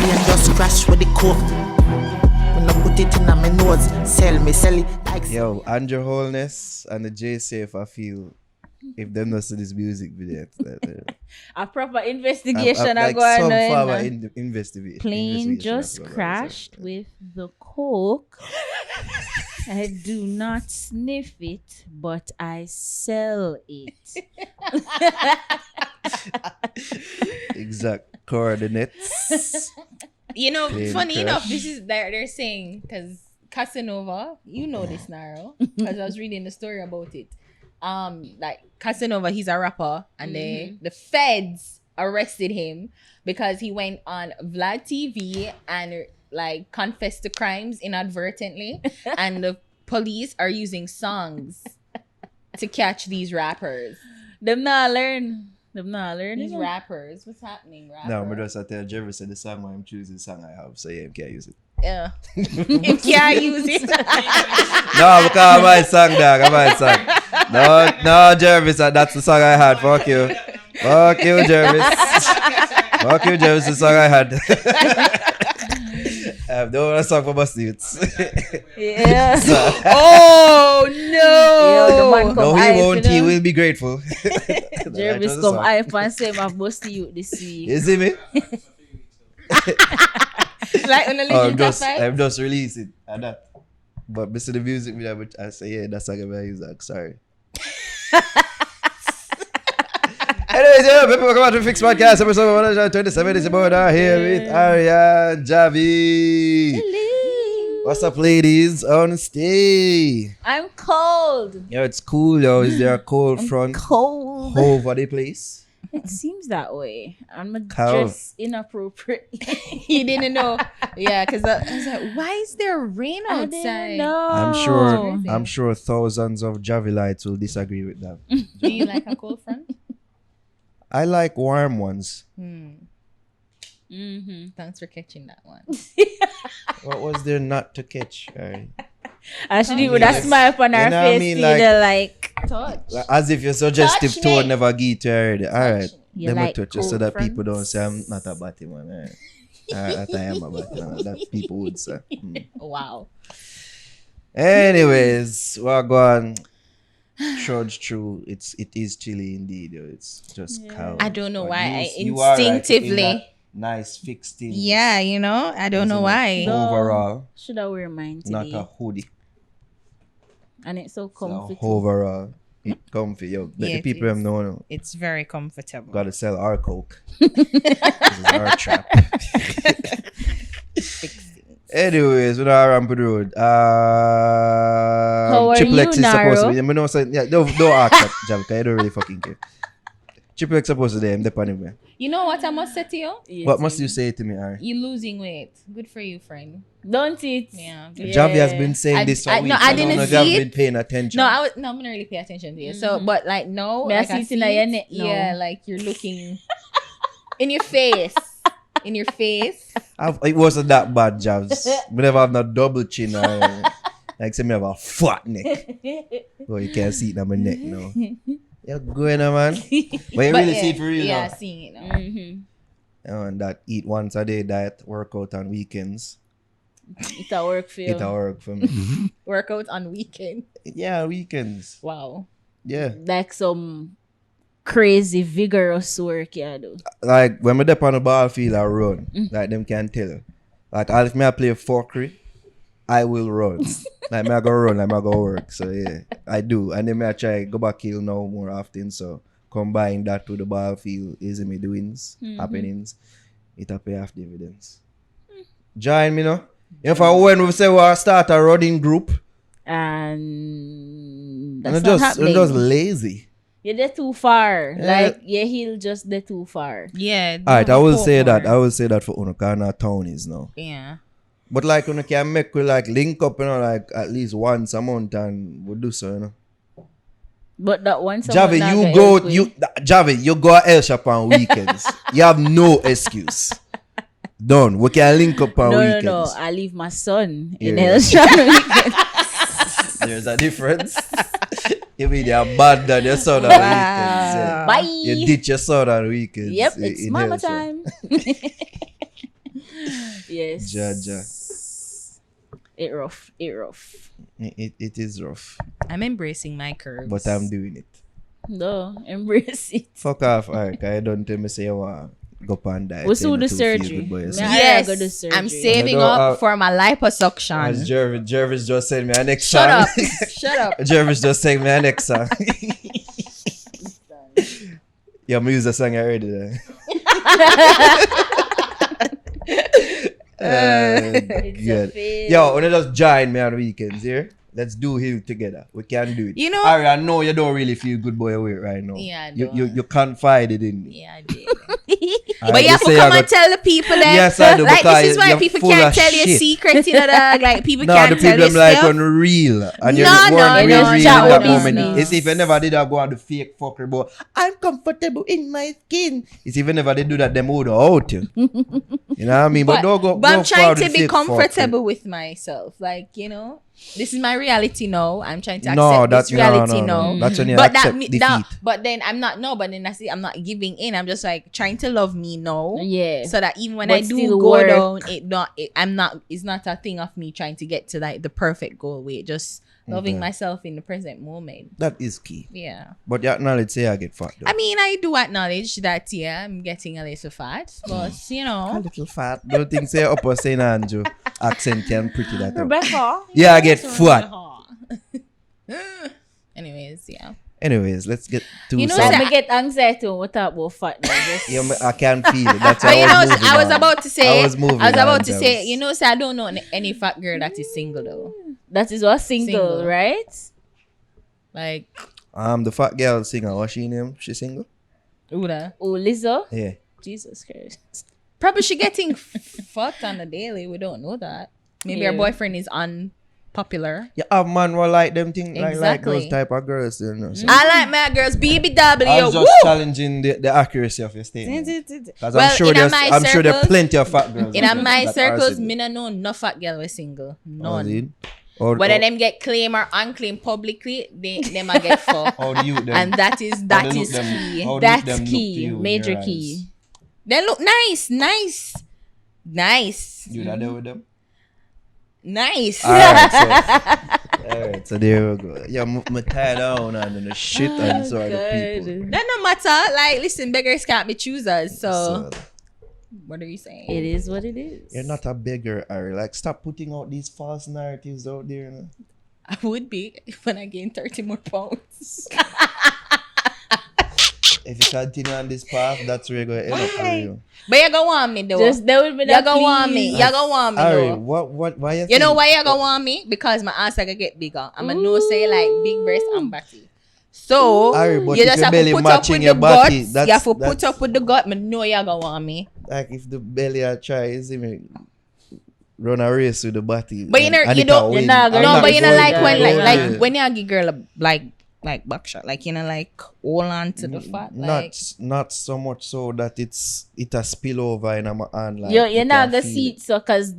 brain just crash with the coke. When I put it in my nose, sell it. Yo, Andrew Holness and the J Safe, I feel, if them not see this music video, a proper investigation like going some on. form of investigation. Plane just crashed with the coke. I do not sniff it, but I sell it. Exact coordinates. You know, Plane funny crash. enough, this is they're saying because Casanova, you know this Naro, because I was reading the story about it. Like Casanova, he's a rapper, and the feds arrested him because he went on Vlad TV and like confessed to crimes inadvertently, and the police are using songs to catch these rappers. Them not learn. These rappers, what's happening? No, I'm just tell Jerry said the song I'm choosing the song I have, so yeah, you can't use it. Yeah, you can't use it. No, because my song, dog. My song. No, Jervis, that's the song I had. Fuck you, Jervis. Fuck you, Jervis. The song I had. I have no other song for my Utes. Yeah. Oh no! Yo, the man No, come he hype, won't. you He know? will be grateful. Jervis come hype and say I've busted you this week. You see me? Like on the I'm just released it and that. But Mr. the music video, but I say yeah, that's like a use that. Sorry. Anyways, yeah, people welcome to Fix Podcast episode 127. It's about here with Ariuunne, Javi. Hello. What's up, ladies? On stay. I'm cold. Yo, it's cool, yo. Is there a cold front Cold. over the place? It seems that way. I'm Cold. dressed inappropriately. He didn't know. Yeah, because I was like, why is there rain I outside? didn't know. I'm sure thousands of Javilites will disagree with that. Do you like a cold front? I like warm ones. Thanks for catching that one. What was there not to catch? Alright. I should do with a smile on her You know what I face. mean? See Like- the like. Touch. As if your suggestive Touch tone me. never get you already. Alright. You Let me like touch you so cold that people don't fronts? say I'm not a batty man. Alright. That I am a batty man. That people would say. Wow. Anyways, we're going trudge through. It is chilly indeed. Yo. It's just cold. I don't know But why. you are, like, in Instinctively. that nice fixed thing. Yeah, you know, I don't know why. Overall, Should I wear mine not today? a hoodie. And it's so So comfy. overall, it comfy. Yo, Yeah, the it people is. them know. It's very comfortable. Gotta sell our coke. This is our trap. Anyways, we are on the road. How are Trippple you, X is supposed to Naro? be. I know, say, yeah, don't ask that, Javi, 'cause I don't really fucking care. Trippple X supposed to be. I'm depending on You know what I must say to you? Yes, What must you say to me, Ari? You're losing weight. Good for you, friend. Don't it? Yeah. Javi has been saying I- this for I- weeks. no, I don't didn't know if see you haven't it. been paying attention. No, I'm not really pay attention to you. So, but like, no, Me I like see it in your neck now. Yeah, like you're looking in your face. In your face. It wasn't that bad, Javs. We never have no double chin. Or, like, say me have a fat neck. Well, you can't see it on my neck now. You're going on, man. But you really see it for real Yeah, now. seeing it now. And that eat once a day diet, workout on weekends. It'll work for you. It'll work for me. Workout on weekend. Yeah, weekends. Wow. Yeah. Like some crazy vigorous work you do. Like when we dip on the ball field, I run. Like them can tell. Like if me I play forkery, I will run. Like me I go run, like me I go work. So yeah, I do. And then me I try go back hill now more often. So combine that to the ball field, easy me doings, happenings, it'll pay off dividends. Join me now. If I when we say we start a running group, And that's and not I'm happening. just lazy. You're there too far. Yeah. Like your heel just there too far. Yeah. Alright, I will say that. I I will say that for Uno, because our town is now. Yeah. But like Uno can make we like link up, you know, like at least once a month and we do so, you know. But that one Javi, you go at El Shop on weekends. You have no excuse. Done. We can link up on weekends. No. I leave my son in Yeah. El Shop weekend. There's a difference. You mean you abandon your son on weekends. Yeah. Bye. You ditch your son on weekends. Yep, in it's El mama Shop. time. Yes. Jaja. It rough. It is rough, I'm embracing my curves. but I'm doing it. No, embrace it. Fuck off, Ark. I don't tell me say you want go pan diet. We'll do you know, the to feel surgery. good by Me, yourself. I Yes, go do surgery. I'm saving I don't- up for my liposuction. As Jervis just sent me an next Shut song. up. Shut up. Jervis just sent me an next song. Yeah, I'm use the song already. Then. It's a Good. fail. Yo, when you just join me on weekends here, let's do Hill together. We can do it. You know- Ari, I know you don't really feel good boy away right now. Yeah, I you don't. you confided in me. Yeah, I did. Alright, But you have to say come I and got- tell the people that. Yes, I do, Like, because this is why you're people full can't of tell you shit. secrets, you know, dog. Like, people No, can't the tell people you like stuff. unreal. And you No, weren't no, really no, real chat in that with moment. business. It's if you never did that go on the fake fucker, but I'm comfortable in my skin. It's if you never did do that, them would out you. You know what I mean? But don't go. But I'm go trying for the to be fake comfortable with myself. Like, you know, this is my reality now. I'm trying to fucker. No, accept that's this reality now. That's when you But that, accept defeat. but then I'm not. No, but then I see I'm not giving in. I'm just like trying to love me now. Yeah. So that even when But I do still go work. down, I'm not. It's not a thing of me trying to get to like the perfect goal. Wait, just loving Okay. myself in the present moment. That is key. Yeah. But you acknowledge say I get fat though. I mean, I do acknowledge that. Yeah, I'm getting a little fat, but you A know. little fat. Don't think say upper St. Andrew accent can pretty that up. Rebecca. Yeah, I get fat. Anyways, yeah. Anyways, let's get to You know, some. Like, me get anxiety when we talk about fat now. Just Yeah, I can feel it. That's But why you know, moving I was on. about to say, I was moving about on, to Jobs. say, you know, so I don't know any fat girl that is single though. that is what single, Single. right? Like, The fat girl singer, what's she name? She single? Uda. Oh, Lizzo. Yeah. Jesus Christ. Probably she getting fucked on the daily. We don't know that. Maybe her Yeah. boyfriend is unpopular. Yeah, have man will like them thing like Exactly. those type of girls, you know. So I like my girls BBW. I was just Woo! challenging the accuracy of your statement. Because Well, I'm sure in there's my I'm sure there are circles- plenty of fat girls. In out there my that are circles, single. me no know no fat girl was single. Oh, None. did? Or, Whether or, them get claim or unclaim publicly, them I get fucked. how do you them? And that is how that they look is them- key. how they look That's them look to key. you in Major your key. eyes? They look nice, nice, nice, You that there with them? nice. Alright, so there we go. Yeah, I'm tired down and the shit and so are the people. That no matter. Like, listen, beggars can't be choosers. So, So, what are you saying? It is what it is. you're not a beggar, Ari. Like, stop putting out these false narratives out there. You know? I would be when I gain 30 more pounds. If you continue on this path, that's where you're going to end up, Ari. But you gonna want me though. Just there will be You that gonna want me. please. You gonna want me Ari, though. why you You know think- why you gonna want me? Because my ass I gonna get bigger. I'm a no say like big breast and body. So Ari, but you if just your have belly to put up matching with your the body, guts. that's- You have to put that's- up with the gut. Me know you gonna want me. Like, if the belly I try, you see me run a race with the body. But you know, and you it don't. can win. not gonna- No, I'm but you know, going like to when, go like there. when you give girl a like buckshot, like you know, like hold on to the fat, like Not so much so that it a spill over in my hand. Like, You're you not can gonna feel see it. it so cause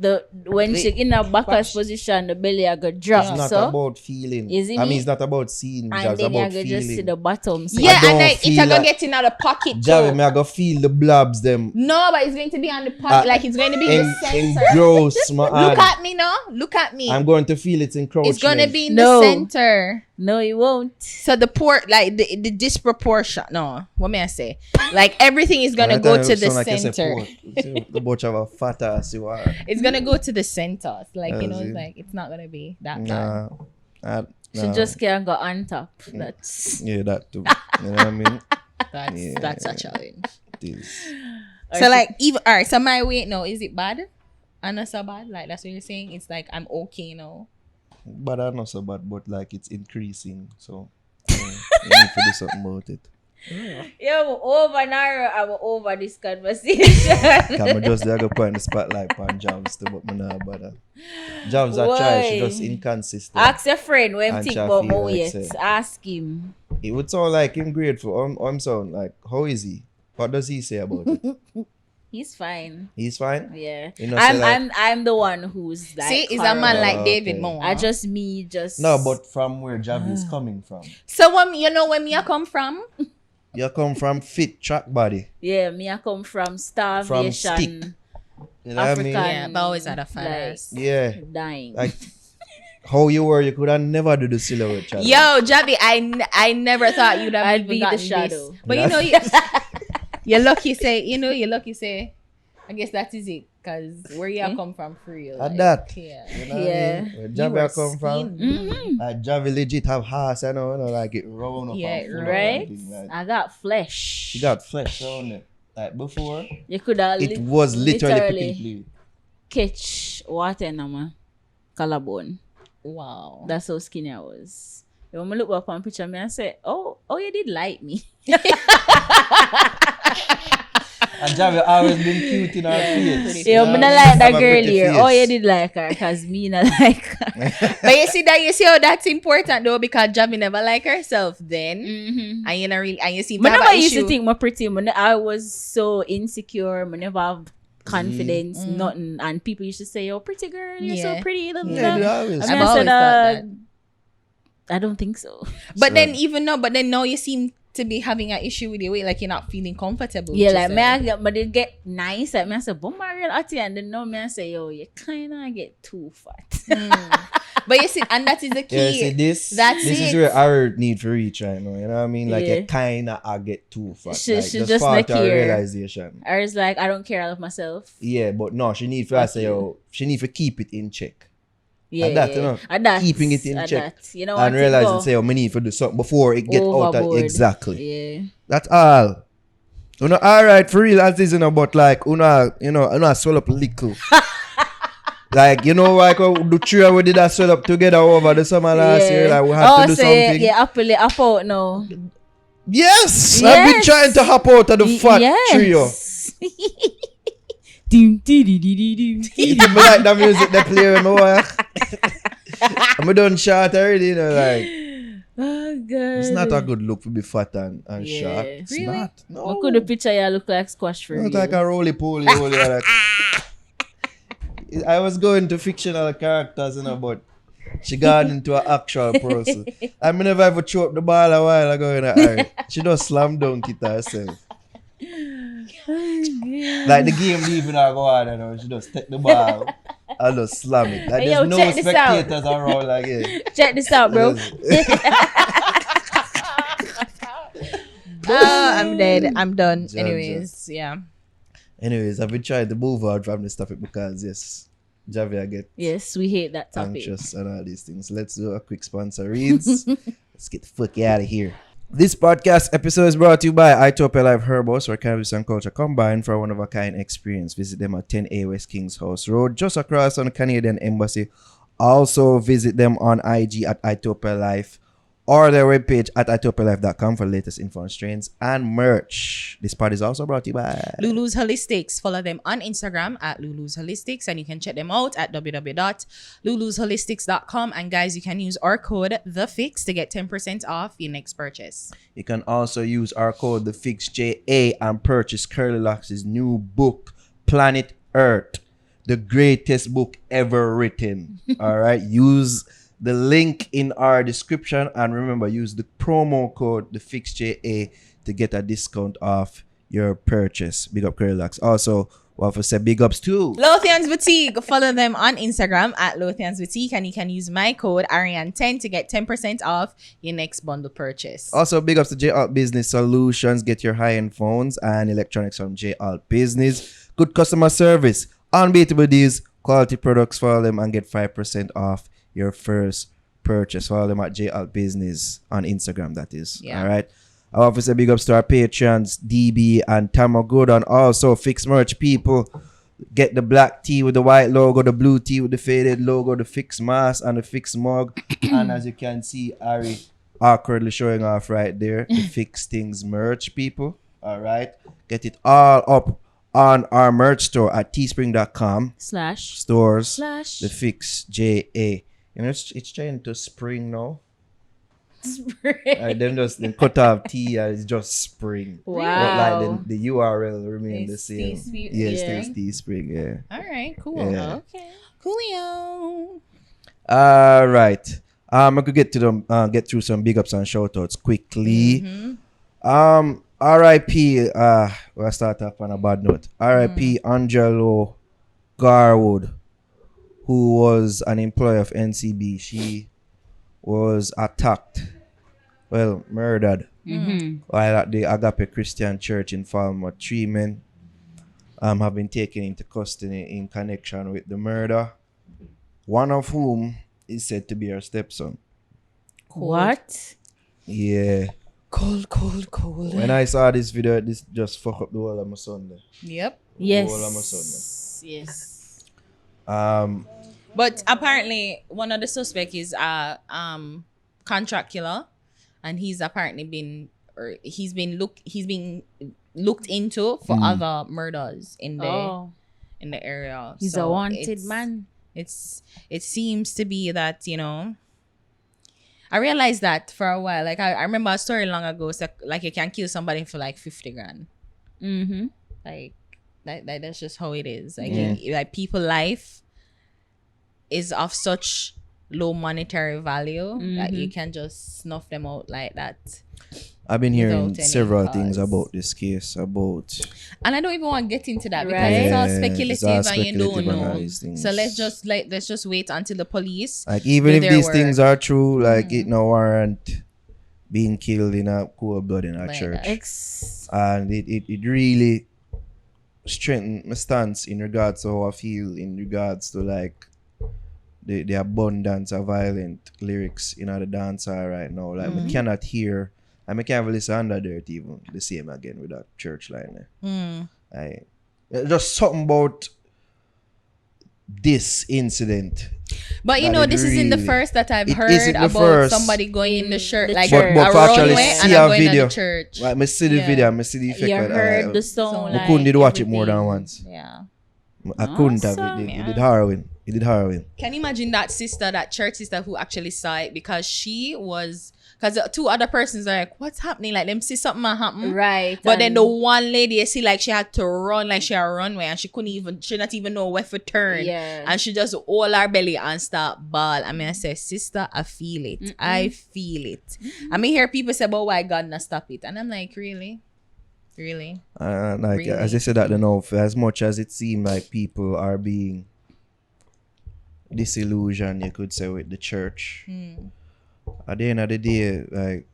when she in a backwards position, the belly are gonna drop. It's not so about feeling. Is it I mean, me? it's not about seeing. and It's then you're about gonna just see feeling. the bottom. So yeah, don't and like feel it's gonna like- get in the pocket Javi, too. me I go feel the blobs them No, but it's going to be on the pocket, like it's going to be in the center. engross my hand. Look at me now. Look at me. I'm going to feel its encroachment. It's gonna be in No. the center. no, it won't. So the port, like the disproportion. No, what may I say? Like everything is gonna go to the center. The bunch of a fat ass you are. It's gonna go to the center. Like you know, That's it's it. like it's not gonna be that bad. Nah, She just can't go on top. That's yeah, that too. You know what I mean? That's a challenge. It is. So like even alright. So my weight now is it bad? And not so bad. Like that's what you're saying. It's like I'm okay now. But I not so bad, but like it's increasing. So you need to do something about it. Yo, over Naro, I'm over this conversation. Can I just there go point the spotlight on Jobs too, but me not bother. Jobs are try, she Why? just inconsistent. Ask your friend when And think Shafi, about my like weight. say. Ask him. It would sound like him grateful. I'm sound like, how is he? What does he say about it? He's fine. He's fine? Yeah. You know, say like- I'm the one who's like See, is a man horrible. like David okay. Moore. I just No, but from where Javi is coming from. so when you know where me I come from? You come from fit track body. yeah, me I come from starvation. You know what I mean? African. Yeah, but always had a fat like, ass. Yeah. Dying. Like how you were, you could have never do the silhouette challenge. Yo, Javi, I never thought you'd have I'd even be the gotten shadow. this. But you're lucky say, I guess that is it. Because where you come from for real. At that. Yeah. You know what I Yeah. mean? Where You Javi were come from? skinny. Javi legit have horse, you know, like it round up. Yeah, and full up right? and thing, like, I got flesh. she got flesh around it. Like before, You could have it was literally pimply. catch water in my collarbone. Wow. That's how skinny I was. When I look up on picture, I say, oh, you did like me. And Javi always been cute in her face. Yeah, you but know I what like mean? that Have a girl pretty here. face. Oh, you did like her, cause me not like her. But you see how that's important though, because Javi never like herself then. Mm-hmm. And you not really, and you see But have never an used to issue. think my pretty. I was so insecure. I never have confidence, nothing. And people used to say, "Oh, pretty girl, you're Yeah. so pretty." Blah, blah, Yeah, they blah. always. I mean, I've I always said, thought that. I don't think so. But So- then now you seem to be having an issue with your weight, like you're not feeling comfortable. Yeah, with like yourself. but it get nice. Like me, I say, "Bomb my girl at and then now me I say, yo, you kinda get too fat." But you see, and that is the key. Yeah, see this. That's this is it. where our need for reach right now. You know what I mean? Like Yeah. you kinda I get too fat. She like, just fall not to her care. realization. I was like, I don't care, I love myself. Yeah, but no, she need for Fuck say, you. yo, she need to keep it in check. Yeah, And that, yeah. you know, And that, keeping it in and check. that. You know And what? realizing say, oh, me need to do something before it get out of Overboard. exactly. Yeah. That's all. You know, alright, for real as is, you know, but like, you know, swell up little. Like, you know, like the three we did that swell up together over the summer last year. Like, we had to do so something. yeah, up out now. Yes! I've been Yes. trying to hop out of the fat trio. Ding, dee, dee, dee, dee, dee, dee. Even me like the music they play when I work. I'm done short already, you know, like. Oh, God. It's not a good look to be fat and Yeah. short. It's Really? not. I No. could have picture you look like squash for Not real. like a roly-poly. Like. I was going to fictional characters, you know, but she got into an actual person. I mean, never ever threw up the ball a while ago in her eye. She just slam dunk it herself. Like the game leaving her go on, you know, she just take the ball and just slam it. Like Hey, there's yo, no check this out. spectators around, like yeah. Check this out, bro. Oh, I'm dead. I'm done. Judge, Anyways, yeah. Anyways, I've been trying to move out from this topic because yes, Javi, I get Yes, we hate that topic. anxious and all these things. Let's do a quick sponsor reads. Let's get the fuck out of here. This podcast episode is brought to you by Itopia Life Herbos, where cannabis and culture combine for a one-of-a-kind experience. Visit them at 10A West Kings House Road, just across on the Canadian Embassy. Also visit them on IG at Itopia Life or their webpage at itopialife.com for the latest info on strains and merch. This part is also brought to you by Lulu's Holistics. Follow them on Instagram at Lulu's Holistics, and you can check them out at www.lulusholistics.com. And guys, you can use our code TheFix to get 10% off your next purchase. You can also use our code TheFixJA and purchase Curly Locks' new book, Planet Earth, the greatest book ever written. All right, use the link in our description, and remember, use the promo code TheFixJA to get a discount off your purchase. Big up Curly Locks. Also, we have to say big ups too. Lothian's Boutique. Follow them on Instagram at Lothian's Boutique, and you can use my code Ariuunne10 to get 10% off your next bundle purchase. Also, big ups to J Alt Business Solutions. Get your high-end phones and electronics from J Alt Business. Good customer service, unbeatable deals, quality products. Follow them and get 5% off your first purchase. Follow them at J Alt Business on Instagram, that is. Yeah. All right. I want to say big ups to our Patreons, DB and Tamagood, and also Fix Merch people. Get the black tee with the white logo, the blue tee with the faded logo, the Fix mask and the Fix mug. And as you can see, Ari awkwardly showing off right there, the Fix Things merch people. All right. Get it all up on our merch store at teespring.com. Slash. Stores. Slash. The Fix JA. You know, it's trying to spring now. Them just them cut off T and it's just spring. But Wow. like the URL remain the It's same. Teespring, Yes, yeah. there's Teespring, yeah. All right, cool. Yeah. Okay. Coolio. All right. I could get through some big ups and shout outs quickly. RIP, we'll start off on a bad note. RIP Angelo Garwood, who was an employee of NCB, she was attacked, well, murdered, while at the Agape Christian Church in Falmouth. 3 men have been taken into custody in connection with the murder, one of whom is said to be her stepson. What? Yeah. Cold. When I saw this video, this just fuck up the whole of my Sunday. Yep. Yes. Whole of my Sunday. Yes. But apparently, one of the suspects is contract killer, and he's apparently been looked into for other murders in the area. He's So a wanted man. It seems to be that, I realized that for a while. Like I remember a story long ago. It's like you can kill somebody for like 50 grand. Mm-hmm. Like that's just how it is. Like like people life is of such low monetary value that you can just snuff them out like that. I've been hearing Without any several cause. things about this case, And I don't even want to get into that because it's all speculative and you don't and all know. these things. So let's just wait until the police. Like even do if their these work. things are true, like it no warrant being killed in a cold blood in a Like church. that. And it really strengthened my stance in regards to how I feel in regards to like the abundance of violent lyrics in the dancehall right now. Like I cannot hear, and I can't even listen under dirt even the same again with that church line there. Just something about this incident. But that this isn't the really- first that I've it heard isn't the about first. somebody going in the church, the like church. But a for actually runway and see a a going video, in the church. like I see the Yeah. video, I see the effect. You of heard that. the sound. I couldn't watch it more than everything. once. Yeah. I couldn't have Awesome, it. It did heroin. It did heroin. Can you imagine that church sister who actually saw it because the 2 other persons are like, what's happening? Like them see something happen. Right. But then and the one lady, you see, like she had to run like she had a runway and she not even know where to turn. Yeah. And she just hold her belly and start bawl. I mean, I say, sister, I feel it. I feel it. I mean, hear people say, but why God not stop it? And I'm like, really? Really? Like Really? as I said that, as much as it seemed like people are being disillusioned, you could say, with the church. At the end of the day, like,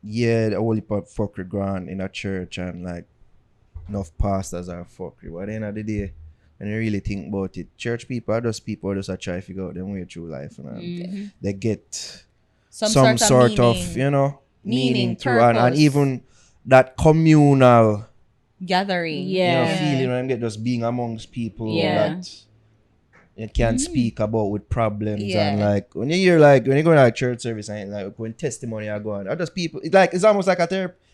the whole heap of fuckery gone in a church and like enough pastors are fuckery. But at the end of the day, when you really think about it, church people are just people who just try to figure out their way through life. They get some sort of meaning through and purpose. even that communal Gathering. Yeah. feeling when get just being amongst people Yeah. that you can speak about with problems Yeah. and like when you hear like when you go to a church service and like when testimony are going, are just people. It's almost like a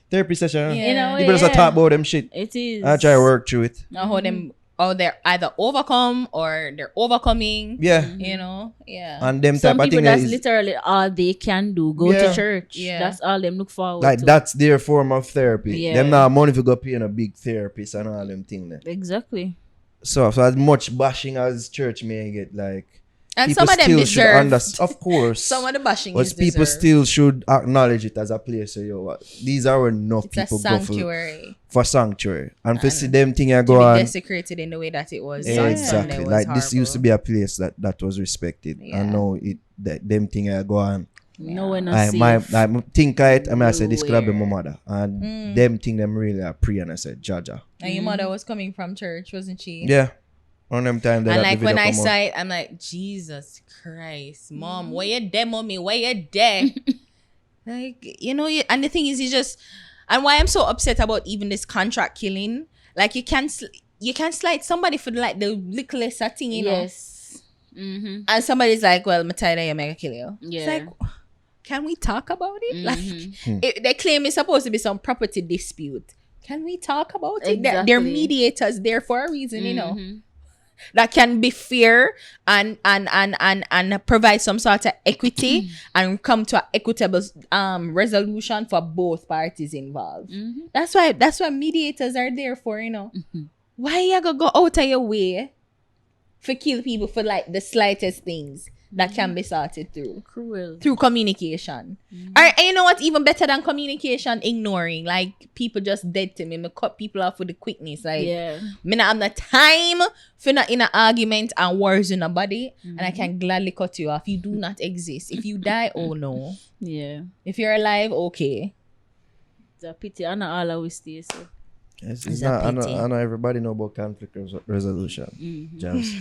therapy session. Yeah. You know, People just talk about them shit. It is. I try to work through it. Now how they're either overcome or they're overcoming. Yeah, Yeah. and them Some type of people thing that's is literally all they can do. Go Yeah. to church. Yeah. That's all them look forward like to. that's their form of therapy. Yeah. Them now money to go pay a big therapist and all them thing there. Exactly. So as much bashing as church may get, like And people some of them still should deserve. understand. Of course, Some of the bashing but is people deserved. still should acknowledge it as a place. So these are enough It's a people go sanctuary. for sanctuary, and for see them thing To go be on. desecrated in the way that it was. Exactly, was like this used to horrible. be a place that was respected, Yeah. and now them thing go on. No one I think I say this could have been my Nowhere. mother, and them thing them really are pray and I said Jaja. And your mother was coming from church, wasn't she? Yeah, on them time that And the like video when I come out. saw it, I'm like, Jesus Christ, Mom, where you there, mommy? Where you there? Like, and the thing is, and why I'm so upset about even this contract killing, like you can't slide somebody for like the littlest thing, Yes. Mm-hmm. and somebody's like, well, I'm tired of you, make kill you. Yeah. It's like, can we talk about it? Like, they claim it's supposed to be some property dispute. Can we talk about it? They're Exactly. mediators there for a reason, Mm-hmm. that can be fair and provide some sort of equity and come to an equitable resolution for both parties involved. That's why mediators are there for. Why you gonna go out of your way for kill people for like the slightest things that can be sorted through. Cruel. Through communication. And you know what? Even better than communication, ignoring. Like, people just dead to me. Me cut people off with the quickness. Like, me not have the time for not in an argument and wars in a body. And I can gladly cut you off. You do not exist. If you die, oh no. Yeah. If you're alive, okay. It's a pity. I know all I will stay, so. It's not, I know everybody know about conflict resolution. Just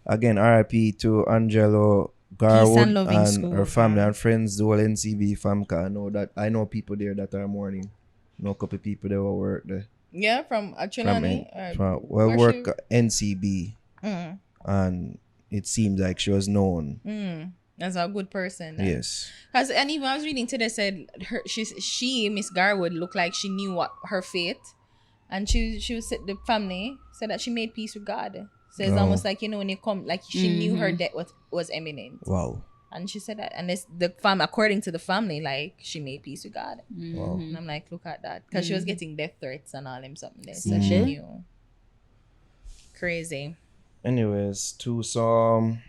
again, RIP to Angelo Garwood and her family and friends, the whole NCB family. I know people there that are mourning. Know a couple people that will work there. Yeah, from Trinani. Work NCB, and it seems like she was known. As a good person. Yes. And even I was reading today, said she Miss Garwood looked like she knew what her fate, and she was the family said that she made peace with God. So it's almost like, you know, when you come, like she knew her death was imminent. Wow. And she said that, and it's the according to the family, like she made peace with God. Wow. And I'm like, look at that, because she was getting death threats and all them something there, so she knew. Crazy. Anyways, to some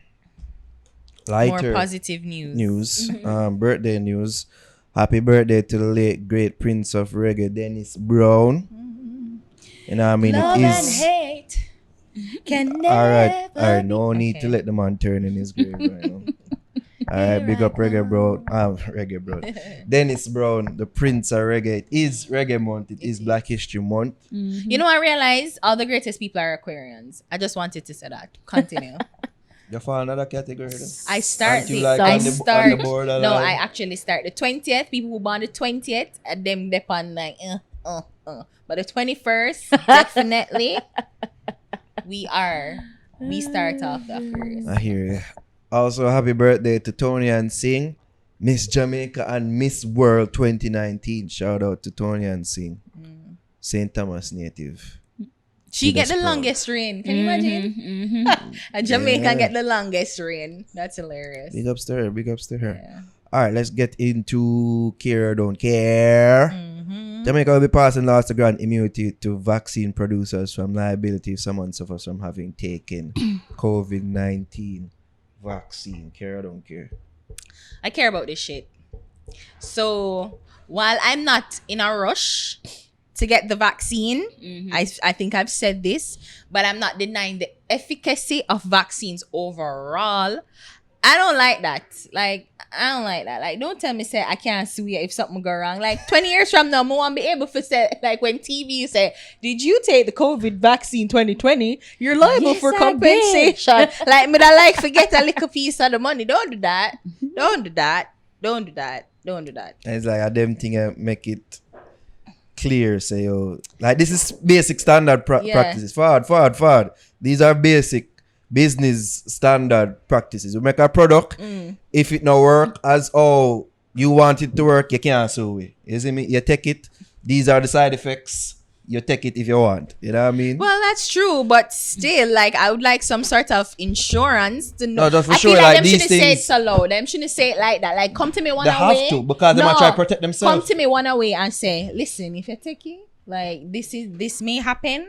lighter, more positive news. Birthday news. Happy birthday to the late great Prince of Reggae, Dennis Brown. You know what I mean? Love it and is hate can never all right. No need to let the man turn in his grave right now. All right, big up Reggae Brown. Reggae Brown. Dennis Brown, the Prince of Reggae. It is Reggae Month. It is Black History Month. You know, I realized all the greatest people are Aquarians. I just wanted to say that. Continue. You fall another category then? I start Aren't you the, like I on the start borderline? no, I actually start the 20th. People who born the 20th and them depend like but the 21st definitely we start off the Aquarius. I hear you. Also, happy birthday to Tony and Singh, Miss Jamaica and Miss World 2019. Shout out to Tony and Singh, St. Thomas native. She get the longest reign. Can you imagine? A Jamaican get the longest reign. That's hilarious. Big ups to her. Big ups to her. Yeah. All right, let's get into care or don't care. Jamaica will be passing laws to grant immunity to vaccine producers from liability if someone suffers from having taken COVID-19 vaccine. Care or don't care? I care about this shit. So while I'm not in a rush to get the vaccine, I think I've said this, but I'm not denying the efficacy of vaccines overall. I don't like that. I don't like that. Like, don't tell me, say, I can't sue you if something go wrong. Like, 20 years from now, I won't be able to say, like, when TV say, did you take the COVID vaccine 2020? You're liable for compensation. Like, but I like forget a little piece of the money. Don't do that. Don't do that. Don't do that. Don't do that. And it's like a damn thing make it clear. Say, oh, like, this is basic standard practices. Forward. These are basic business standard practices. You make a product, if it not work as you want it to work, you can't sue it. You see me? You take it. These are the side effects. You take it if you want. You know what I mean? Well, that's true, but still, like, I would like some sort of insurance to know. No, just for I sure, feel like them these shouldn't say it things. so loud. Them shouldn't say it like that. Like, come to me one They away. have to, because they might try to protect themselves. Come to me one away and say, listen, if you take it, like, this may happen.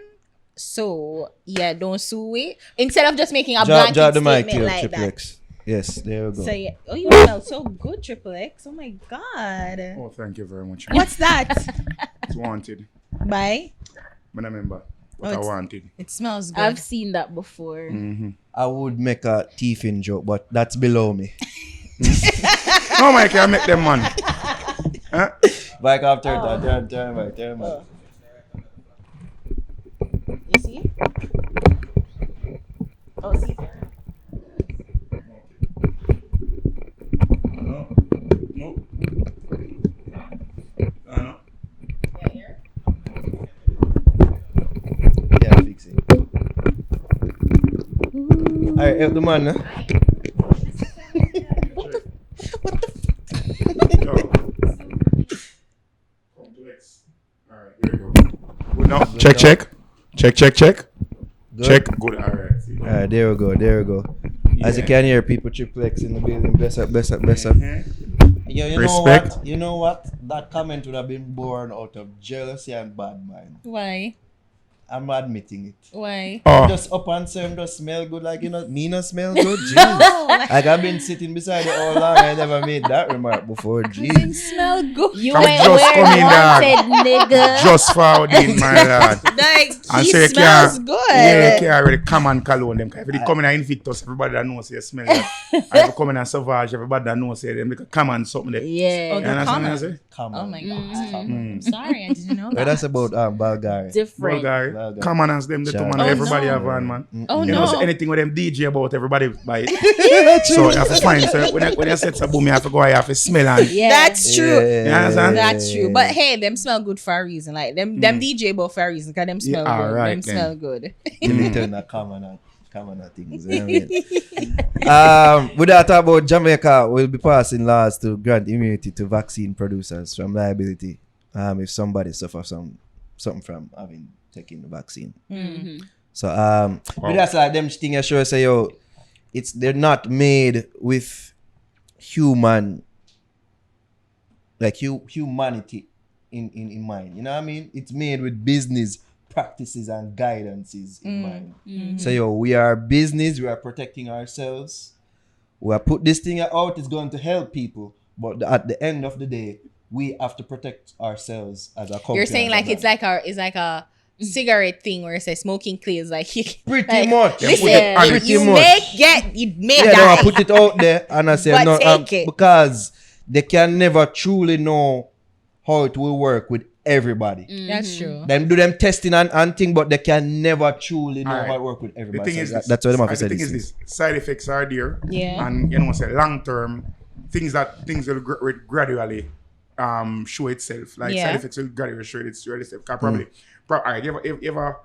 So yeah, don't sue it. Instead of just making a blanket the mic statement here, like Triple that. X. Yes, there we go. So yeah, oh, you smell so good, Triple X. Oh my god. Oh, thank you very much. What's that? It's wanted. Bye. I remember what I wanted. It smells good. I've seen that before. I would make a thiefing joke, but that's below me. No, Mike, I make them man. Huh? Back after that, turn back. You see? Oh, see. No. Yeah, here. Yeah, fix it. Alright, help the man, Yo. Complex. Alright, here we go. Good now. Check. Good? Check. Good. Alright. Alright, there we go. As you can hear, people Triple X in the building. Bless up. Yo, Respect. You know what? That comment would have been born out of jealousy and bad mind. Why? I'm admitting it. Why? Oh, Just up and say him just smell good like me not smell good. Jeez. Like I've been sitting beside it all along. I never made that remark before. Jeez. Smell good. You Come went just where come in, you dog. wanted, nigga. just forward in, my lad. Like, And he so you smells can't- good. Yeah, you can't really come and cologne them. If they come in and Invictus, everybody that knows you smell that. And if you come in and Sauvage, everybody that knows you, them they come and something there. Yeah. You understand what I say? Come Oh on. my god. Mm. Sorry, I didn't know Well, that. that's about Bulgaria. Different. Bulgari. Bulgari. Come on, as them, the two man, Oh, everybody no. have one, man. Oh You know, so no. anything with them DJ about, everybody buy it. So you have to find, so when you set some boom, you have to go, you have to smell and Yeah. That's true. You understand? That's true. But hey, them smell good for a reason. Like them DJ both for a reason. Cause them smell good. alright Them then. smell good. You need to not common things. You know what I mean? With that talk about Jamaica, will be passing laws to grant immunity to vaccine producers from liability if somebody suffers something from having taken the vaccine. So with that like them thing I sure say yo, they're not made with humanity in mind. You know what I mean? It's made with business practices and guidances in mind. So yo, we are business, we are protecting ourselves. We have put this thing out, it's going to help people. But at the end of the day, we have to protect ourselves as a company. You're saying as like a it's brand. like a cigarette thing where it says smoking kills. Like you, Pretty much. Listen, Yeah, pretty you much. may Yeah, no, die. I put it out there and I say But no, take it. because they can never truly know how it will work with everybody. That's true. Them do them testing and thing, but they can never truly know Alright. how it work with The everybody. thing So is this. that's what them have to The say. thing This is is. this. Side effects are there. Yeah. And you know, say long term things will gradually show itself. Like Yeah. side effects will gradually show itself. Probably. Alright, you ever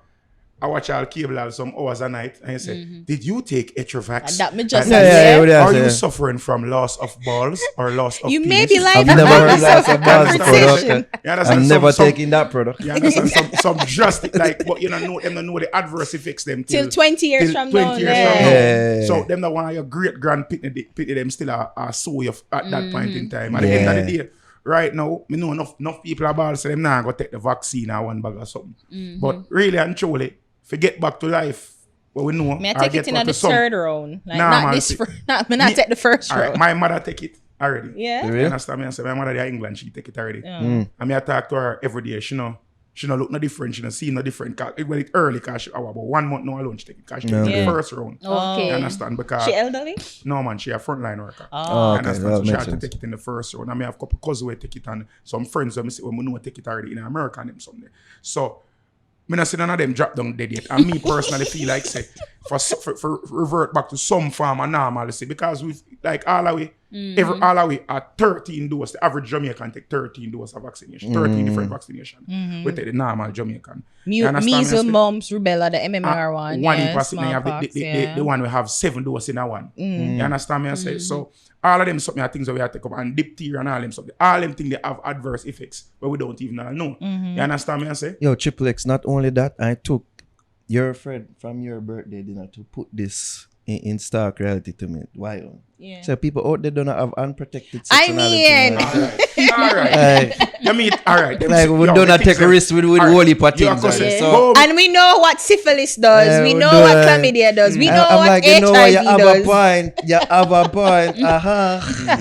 I watch all cable all some hours a night and you say, did you take Etrovax? That me just Yeah, said. yeah, Are yeah. you suffering from loss of balls or loss of You penis? may be like I've never heard that. lots of bars Conversation. product. You understand? I'm never Some- taking that product. You understand? Some drastic, like, but you know the adverse effects them Till 20 years from now. 20 years yeah. from now. Yeah. So them the one of your great grand pity them still are so you at that point in time. At the end of the day, right now, me know enough people about so them now go take the vaccine or one bag or something. But really and truly, if you get back to life, what we know, May I or take get it in back at the to some- third round? Like Nah, not man, this see- not take the first All right, round. my mother take it already. Yeah. Really? You understand me? I say my mother in England, she take it already. Mm. And me I talk to her every day. She no look no different. She no see no different. Well, it early because she about 1 month now alone she take it. Because she take it Yeah. the first round. Okay. You understand? Because She elderly? no man, she a frontline worker. Oh, You okay, understand? that So she makes had to sense. take it in the first round. And I have a couple cousins who take it and some friends when we know take it already in America and them something. So me not see none of them drop down dead yet. And me personally feel like say for revert back to some form of normalcy because we like all of we all of we are 13 doses. The average Jamaican take 13 doses of vaccination, 13 different vaccination. We take the normal Jamaican. You understand me? Measles, I say? mumps, rubella, the MMR one. One yeah, person you have smallpox, the one we have 7 doses in a one. You understand me? I say so. All of them something are things that we have to come and diphtheria and all them something. All them things they have adverse effects, but we don't even know. You understand me? I say. Yo, Trippple X, not only that, I took your friend from your birthday dinner to put this in stark reality to me. Why? Yeah. So people out there don't have unprotected I sexuality. mean- All right. You mean all right? Like we don't take a risk with holy things. Yeah. So And we know what syphilis does. we we know do, what chlamydia does. We know I'm what like, HIV you know what, you have does. a point. You have a point.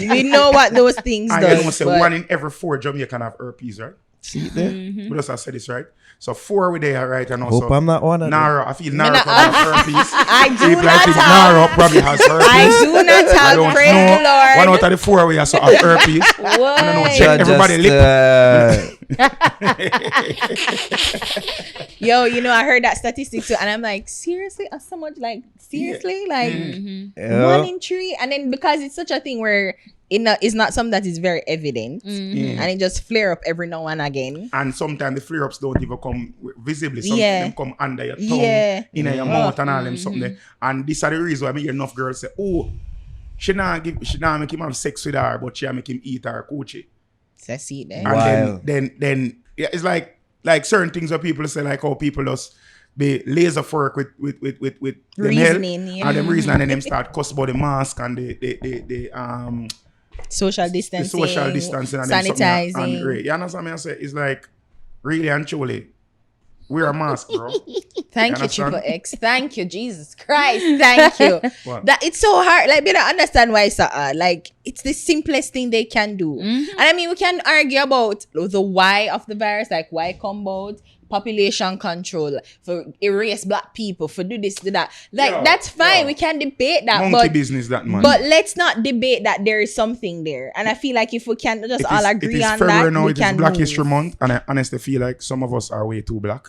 We know what those things And you know does. say but- 1 in every 4 Jamaican have herpes, right? See there? We just have said this, right? So 4 we there, right? And Hope also I'm not one of them. Naro, I feel Naro not- probably have herpes. I do People not think have. Naro probably has herpes. I do not I have. don't Praise know. the Lord. One out of the 4 we also have herpes. What? I don't know, So check everybody just, lip. Yo, you know, I heard that statistic too, and I'm like, seriously? So much, like, seriously? Like, Yeah. 1 in 3? And then because it's such a thing where it's not something that is very evident, and it just flare up every now and again. And sometimes the flare-ups don't even come visibly. Some Yeah. of them come under your tongue, Yeah. in your mouth and all them something there. And this are the reason why I hear enough girls say, oh, she not make him have sex with her, but she make him eat her coochie. So I see it there. Wow. And then yeah, it's like certain things where people say like how people just be laser fork with them Reasoning, hell, yeah. and them reason and then them start cuss about the mask and the Social distancing, social distancing and them something sanitizing. and you understand me? I say it's like really and truly wear a mask, bro. Thank you, understand? Triple X. Thank you, Jesus Christ. Thank you. What? That it's so hard. Like, we don't understand why it's so hard. Like, it's the simplest thing they can do. And I mean, we can argue about the why of the virus, like why come about, population control, for erase black people, for do this, do that. Like, Yeah, that's fine. yeah. We can debate that. Monkey But business, that man. But let's not debate that there is something there. And I feel like if we can just It all is- agree it is on February that, now, we it is can Black move. History Month, and I honestly feel like some of us are way too black.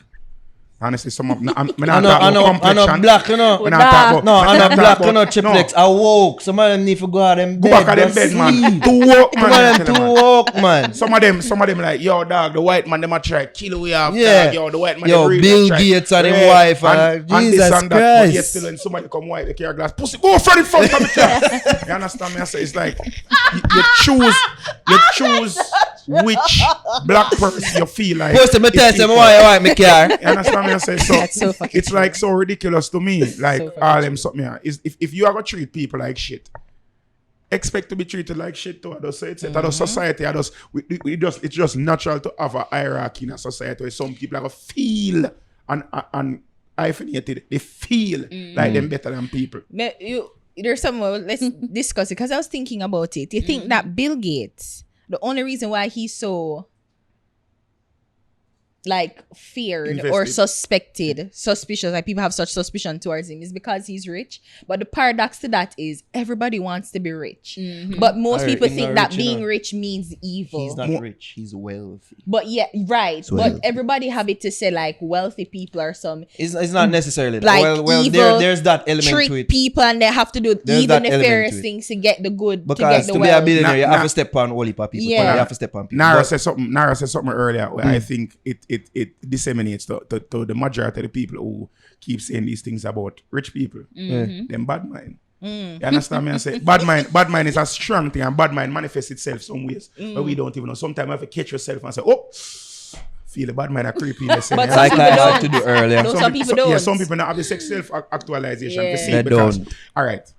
Honestly, some of I know complexion. black, you know. When I talk about- No, when I know talk black, about- you know, Triple X. I woke. Some of them need to go out and Go bed. back at them bed, man. Too woke, Some of man. them too woke, man. Some of them like, yo, dog, the white man, them a try kill we have. Yeah. Dog, yo, the white man, Yo, they really Bill try- Gates and him Yeah. wife, and Jesus this and that. But Christ. yet still when somebody come white, they carry a glass. Pussy, go front in front of me. You understand me? I say, it's like, you choose which black person you feel like. Post me tell is them equal. why me care. You understand me? I say, so, That's so fucking it's like so ridiculous to me. Like So fucking all them something. Yeah. Is if you are gonna treat people like shit, expect to be treated like shit too. I just say it's a society. It's just natural to have a hierarchy in a society where some people are gonna feel and hyphenated. They feel like them better than people. There's somewhere, let's discuss it, because I was thinking about it. You think that Bill Gates, the only reason why he's so like feared or Invested. suspicious, like people have such suspicion towards him, is because he's rich. But the paradox to that is everybody wants to be rich. But most Alright, people he's think not that rich, being you know. rich means evil. He's not rich. He's wealthy. But yeah, right. Well- But everybody have it to say like wealthy people are some It's not necessarily that. like Well, evil, there's that element trick to it. people, and they have to do There's evil, that element nefarious to it. things to get the good, to Because get the to be a wealth. billionaire, you Nah, have nah. to step on holy people. Yeah. You have to step on people. Naro But- said something earlier where I think it disseminates to the majority of the people who keep saying these things about rich people. Them bad mind. You understand me? I say bad mind is a strong thing, and bad mind manifests itself some ways but we don't even know. Sometimes you have to catch yourself and say, oh, feel the bad mind are creepy. They say, But yeah. like some I people had to don't. do earlier. No, some people don't. Yeah, some people don't have the self-actualization Yeah. to see They it because, don't. all right,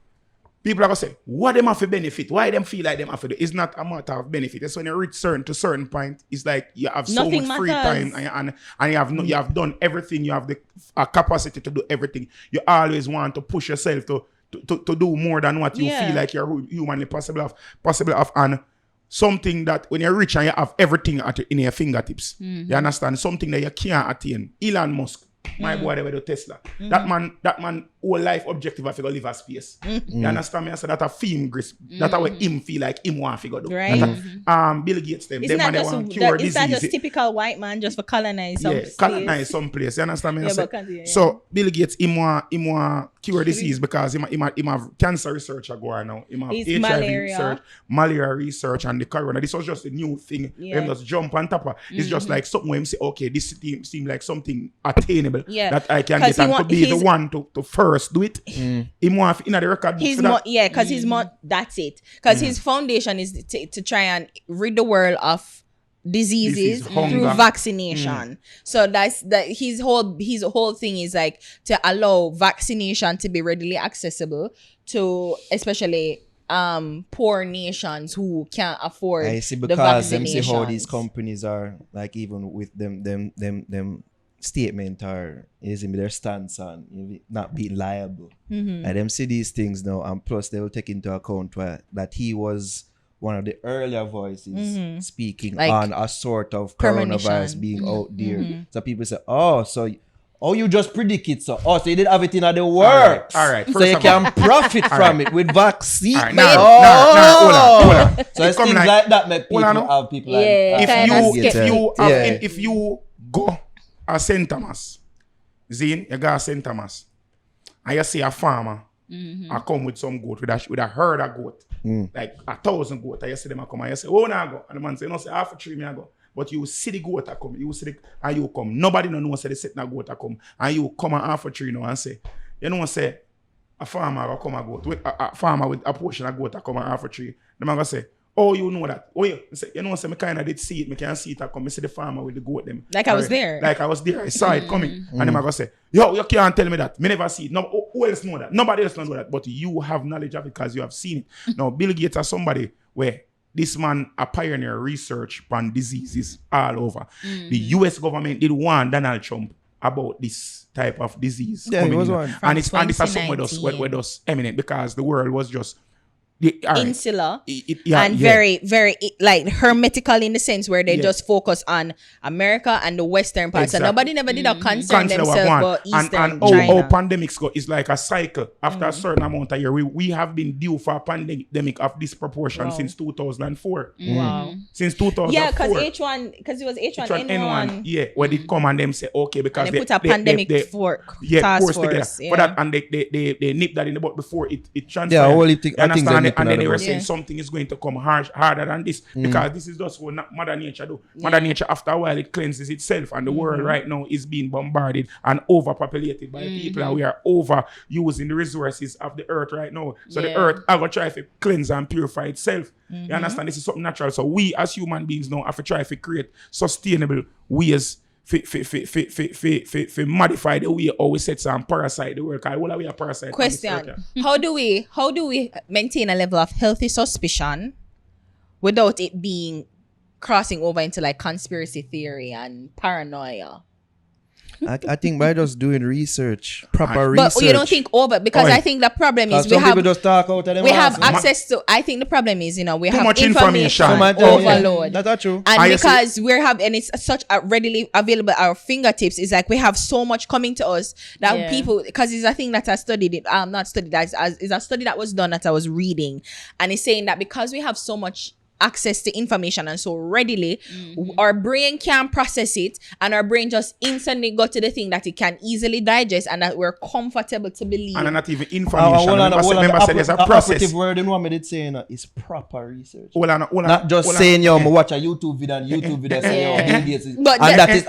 people are going to say, what them have to benefit? Why them feel like them have to do? It's not a matter of benefit. It's when you reach certain point, it's like you have so Nothing much free matters. time and you have done everything. You have the capacity to do everything. You always want to push yourself to do more than what you Yeah. feel like you're humanly possible of. And something that when you're rich and you have everything in your fingertips, you understand? Something that you can't attain. Elon Musk, my boy, they do Tesla. That man, whole life objective I figure live a space. You understand me? I said that a film grist. That's how him feel like him want figure do. Right. Bill Gates them. It's Them not man they just want cure it's not disease. just typical white man just for colonize some space. Colonize some place. You understand me? I Yeah, say? but continue, yeah. So Bill Gates him want cure disease because him have cancer research going now. Him have It's HIV malaria. research, malaria research, and the corona. This was just a new thing. Yeah. Him just jump on top of. It's just like something where him say, okay, this seem like something attainable Yeah. that I can 'Cause get, he and to be the he's- one to first do it. Him want in the record books His for that. because his that's it. Because his foundation is to try and rid the world of diseases Disease, hunger. through vaccination. So that's that his whole thing is like to allow vaccination to be readily accessible to especially poor nations who can't afford I see the because them see how vaccinations. these companies are like even with them statement or is in their stance on not being liable. And them see these things now, and plus they will take into account that he was one of the earlier voices speaking Like on a sort of premonition. coronavirus being out there. So people say, oh, you just predict it, so you did have it in the works. All right. So First you of all- can profit from it with vaccine. All right, now, hold on. So it's It come things like- like that make people hold on. have people like Yeah, kinda if you go a St. Thomas, Zine, you go to St. Thomas, and you see a farmer, I come with some goat, with a herd of goat, like 1,000 goat, and you see them come, and you say, oh, now I go. And the man say, no, say, half a tree, me I go. But you see the goat a come, and you come. Nobody no know say the set na goat a come, and you come and half a tree now and say, you know say, a farmer will come a goat, with a farmer with a portion of goat a come and half a tree. The man go say, oh, you know that. Oh, yeah. Say, you know, say, me kind of did see it. Me can see it. I come. I see the farmer with the goat them. Like I was there. Like I was there. I saw it coming. And them I go say, yo, you can't tell me that. Me never see it. No, who else know that? Nobody else knows that. But you have knowledge of it because you have seen it. Now, Bill Gates is somebody where this man a pioneer research on diseases all over. The US government did want Donald Trump about this type of disease. Yeah, it coming was in. one. And it's something with us 2019. eminent because the world was just Insular yeah, and very, very like hermetical in the sense where they just focus on America and the Western part. Exactly. So nobody never did a concern Consider what themselves one. about Eastern and China. how pandemics go is like a cycle. After a certain amount of year, we have been due for a pandemic of this proportion since 2004. Wow. Since 2004. Yeah, because it was H1N1. Yeah, where they come and them say, okay, because And they put a pandemic task force together. force. Yeah. For that, and they nip that in the butt before it transfers. Yeah, all it think- You I think understand? they And then they were nip saying something is going to come harder than this because this is just what Mother Nature do. Mother Nature, after a while, it cleanses itself, and the world right now is being bombarded and overpopulated by people, and we are overusing the resources of the earth right now. So the earth are going to try to cleanse and purify itself. You understand? This is something natural. So we as human beings now have to try to create sustainable ways for modify the way how we set some parasite the world. Because all we are parasite. Question: How do we maintain a level of healthy suspicion without it being crossing over into like conspiracy theory and paranoia? I think by just doing research, proper But research. you don't think over because I think the problem is some people just talk out of them. we have ass. access to. I think the problem is we Too have much information information. overload. That's true. And because and it's such a readily available at our fingertips, it's like we have so much coming to us that people, because it's a thing that I studied it, not studied, it's a study that was done that I was reading, and it's saying that because we have so much access to information and so readily, our brain can process it, and our brain just instantly go to the thing that it can easily digest and that we're comfortable to believe. And not even information. Remember said there's a process. Operative word in what me did say is proper research. Not just saying me watch a YouTube video and YouTube video say But that is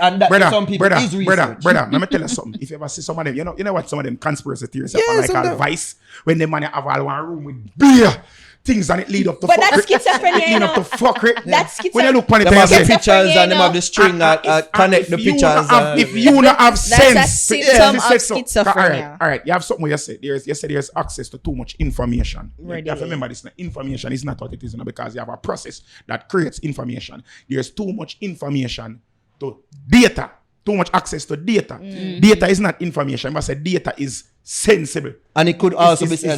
some people is research. Brother, let me tell you something. If you ever see some of them, you know what some of them conspiracy theories are like advice when they man have all one room with beer. Things and it lead up to but fuckery. that's schizophrenia. It lead up to fuckery. That's When you look upon it, Them you have the say, pictures and them have the string that connect the pictures. if you not have sense, that's a symptom of schizophrenia. All right. You have something where you say there's access to too much information. You have to remember this. Information is not what it is, because you have a process that creates information. There's too much information to data. Too much access to data. Data is not information, but say data is sensible. And it could also be said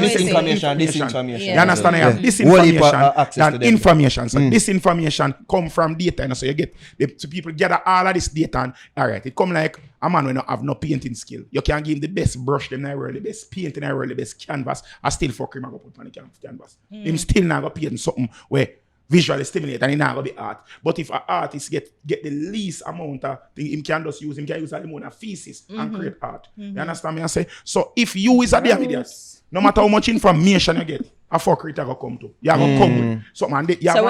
misinformation, disinformation. You understand? You have disinformation and information. So disinformation come from data. So you get so people gather all of this data and all right, it come like a man when you have no painting skill. You can give him the best brush, them in the world, the best paint in the world, the best canvas. I still fuck him go put on the canvas. Him still not go paint something where visually stimulate and it not gonna be art. But if an artist get the least amount of thing, him can use the amount of feces and create art. You understand me? I say, so if you is a damn idiot, no matter how much information you get, a fucker it go come to. You gonna come with something. So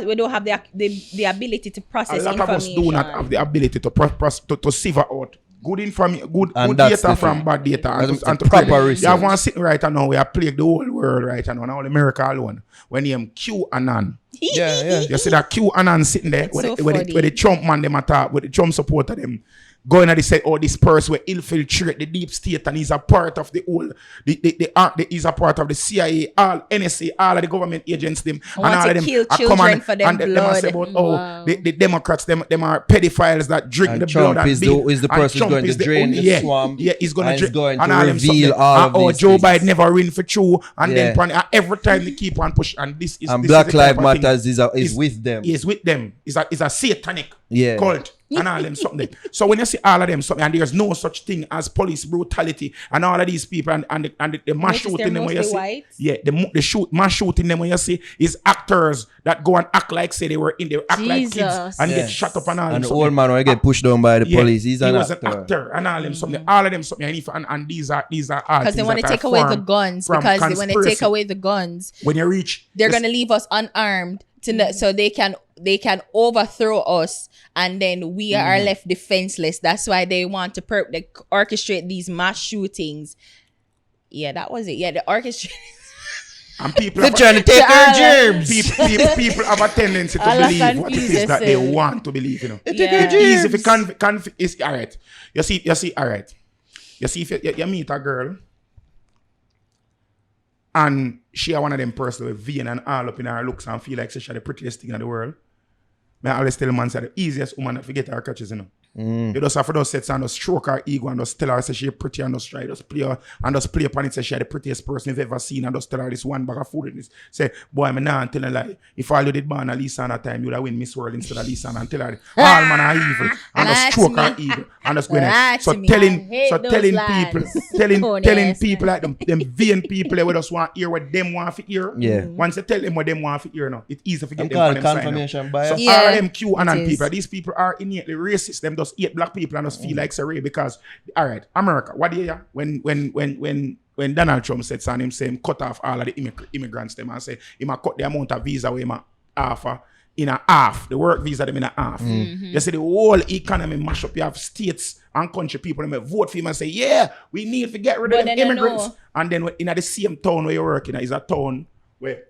we don't have the ability to process information. A lot of us do not have the ability to sieve out good information, good data from bad data, and to proper research. You have one sitting right now. We are plagued the whole world right now. Now America alone. When you QAnon. Yeah. You see that QAnon sitting there So where the Trump man them attack, with the Trump supporter them going and they say, oh, this person will infiltrate the deep state and he's a part of the whole, he's a part of the CIA, all NSA, all of the government agents them. And all of them kill children for them blood. Say about, the Democrats, them are pedophiles that drink the blood. Trump is the person who's going to drain the swamp. Yeah, he's going to drain and reveal all of these Joe things. Biden never win for true. And then every time they keep on push. And this is And this Black is the Lives type of thing. Matter is with them. Is with them. Is a satanic Yeah. cult. And all them something. So when you see all of them something, and there's no such thing as police brutality, and all of these people and the mass shooting them when you see, white? the mass shooting them when you see is actors that go and act like say they act like kids and get shot up and all. And them the old man will get pushed down by the police. He was an actor. And all them something. All of them something. And these are all because they want to take away the guns. Because when they take away the guns, when you reach, they're gonna leave us unarmed so they can overthrow us, and then we are left defenseless. That's why they want to orchestrate these mass shootings. Yeah, that was it. Yeah, the orchestration. And people They're trying to take our germs. People have a tendency to believe what it is that they want to believe. You know, Yeah. easy if you it's all right. You see, all right. You see, if you meet a girl and she are one of them person with vein and all up in her looks and feel like she's the prettiest thing in the world. I always tell man say the easiest woman to forget her crutches, you know. You just have to just sit and just stroke her ego and just tell her say she pretty and just try just play her and just play upon it say she the prettiest person you've ever seen and just tell her this one bag of food in this. Say, boy, I'm not telling a lie. If all you did born a Lisa at time, you'd have win Miss World instead of Lisa and tell her all man are evil and just stroke her ego and just go in there. So telling people like them vain people that we just want to hear what them want to hear. Yeah. Once you tell them what them want to hear now, it's easy to get them called for them confirmation sign up. bias. So Yeah, all of them QAnon it is. people, these people are innately racist. Them just hate black people and just feel like sorry because all right, America, what do you hear? When Donald Trump said son him say him cut off all of the immigrants them and say he might cut the amount of visa we might offer in a half, the work visa them in a half. You see the whole economy mash up. You have states and country people them vote for him and say, yeah, we need to get rid of But them then they immigrants. know. And then in the same town where you work in is a town where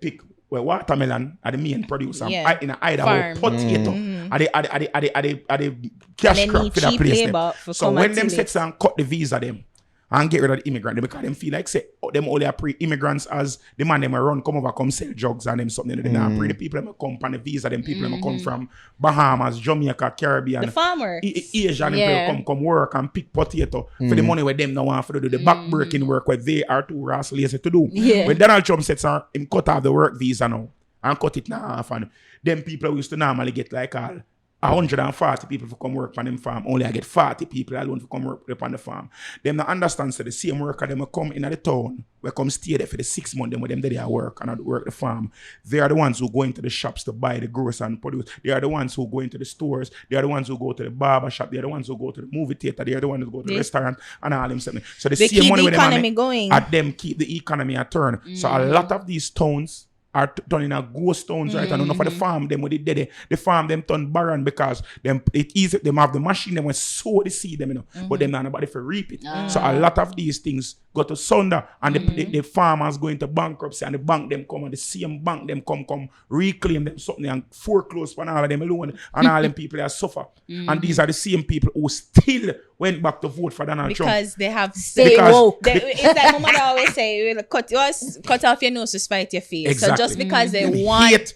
watermelon are the main producer. Yeah. In Idaho, Farm. potato are the cash And they crop need for that cheap place. labor Them. for So come when and them till sets and cut the visa them and get rid of the immigrant, because them feel like say them only are pre-immigrants as the man them a run come over come sell drugs and them something. They not pre the people them come on the visa, them people them come from Bahamas, Jamaica, Caribbean. The farmer. Asian Yeah. people come work and pick potato for the money where them now want to do the back-breaking work where they are too rash lazy to do. Yeah. When Donald Trump sets him cut off the work visa now and cut it in half and them people who used to normally get like all 140 people to come work on them farm. Only I get 40 people alone to come work on the farm. Them not understand so the same worker them will come in the town where come stay there for the 6 months them with them there they work and work the farm. They are the ones who go into the shops to buy the groceries and produce. They are the ones who go into the stores. They are the ones who go to the barber shop. They are the ones who go to the movie theater. They are the ones who go to the restaurant and all them something. So the They same keep money the with them economy going. at them keep the economy at turn. So a lot of these towns are turning a ghost towns right and enough for the farm them with the farm them turn barren because them it easy them have the machine them when sow the seed them but them not nobody for reap it. So a lot of these things go to sunder and the farmers go into bankruptcy and the bank them come and the same bank them come reclaim them something and foreclose on all of them alone and all them people that suffer and these are the same people who still went back to vote for Donald Trump. Because they have Because- it's like my mother always say, cut off your nose to spite your face. Exactly. So just because they Them want, hate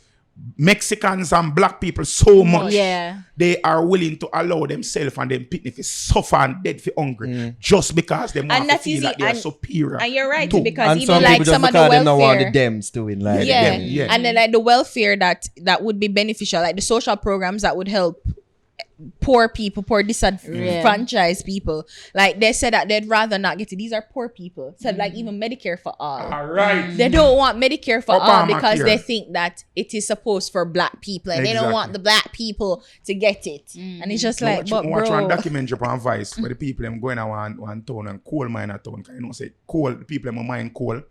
Mexicans and black people so much, Yeah. they are willing to allow themselves and them picnic to suffer and dead for hungry just because they want And to that's feel easy, like they are and- superior. and you're right to- because And even some like people just some of the because them don't want the welfare. Dems to win. Like, Yeah. Yeah. And then like the welfare that would be beneficial, like the social programs that would help poor people, poor disenfranchised people. Like they said that they'd rather not get it. These are poor people. So like even Medicare for all. all right. They don't want Medicare for all because Obamacare. they think that it is supposed for black people and they don't Exactly. want the black people to get it. And it's just like, but watch one bro, documentary on Vice where the people them going around one town and coal miner town. Cause you know say coal, the people them mine coal.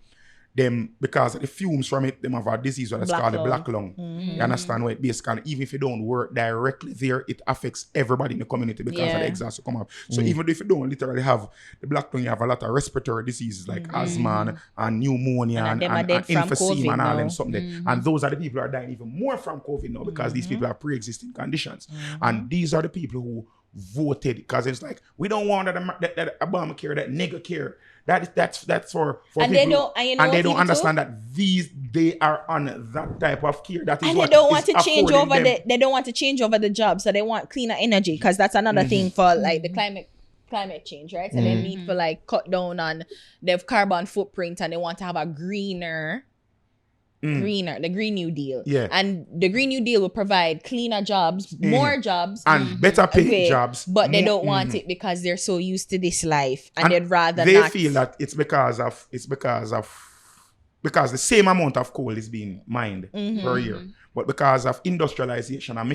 Them because of the fumes from it, them have a disease what is Black called the lung. black lung. You understand what it basically even if you don't work directly there, it affects everybody in the community because of Yeah. the exhaust come up. So even if you don't literally have the black lung, you have a lot of respiratory diseases like asthma and pneumonia And and, them are and, dead and from emphysema COVID and all them now. something. And those are the people who are dying even more from COVID now because these people are pre-existing conditions. And these are the people who voted because it's like we don't want that Obamacare, that nigger care. That's for And people they don't- and you know and they what don't people understand that they are on that type of care. That is and what they don't want is to change affording over them. they don't want to change over the job, so they want cleaner energy because that's another thing for like the climate change, right? So they need to like cut down on their carbon footprint and they want to have a greener, the Green New Deal. Yeah. And the Green New Deal will provide cleaner jobs, more jobs, and better paid okay, jobs. but they more- don't want it because they're so used to this life and they'd rather they not. feel that it's because the same amount of coal is being mined per year. But because of industrialization and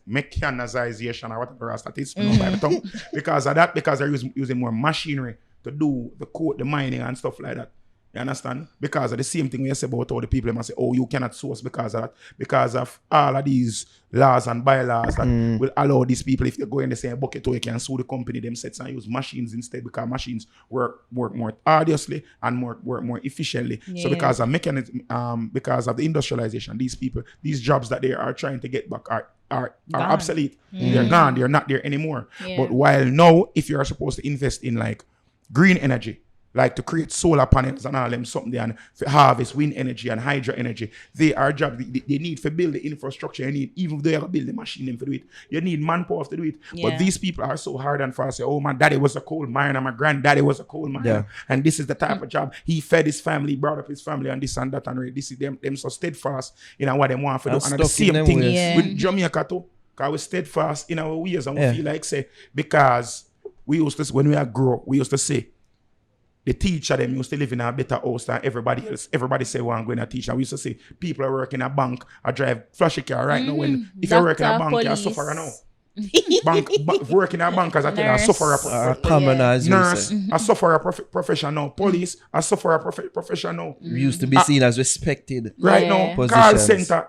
mechanization or whatever else that is, by the tongue, because of that, because they're using more machinery to do the mining and stuff like that. You understand? Because of the same thing we say about all the people must say, oh, you cannot source because of that. Because of all of these laws and bylaws that will allow these people, if you go in the same bucket, or you can sue the company themselves and use machines instead because machines work more arduously and work more efficiently. So because of mechanism, because of the industrialization, these jobs that they are trying to get back are obsolete. They're gone. They're not there anymore. Yeah. But while now, if you are supposed to invest in like green energy, like to create solar panels and all them something there and harvest wind energy and hydro energy. They are job. They need to build the infrastructure. You need, even though you build the machine them to do it, you need manpower to do it. Yeah. But these people are so hard and fast. Say, oh, my daddy was a coal miner, my granddaddy was a coal miner. Yeah. And this is the type of job. He fed his family, brought up his family and this and that. And this is them so steadfast in what they want to do. And And the stuck in same them thing ways. Yeah. with Jamaica too. Because we're steadfast in our ways and we Yeah. feel like say, because we used to, when we are grow, we used to say, the teacher them used to live in a better house than everybody else. Everybody say, well, I'm going to teach. And we used to say, people are working in a bank, I drive flashy car right now. When if you work in a Doctor, bank, you're a police. sufferer now. Working in a bank as I tell you, a sufferer. Common as you Nurse, say. a sufferer professional. Police, a sufferer professional. We used to be seen as respected. Right Yeah. now, Positions. call center.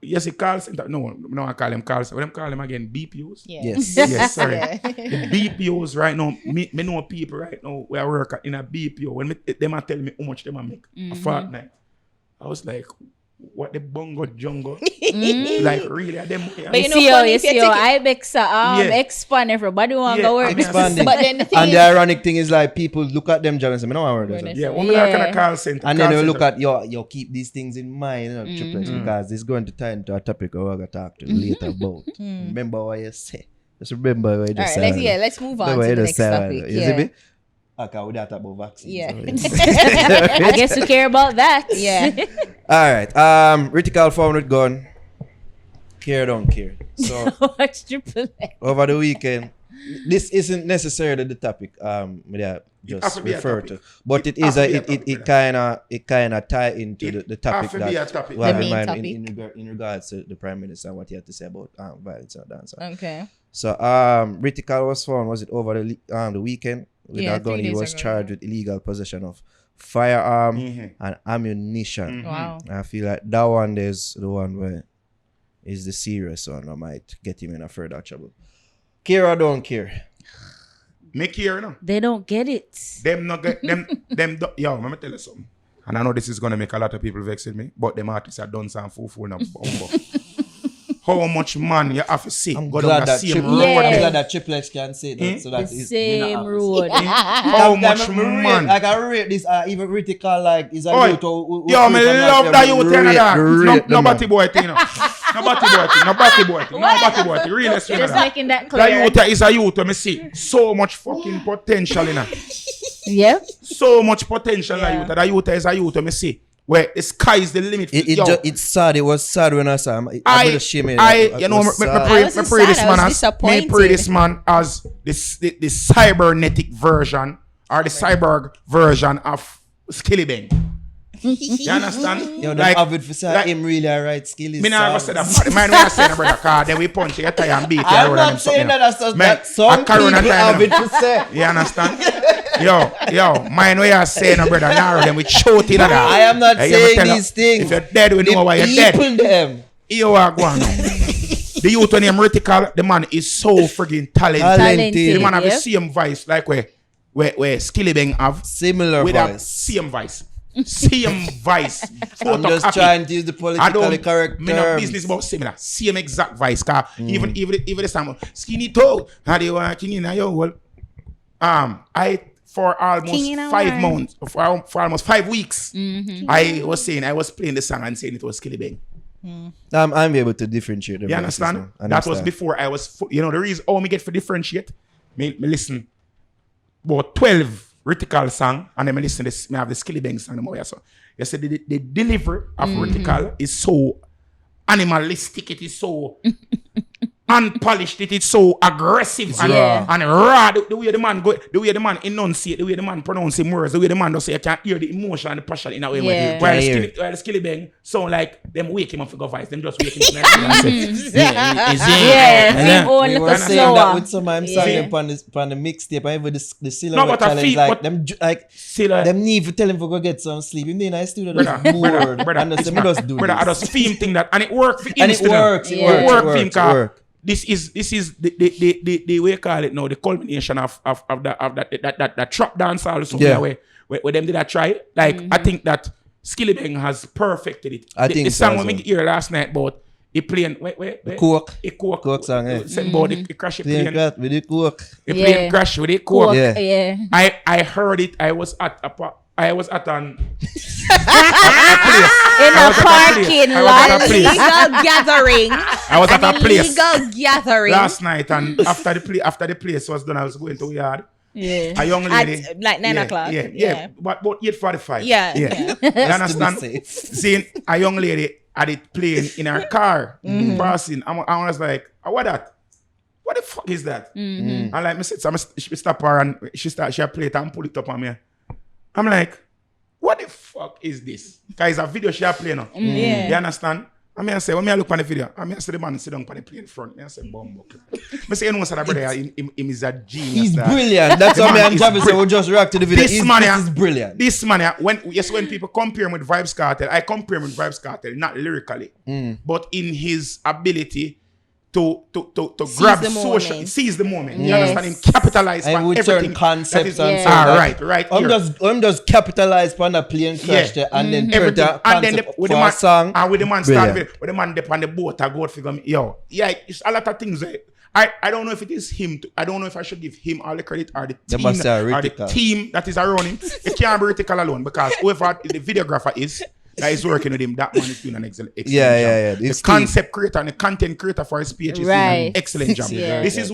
Yes, a call center. No, I call them call center. What them call them again? BPOs? Yeah. Yes. Yes, sorry. Yeah. The BPOs right now, me know people right now where I work in a BPO. When them are telling me how much them a make a fortnight, I was like, what the bongo jungle? Like really, them. But you know, See funny you if you see take it- I bex Yeah. expand everybody want to Yeah, go work. Expanding. But then the thing And is, the ironic thing is like people look at them jobs and say, I don't want to work there. Yeah, Yeah. when we work in a call center. And then call you look center, at you keep these things in mind, you know, Trippple X, because this is going to tie into a topic we're gonna talk to later about. Remember what you say. Just remember what you all just right, said. let's move on Remember to what the you next just said. topic. You see Yeah. me? Okay, we talk about vaccines. Yeah. I guess you care about that. Yeah. All right. Rytikal found with gun. Care don't care. So Watch Triple X. over the weekend, this isn't necessarily the topic we are It has just to be a refer topic. to, but it has is to be a topic, it kind of tie into It the topic has to be a that topic. we have The in main mind topic. in regards to the Prime Minister and what he had to say about violence and dance. Okay. So Rytikal was found, was it over the weekend with Yeah, a gun? 3 He days was ago, charged yeah. with illegal possession of firearm and ammunition. Wow. I feel like that one is the one where is the serious one that might get him in a further trouble. Care or don't care? Make here, no. They don't get it. Them not get them. Yo, let me tell you something. And I know this is gonna make a lot of people vex with me, but them artists are done some fool now. How much man you have to see? I'm Go glad down the that same Triple road. Yeah. I'm glad that Triple X can say that. So that The is same road. How much man? Like I rate this, even Rytikal like is a Oi, youth who yo, me love that you tell that. No nobody. batty boy thing, no. No batty boy thing. No batty boy thing. No batty boy thing. Realest thing. Just that. making that That clear. youth is a youth. Me see so much fucking potential in it. Yep. So much potential in Yeah. a youth. That youth is a youth. Me see where the sky is the limit. It's sad. It was sad when I saw him. I you know, me I wasn't pray this sad, I man was as disappointed. me pray this man as the cybernetic version or the cyborg version of Skilly Bang. You understand? Yo, Like- them avid for say like- him really a right skill is Me not gonna say that. Man, we are saying, brother, car. Then we punch you, tie and beat you. I'm road and not them saying something. that that's Man, that some a people corona time, avid for say. You understand? Yo, mind what you are saying, brother. Naro, then we shoot it. I am not saying these things. If you're dead, we know why you're dead. People them. You are going. The youth named Rytikal, the man is so friggin' talented. Talented. The man have the Yep. same voice like where Skilly Bang have. Similar With a voice. same voice. Same voice. I'm just Photocopy. trying to use the I politically don't correct me no terms. business about similar. Same exact voice. Car even this time skinny toe. How do you want king in your whole I for almost King in a 5 wine. months for almost 5 weeks. I was playing the song and saying it was Skilly Bang. I'm able to differentiate them. You understand? That was before I was you know the reason how me get for differentiate. Me listen about 12 Rytikal song and then me listen this me have the Skilly Bang song more so. You said the delivery of Rytikal is so animalistic, it is so unpolished, it is so aggressive and, Yeah. and raw. The way the man go, the way the man enunciate, the way the man pronounce him words, the way the man does say you can hear the emotion and the passion in a way. Yeah. While Can hear the Skilly Bang sound like them wake him up for go voice, them just wake him up and say, Yeah, same own We little were saying that slower. with some of them Yeah. song upon the mixtape and even the No, silhouette but I challenge feel- like but- them like Silla- them need to tell him to go get some sleep. Him in the studio just brother, bored and just me just do brother, I this. just film thing that and it worked for him. And it works, it Yeah. works, It work it for him, works, it car. works. This is the way you call it now, the culmination of that trap dance or something Yeah. where them did that try. Like I think that Skilly Bang has perfected it. I The think so song as we well. hear last night about He playing wait. Coke. A coke. Coke song, eh? Same board, he crash it Playing playing. that with the coke. He playing crash with a coke. Coke, Yeah. yeah. I heard it. I was at an In was a at a parking lot. Illegal gathering. I was at a place Illegal gathering. last night, and after the place was done, I was going to yard. Yeah. A young lady, At like 9 o'clock. Yeah. But 8:45. Yeah. You understand? Seeing a young lady had it playing in her car, passing. I was like, what that? What the fuck is that? And like, me said, so she stop her and she play it and pull it up on me. I'm like, what the fuck is this? Because it's a video she play now. Yeah. You understand? I say, when I look on the video, I say the man sit down on the plane front. I say, bomb. I say, you know, that brother, him is a genius. He's that. brilliant. That's The what me man and is Javi say. We just react to the video. This This man, is brilliant. This man, when people compare him with Vybz Kartel, I compare him with Vybz Kartel, not lyrically, but in his ability to grab the social, moment. seize the moment. You Yes. understand him? Capitalize And on with everything. certain concepts and Yeah. so that. Right. I'm here. just capitalize on the plane crash there and then turn Everything. that And then concept with for the a man, song. and with the man start Brilliant. with the man dip on the boat, I go out figure me, yo. Yeah, it's a lot of things. I don't know if it is him. I don't know if I should give him all the credit or the They team, must say or the Rytikal. team that is around him. It can't be Rytikal alone because whoever the videographer is that is working with him, that man is doing an excellent job. Yeah. The It's concept creator and the content creator for his PH is doing an Right. excellent job. Yeah. This is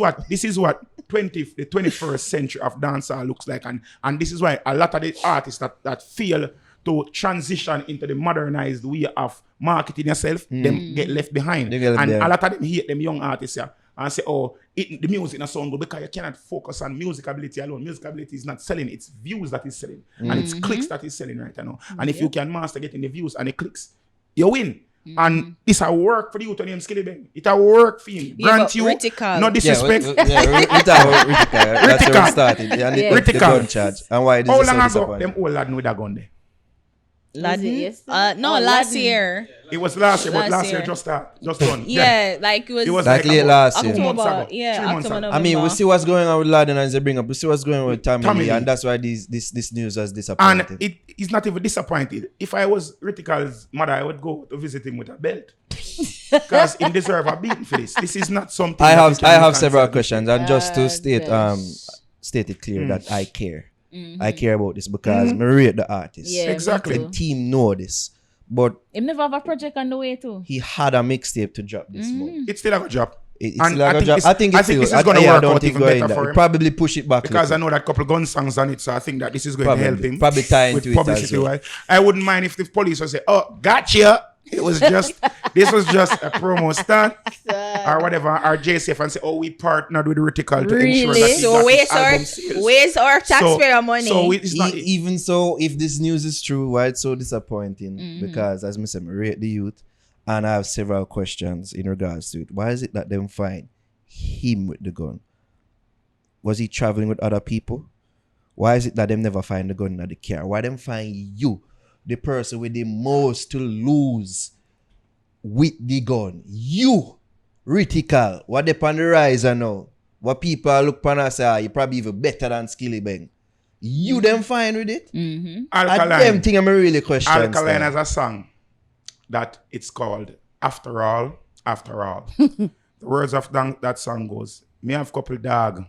what the 21st century of dancehall looks like, and this is why a lot of the artists that fail to transition into the modernized way of marketing yourself, them get left behind. They get left And behind. a lot of them hate them young artists here and say, the music not sound good because you cannot focus on musicability alone. Musicability is not selling, it's views that is selling. And it's clicks that is selling right now. And if you can master getting the views and the clicks, you win. And it's a work for you to name Skilly Bang. It's a work for him. Yeah, Grant but you, Rytikal. no disrespect. we talk about Rytikal. That's where Rytikal. we started. Yeah, and the Rytikal. gun charge. And why this How is so long ago disappointing. them old lad with a gun there? Was it yesterday? No, Oh, last Latin. year. It was last year, but Last last year year. just done. Yeah, like it was, It was Like late about last year. 2 months ago. October. Yeah, 3 months October, ago. I mean, we November. see what's going on with Laden as they bring up. We see what's going on with Tommy Tommy Lee, Lee. and that's why this news was And disappointing. he's not even disappointed. If I was Rytikal's mother, I would go to visit him with a belt. Because he deserves a beating for this. This is not something I that have he can be several considered. questions, and just to Yes. state it clear that I care. I care about this because me rate the artist. Yeah, Exactly. me The too. team know this, but Him never have a project on the way too. he had a mixtape to drop this month. It's still a good job. It's And still a I good think job. this- I think I it's think still. this is gonna I work don't out think even going better there. for It him. probably push it back Because I little. know that couple gun songs on it, so I think that this is going to help him. Probably tie into with it as publicity well. wise. I wouldn't mind if the police would say, "Oh, gotcha." It was just this was just a promo stunt or whatever. Or JCF and say, "Oh, we partnered with Rytikal to ensure that Really? he So got his where's album sales." our taxpayer money? So it's not. Even so, if this news is true, why it's so disappointing? Because as I said, I rate the youth, and I have several questions in regards to it. Why is it that them find him with the gun? Was he traveling with other people? Why is it that them never find the gun in the car? Why them find you, the person with the most to lose, with the gun? You, Rytikal, what they on the rise now? What people look upon and say, you probably even better than Skilly Bang. You them fine with it? I them Alkaline. thing I'm really question. Alkaline has a song that it's called "After All, After All." The words of that song goes, "Me have couple dog,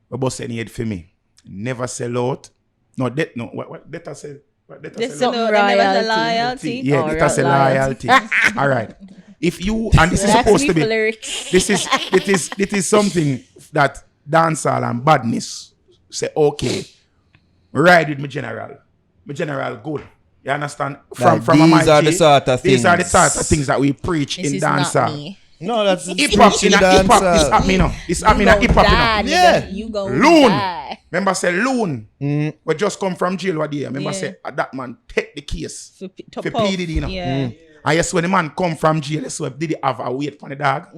but boss any head for me. Never sell out. No, what that I say? What that I There's say? something No, they never say royalty. loyalty. Yeah, Oh, that I say loyalty. loyalty. All right. If you and this is That's supposed to me for be lyrics. it is something that dancehall and badness say, okay, ride with my general. My general good. You understand? Like, From a these are the sort of These are the things. sort of things that we preach This in is not dancehall. me. No, that's Hip hop in a hip hop is happening now. It's happening in hip hop now. Yeah. You go Loon. die. Remember say Loon. We just come from jail what day. Remember say that man take the case. To For puff. P. Diddy, you know. Yeah. And yes, when the man come from jail, so did he have a wait for the dog?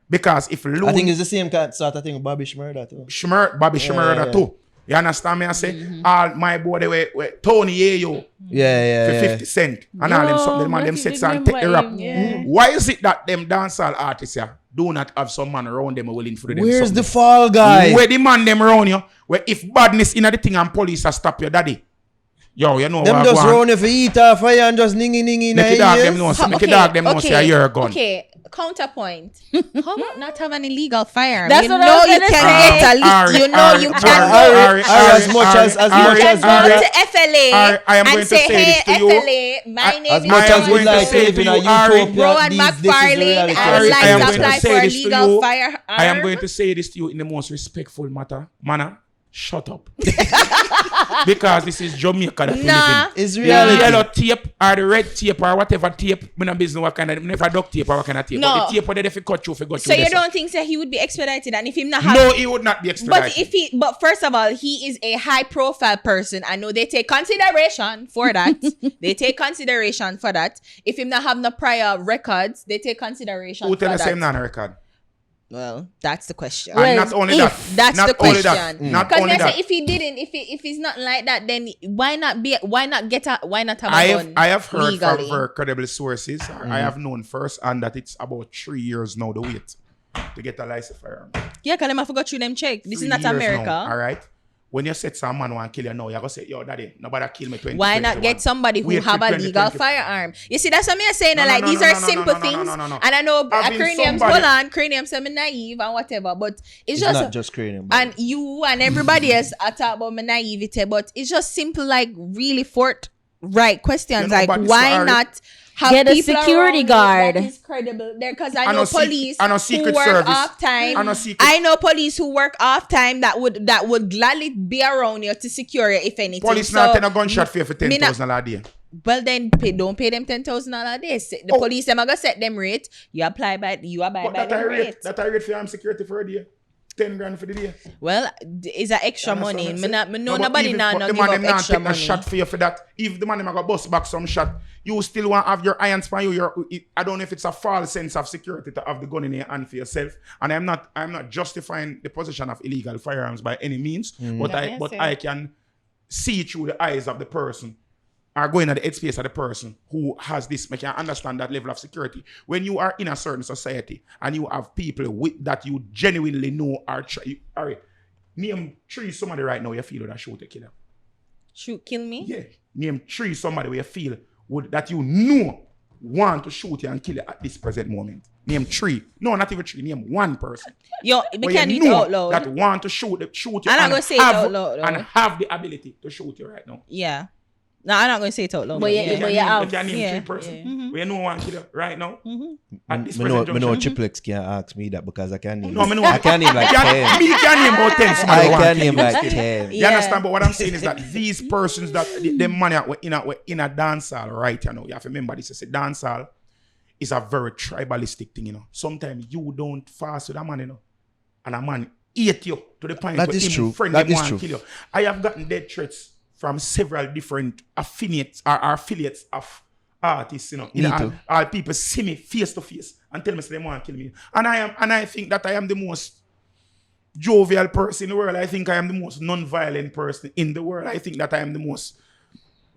Because if Loon I think it's the same kind sort of thing with Bobby Shmurda too. Bobby Shmurda yeah. too. You understand me? I say, all my boy, they were Tony Ayo Yeah, for 50 cent. And all them something, them, and them sets and take the rap. Why is it that them dancehall artists here do not have some man around them willing to do them Where's something? the fall guy? Where the man them around you? Where if badness in the thing and police are stop your daddy. Yo, you know Them what? just round if you eat off fire and just ningy in Make the it dog them ears. know. Make it dog them know say you're a gun. Okay, counterpoint. How about not have an illegal firearm? That's you what I know was you gonna can say. get a leak. You know you can go. As much as Go to FLA I am going and to say, say this to hey, you. FLA, my name as is much am as going we to like say live to in a you, Ari, utopia, Rowan this is McFarlane reality. and Ari, like I am to going to apply say for a this to legal you. firearm. I am going to say this to you in the most respectful manner. Shut up. Because this is Jamaica that we live in. It's The reality. yellow tape or the red tape or whatever tape, me no business what kind of, never duct tape or what kind of tape. No. But the tape where they fi cut through, fi go So through you this. don't think that he would be expedited, and if him not have, No, he would not be expedited. but first of all, he is a high profile person. I know they take consideration for that. If him not have no prior records, they take consideration Who for tell us that. him not on record? Well, that's the question. And not only that. That's not the only question. that. Not Because only that. if he didn't, if he's not like that, then why not have a gun I have heard legally? from very credible sources. I have known first, and that it's about 3 years now the wait to get a license firearm. Yeah, because I forgot you them check. This 3 is not years America. now, all right. When you set some man want kill you now, you're gonna say, yo, daddy, nobody kill me 20. Why not get somebody who have a legal firearm? You see, that's what I'm saying. No, These no, are no, simple no, things. no, no. And I know Having craniums, somebody- craniums say me naive and whatever, but it's It's just not just cranium. but- and you and everybody else are talk about my naivety, but it's just simple, like really forthright questions, You know, like but this why one, not have Get a people security around you guard. that is credible there? Because I I know know police I know who Secret work Service. off time. I know Secret- I know police who work off time that would gladly be around you to secure you if anything. Police So, not take a gunshot for you for me not- $10,000 a day. well, then don't pay them $10,000 a day. The police them are gonna set them rate. You abide by But the that rate. I rate for armed security for a day. 10 grand for the day. Well, it's a extra You money. understand what I'm saying? No, but nobody even- now but no the give man up them not extra take a money. shot for you for that. If the man them go bust back some shot, you still want to have your irons for you. I don't know if it's a false sense of security to have the gun in your hand for yourself. And I'm not justifying the possession of illegal firearms by any means, but I can see through the eyes of the person, or going at the headspace of the person who has this, make you understand that level of security. When you are in a certain society and you have people with that you genuinely know are name 3 somebody right now you feel that shoot a killer. Shoot, kill me. Yeah. Name 3 somebody where you feel that you know want to shoot you and kill you at this present moment. Name 3. No, not even 3. Name 1 person. Yo, we where can't you do it know out loud. that want to shoot you I'm not gonna say it out loud, and though. have the ability to shoot you right now. Yeah. No, I'm not going to say it out loud. But yeah, You but can yeah, name, you can name yeah, 3 person. Where you know one killer right now. At this Me present know junction. Trippple X can't ask me that because I can name. No, me know. I can name like 10. Me can name about 10 somebody I want can kill name you. like 10. You understand? But what I'm saying is that these persons that them money in a dancehall, right? You know, you have to remember this. Is a dancehall is a very tribalistic thing. You know, sometimes you don't fast with a man, you know, and a man eat you to the point That where is him true. friend That them is want true. to kill you. I have gotten death threats from several different affiliates or affiliates of artists. You know, Me too. all people see me face to face and tell me say they want to kill me, and I think that I am the most jovial person in the world. I think I am the most non-violent person in the world. I think that I am the most.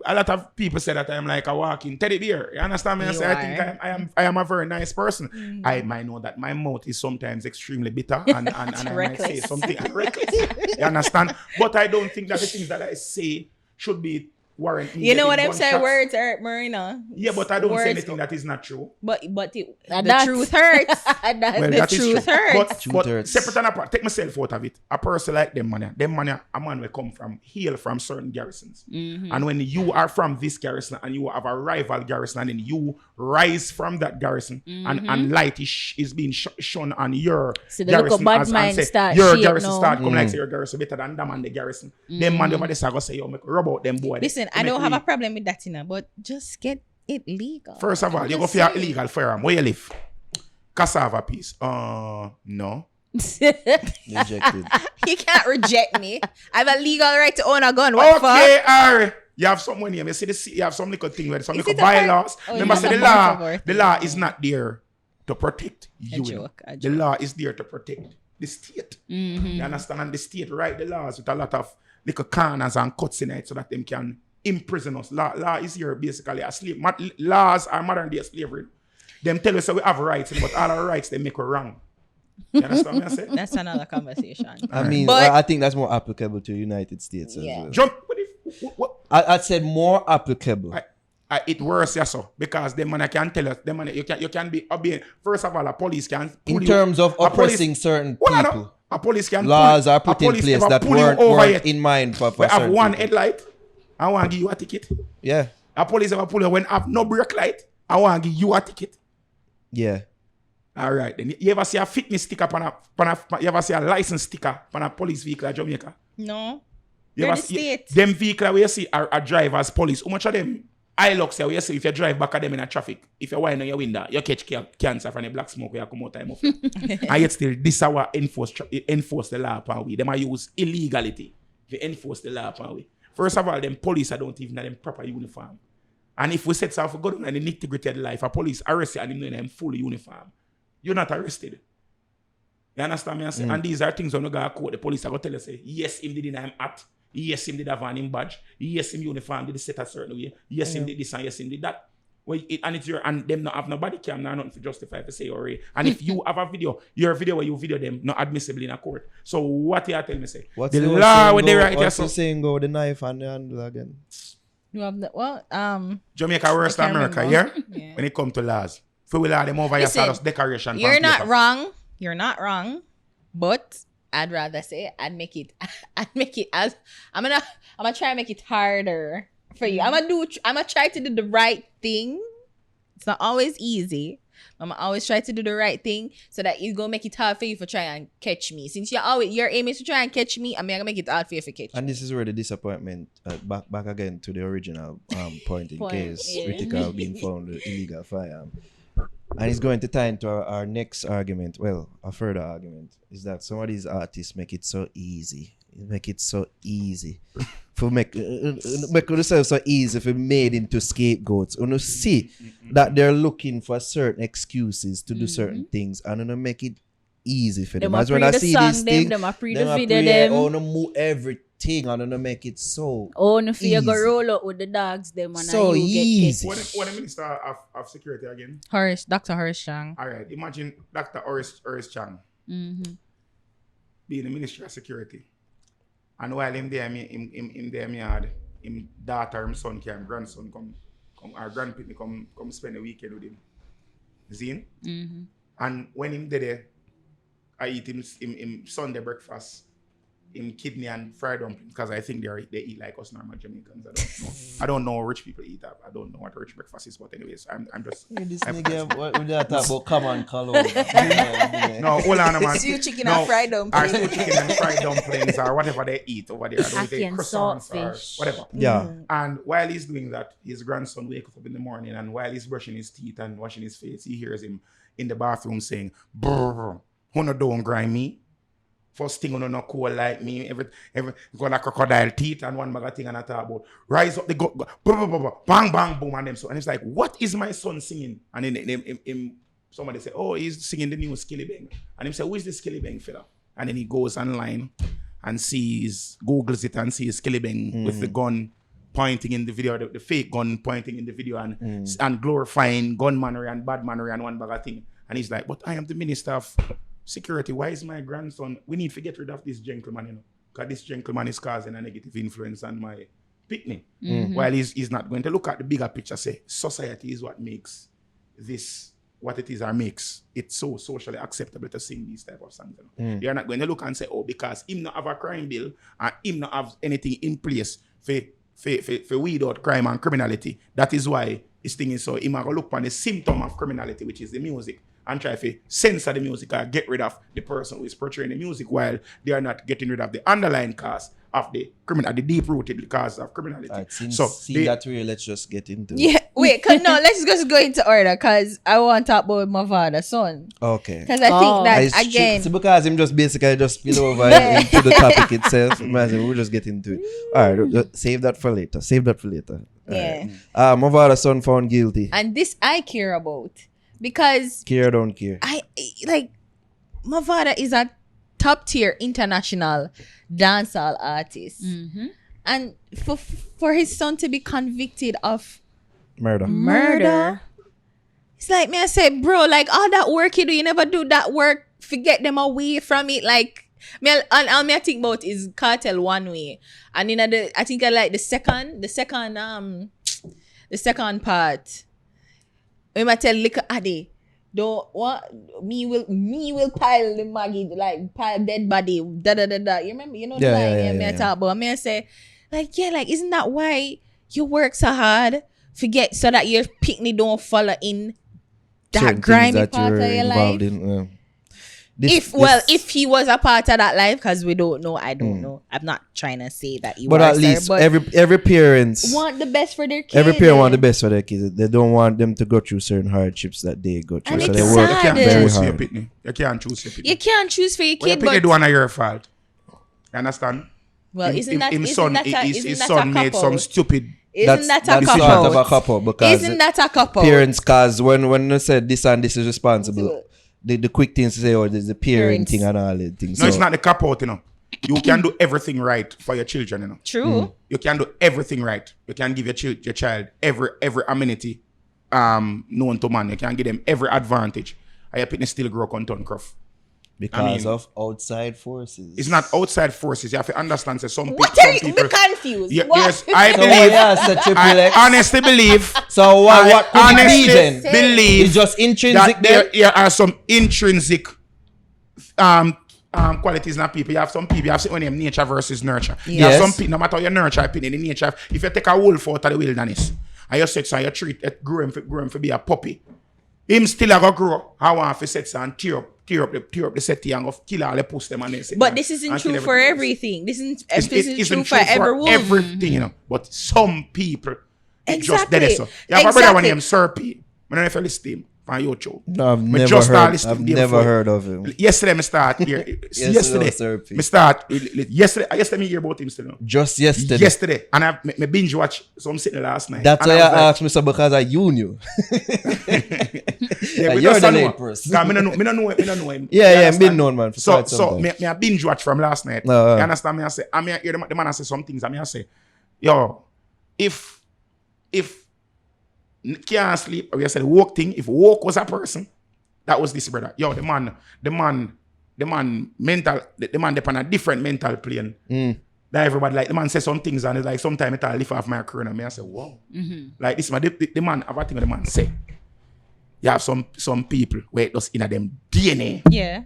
A lot of people say that I am like a walking teddy bear. You understand me? I think I am a very nice person. I might know that my mouth is sometimes extremely bitter and I might say Reckless. something reckless. You understand? But I don't think that the things that I say should be warrant me. You know what getting I'm saying? gunshots. Words hurt, Marina. Yeah, but I don't say Words- anything that is not true. But the That's- truth hurts. Well, the that is truth true. hurts. But hurts. separate and apart, take myself out of it. A person like them man, a man will come from, hail from certain garrisons. And when you are from this garrison and you have a rival garrison and then you rise from that garrison and light is being shone on your See, the look garrison of bad and mind say, start your shape garrison now. start come like say your garrison better than them and the garrison. Them man over this I go say, yo, make rub out them boy. Listen, I don't have a problem with that, you know, but just get it legal. First of all, you go Just for your say it. illegal firearm. Where you live? Cassava piece. No. Rejected. You can't reject me. I have a legal right to own a gun. What the fuck? Okay, alright. You have some money. You see this. You have some little thing where some Is little it a part- bylaws. Oh, Remember, yeah, say the the part of law. our The law is not there to protect you. joke, a The joke. law is there to protect the state. You understand? And the state write the laws with a lot of little corners and cuts in it so that them can imprison us. Law is here basically a slave. Laws are modern day slavery. Them tell us that we have rights, but all our rights they make us wrong. You understand what I'm saying? That's another conversation. I mean, But- I think that's more applicable to United States as Yeah. well. Jump. What if I said more applicable. It worse, yes, so because the man can tell us, the man you can be obedient. First of all, a police can pull In you- terms of a police- oppressing certain Hold on, people. a police can Laws pull, are put a in police place ever that pull you weren't over weren't yet. in mind for We have certain one people. headlight. I want to give you a ticket. Yeah. A police ever pull you when have no brake light. I want to give you a ticket. Yeah. All right. Then you ever see a fitness sticker you ever see a license sticker on a police vehicle in Jamaica? No. You You're ever the see state. them vehicle where you see are drivers, police. How much of them I look say where you see if you drive back at them in a traffic, if you wind on your window, you catch cancer from the black smoke where you come out time of it. And yet still this is how enforce the law upon we. Them are use illegality to enforce the law upon we. First of all, them police don't even have them proper uniform. And if we set off for good on the nitty-gritty of life, a police arrest you and them in them full uniform, you're not arrested. You understand me? And these are things when you go to court, the police are going to tell you, say, yes, him did in him hat. Yes, him did have on him badge. Yes, him uniform did set a certain way. Yes, him did this and yes, him did that. Well, and it's your and them not have no body cam, nothing to justify to say or and if you have a video, your video where you video them not admissible in a court. So what you tell me say? What's the the law when they saying write go, here what's so the saying go the knife and the handle again? You have the Jamaica worse I than can't America, remember. yeah? Yeah. When it come to laws. If we allow them over here, Listen, just decoration. You're from not paper. wrong. You're not wrong. But I'd rather say I'd make it as I'm gonna try and make it harder for you. I'm gonna try to do the right thing. It's not always easy. I'm gonna always try to do the right thing so that it's gonna make it hard for you to try and catch me. Since your aim is to try and catch me, I'm gonna make it hard for you to catch me. And this is where the disappointment back again to the original point in case yeah. Rytikal being found with illegal firearm. And it's going to tie into our next argument. Well, a further argument is that some of these artists make it so easy. Make it so easy for make themselves so easy for made into scapegoats. You see that they're looking for certain excuses to do certain things, and you make it easy for them. Them a As when I pre the see song this them, thing, them a pre them the a video pre- them. oh, no move everything, and you make it so Oh, no fear go easy. roll out with the dogs them and So you easy. get catch. What the Minister of Security again? Dr. Horace Chang. All right, imagine Dr. Horace Chang being the Ministry of Security. And while him there, him there, me had him daughter, him son, him grandson come our grandpitney come spend the weekend with him. Zine? And when him there, I eat him Sunday breakfast, him kidney and fried dumplings, because I think they eat like us normal Jamaicans. I don't know rich people eat that. I don't know what rich breakfast is, but anyways, I'm just. This nigga, what we talk about common color. No, hold on, man. Stew chicken No, and fried dumplings. Or stew chicken and fried dumplings or whatever they eat over there. Or Ackee and croissants or saltfish. whatever. Yeah. And while he's doing that, his grandson wakes up in the morning, and while he's brushing his teeth and washing his face, he hears him in the bathroom saying, "Brr, who don't grind me? First thing, no cool like me. Every got a crocodile teeth and one bag of thing and I talk about rise up the go, bang bang boom and them so and it's like, what is my son singing? And then somebody say, oh, he's singing the new Skilly Bang. And him say, who is this Skilly Bang fella? And then he goes online and Googles it and sees Skilly Bang with the gun pointing in the video, the fake gun pointing in the video and glorifying gunmanry and badmanry and one bag of thing. And he's like, but I am the Minister of Security. Why is my grandson? We need to get rid of this gentleman, you know, because this gentleman is causing a negative influence on my pitney. While he's not going to look at the bigger picture, say society is what makes this what it is or makes it so socially acceptable to sing these type of songs. You know? You're not going to look and say, oh, because him not have a crime bill and him not have anything in place for weed out crime and criminality. That is why this thing is so. Him going to look on the symptom of criminality, which is the music, and try to censor the music or get rid of the person who is portraying the music while they are not getting rid of the underlying cause of the criminal, the deep-rooted cause of criminality. Alright, since so that way, let's just get into it. Yeah, wait, no, let's just go into order because I want to talk about Mavado son. Okay. Because I think that again, So because him just basically just spill over into the topic itself. Imagine we'll just get into it. All right, save that for later. yeah. Mavado son found guilty. And this I care about because Care or don't care. I like Mavado is a top tier international dancehall artist, and for his son to be convicted of Murder. it's like me I say, bro, like all that work you do, you never do that work. Forget them away from it. Like I think about is cartel one way, and in I think I like the second part. When I tell liquor Ade, don't what me will pile the Maggie like pile dead body da. You remember the line me I talk about. Me I say like isn't that why you work so hard? Forget so that your picnic don't follow in that Certain grimy things that part of you're your involved life. in. If he was a part of that life, because we don't know, I don't know. I'm not trying to say that you. But are, at least but every parents want the best for their kids. every parent want the best for their kids. They don't want them to go through certain hardships that they go through. And So it's they work sad. You can't very choose your hard. pitney. You can't choose your pitney. You can't choose for your What your kid, pitney but do on your fault. You understand? well, His son made some stupid. Isn't that a That's cop sort of a out? couple because Isn't that a cop out? parents, cause when they said this and this is responsible, the quick things to say, oh, there's the parenting and all the things. No, it's not the cop out, You can do everything right for your children, True. You can do everything right. You can give your child every amenity known to man. You can give them every advantage. And your pitney still grow content cruff. because of outside forces. It's not outside forces. You have to understand that some What some are you people. confused? Yeah, What? yes, I So believe. yeah, so Trippple I X. honestly believe. So what could it be honestly then? believe It's just intrinsic that there. there are some intrinsic qualities in people. You have some people, you have some name nature versus nurture. You have Yes. some people, no matter how you nurture people in the nature, if you take a wolf out of the wilderness and you set and you treat it, grow him for be a puppy, him still a go grow. I want to set and tear up the set and go kill all the puss them and then But this isn't true for everything. This isn't true for true every wolf. everything, But some people, it just Exactly. dead so. You have a brother Exactly. named Serpy. I don't know if you listen to him on YouTube. No, I've Me never just heard. listened I've to him never before. heard of him. Yesterday, me start here. yesterday, Serpy. me start. Yesterday, me hear about him still. Just yesterday. Yesterday, and I me binge watch some sitting last night. That's and why I was like, asked me so because you knew. Yeah, we You're just the know. late person. Cause me no know him. Yeah, You I'm understand? been known, man. For So quite some time. me I binge watch from last night. You You understand me? I say, I hear the man I say some things. I say, yo, if can't sleep, or you said walk thing. If walk was a person, that was this brother. Yo, the man mental, the man depend on a different mental plane. That everybody like the man says some things and it's like sometimes it lift off my crown and me I say, wow. Like this man, the man have a thing the man say. You have some people where it just in them DNA Yeah.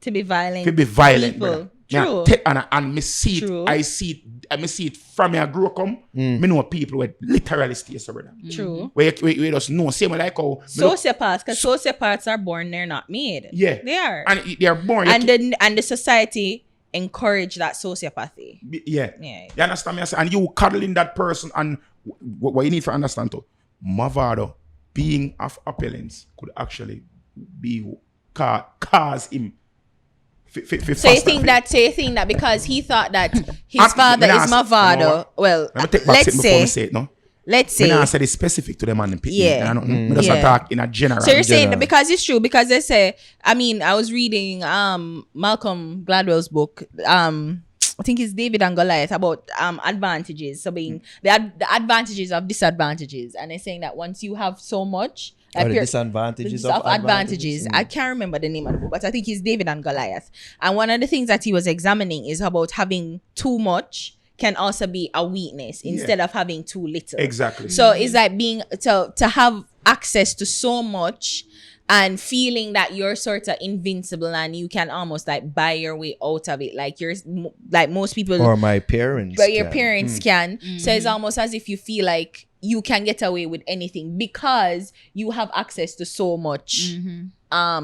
To be violent. to be violent. People. Brother. True. And me see it. True. I see it from me I grew up come. Me know people where literally stay so brother. True. Where you just know. Same like how me look- Sociopaths, because sociopaths are born, they're not made. yeah. They are. And they are born. And the society encourage that sociopathy. Yeah. Yeah. You understand me? I say, and you cuddling that person and what you need to understand too, Mavado being of appellants could actually be cause him. So you think that because he thought that his father is Mavado, well, Let me take back let's before me say, say it, no? let's Me say. not say this specific to the man in Pitney. Yeah. Me just Yeah. talk in a general. So you're saying general. that because it's true, because they say, I mean, I was reading Malcolm Gladwell's book, I think it's David and Goliath, about advantages. So being the advantages of disadvantages. And they're saying that once you have so much, Or the pure- disadvantages of of advantages. I can't remember the name of the book, but I think it's David and Goliath. And one of the things that he was examining is about having too much can also be a weakness instead of having too little. Exactly. So it's like being to have access to so much and feeling that you're sort of invincible and you can almost like buy your way out of it. Like you're like most people, Or my parents. but your can. parents can. So it's almost as if you feel like you can get away with anything because you have access to so much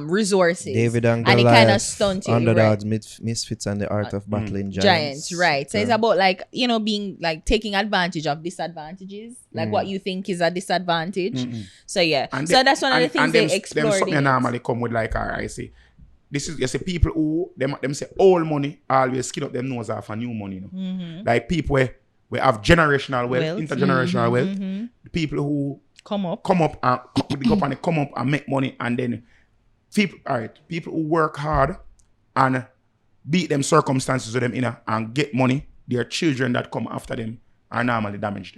resources. David and it kind of Goliath, stunts you. Underdogs, misfits, and the art of battling giants. Giants, right? So it's about like being like taking advantage of disadvantages, like what you think is a disadvantage. So yeah, And so them- that's one of the and- things and they them explored. something in it. normally come with like I say. This is you see people who them say old money always skin up them nose off for new money. Like people we have generational wealth, intergenerational wealth. The people who Come up. come up and make money, and then people who work hard and beat them circumstances of them and get money, their children that come after them are normally damaged,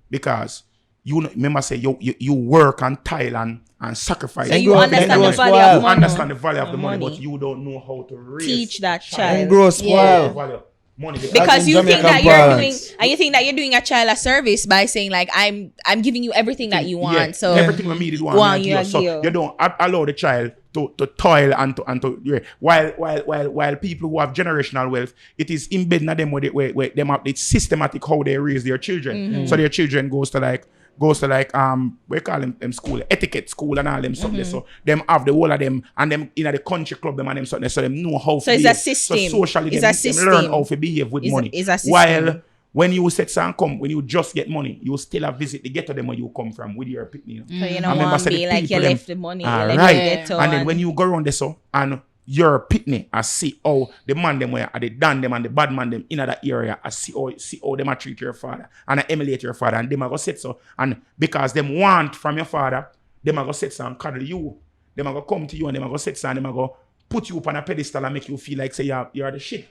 because remember say you work and toil and sacrifice. So you understand the value of money. Understand the value of the money, but you don't know how to raise Teach that a child. And grow spoil. Value of money. Because you think that Jamaican you're doing a child a service by saying like I'm giving you everything that you want. Yeah, So everything we needed want you. So you don't allow the child to toil and to yeah. While people who have generational wealth, it is embedded in them where them have it's systematic how they raise their children. So their children goes to like we call them school etiquette school and all them something. So them have the whole of them and them in the country club them and them something. So them know how to it's behave. a system. So socially It's them, a system. them learn how to behave with money. It's a system. While when you set and come, when you just get money, you still have visit the ghetto them where you come from with your pitney. So you know want to be like you left the money. Like Right. you get to And then when you go around there so and your pitney, I see how the man them where they done them and the bad man them in that area. I see how them a treat your father and I emulate your father and them a go sit so and because them want from your father, them a go sit so and cuddle you. Them a go come to you and them a go sit so and them a go put you up on a pedestal and make you feel like say you're the shit.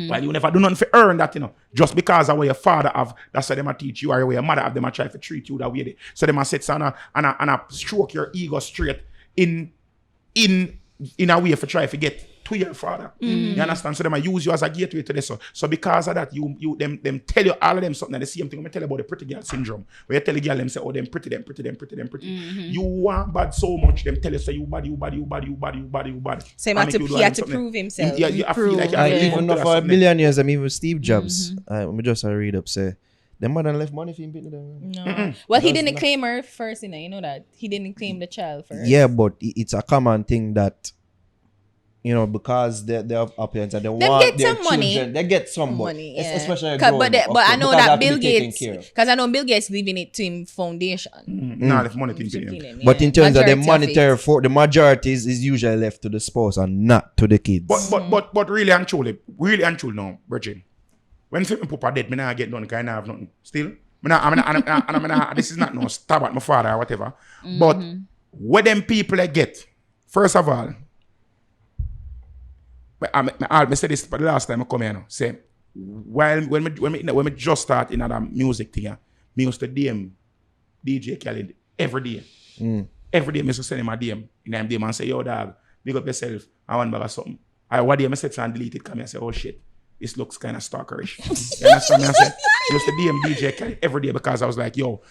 While you never do nothing for earn that, just because of what your father have, that's why them a teach you or where your mother have them a try to treat you that way. So them a sit so and a stroke your ego straight in a way for try to get to your father. You understand? So them use you as a gateway to this. So because of that, you them tell you all of them something. The same thing I tell you about the pretty girl syndrome. Where you tell the girl them say, oh them pretty. You want bad so much, them tell you say you bad. So he had to prove himself. Yeah, I feel like even though for a billion years, I mean with Steve Jobs, I just read up say them mother left money for him. No. Well, he didn't claim her first, you know that. He didn't claim the child first. Yeah, but it's a common thing that because they have opulence and they want get their some money. children, they get some money, yeah. especially but I know that Bill Gates, because because I know Bill Gates leaving it to him foundation. Nah, if money thing to him. But in terms of the Majority monetary it. for the majority is usually left to the spouse and not to the kids. But really and truly now, Virgin. When people put a dead, me not get none because I have nothing. Still, this is not no stab at my father or whatever. But what them people get, first of all, I said this for the last time I come here now. Say, when me just start in that music thing, me used to DM DJ Khaled every day. Every day I used to send him a DM. In him DM and say, yo dog, big up yourself. I want bag of something. One day I said and delete it, come here and say, oh shit, this looks kind of stalkerish. You understand me? I said, I used to DM DJ Khaled every day because I was like, yo,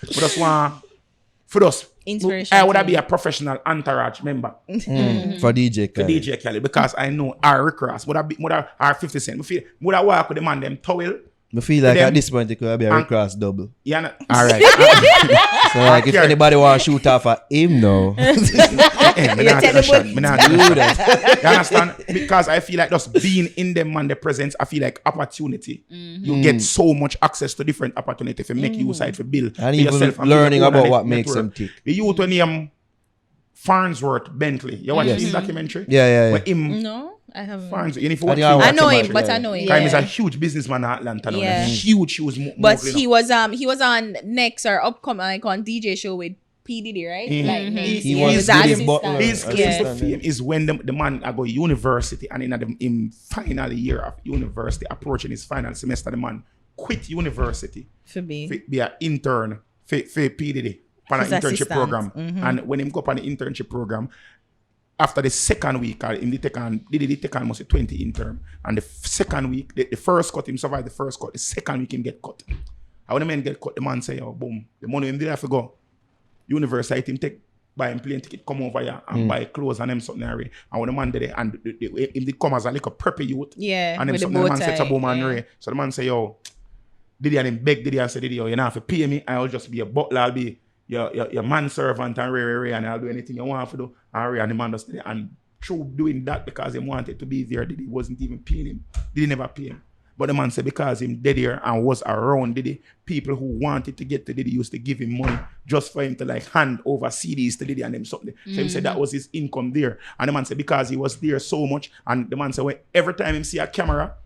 for us, Inspiration. I would be a professional entourage member For DJ Khaled. for DJ Khaled because I know our Rick Ross would have 50 Cent. Would I walk with the man them towel? I feel like Them- at this point it could be a cross double. Yeah, All right. So like if anybody want to shoot off at him now, you understand? Because I feel like just being in them man, the presence, I feel like opportunity. You get so much access to different opportunity for make you side for build and for even yourself and learning build your own about what network. makes them tick. The youth when him Farnsworth Bentley. You watch his documentary? Yeah. Where him No, I haven't. Farnsworth. You need to And watch you are him. I know watching him, much, but yeah. I know him. Time is a huge businessman in Atlanta now. Yeah. Huge But moving he up. was on next or upcoming like on DJ show with P Diddy, right? Like next. He Yeah, was his Diddy assistant. Butler. His claim Yeah. to fame is when the man I go university and in final year of university approaching his final semester, the man quit university For me. to be an intern for P Diddy on an His internship assistant. program. And when him go up on the internship program, after the second week, Diddy take on must 20 intern. And the second week, the first cut, him survive the first cut. The second week, him get cut. And when the man get cut, the man say, oh, boom, the money him did have to go. University, him take, buy him plane ticket, come over here and buy clothes and them something. And when the man did it, and him did come as a little preppy youth. Yeah, And them with the something, the bow man said to tie, boom and yeah. Ray. So the man say, yo, Diddy and him beg Diddy and say, Diddy, yo, you don't have to pay me. I'll just be a butler. I'll be your manservant and Ray, and I'll do anything you want to do. And Ray and the man just did it. And through doing that because he wanted to be there, Diddy wasn't even paying him. Diddy never pay him. But the man said because him dead here and was around Diddy, people who wanted to get to Diddy used to give him money just for him to like hand over CDs to Diddy and them something. So him said that was his income there. And the man said because he was there so much, and the man said well, every time him see a camera,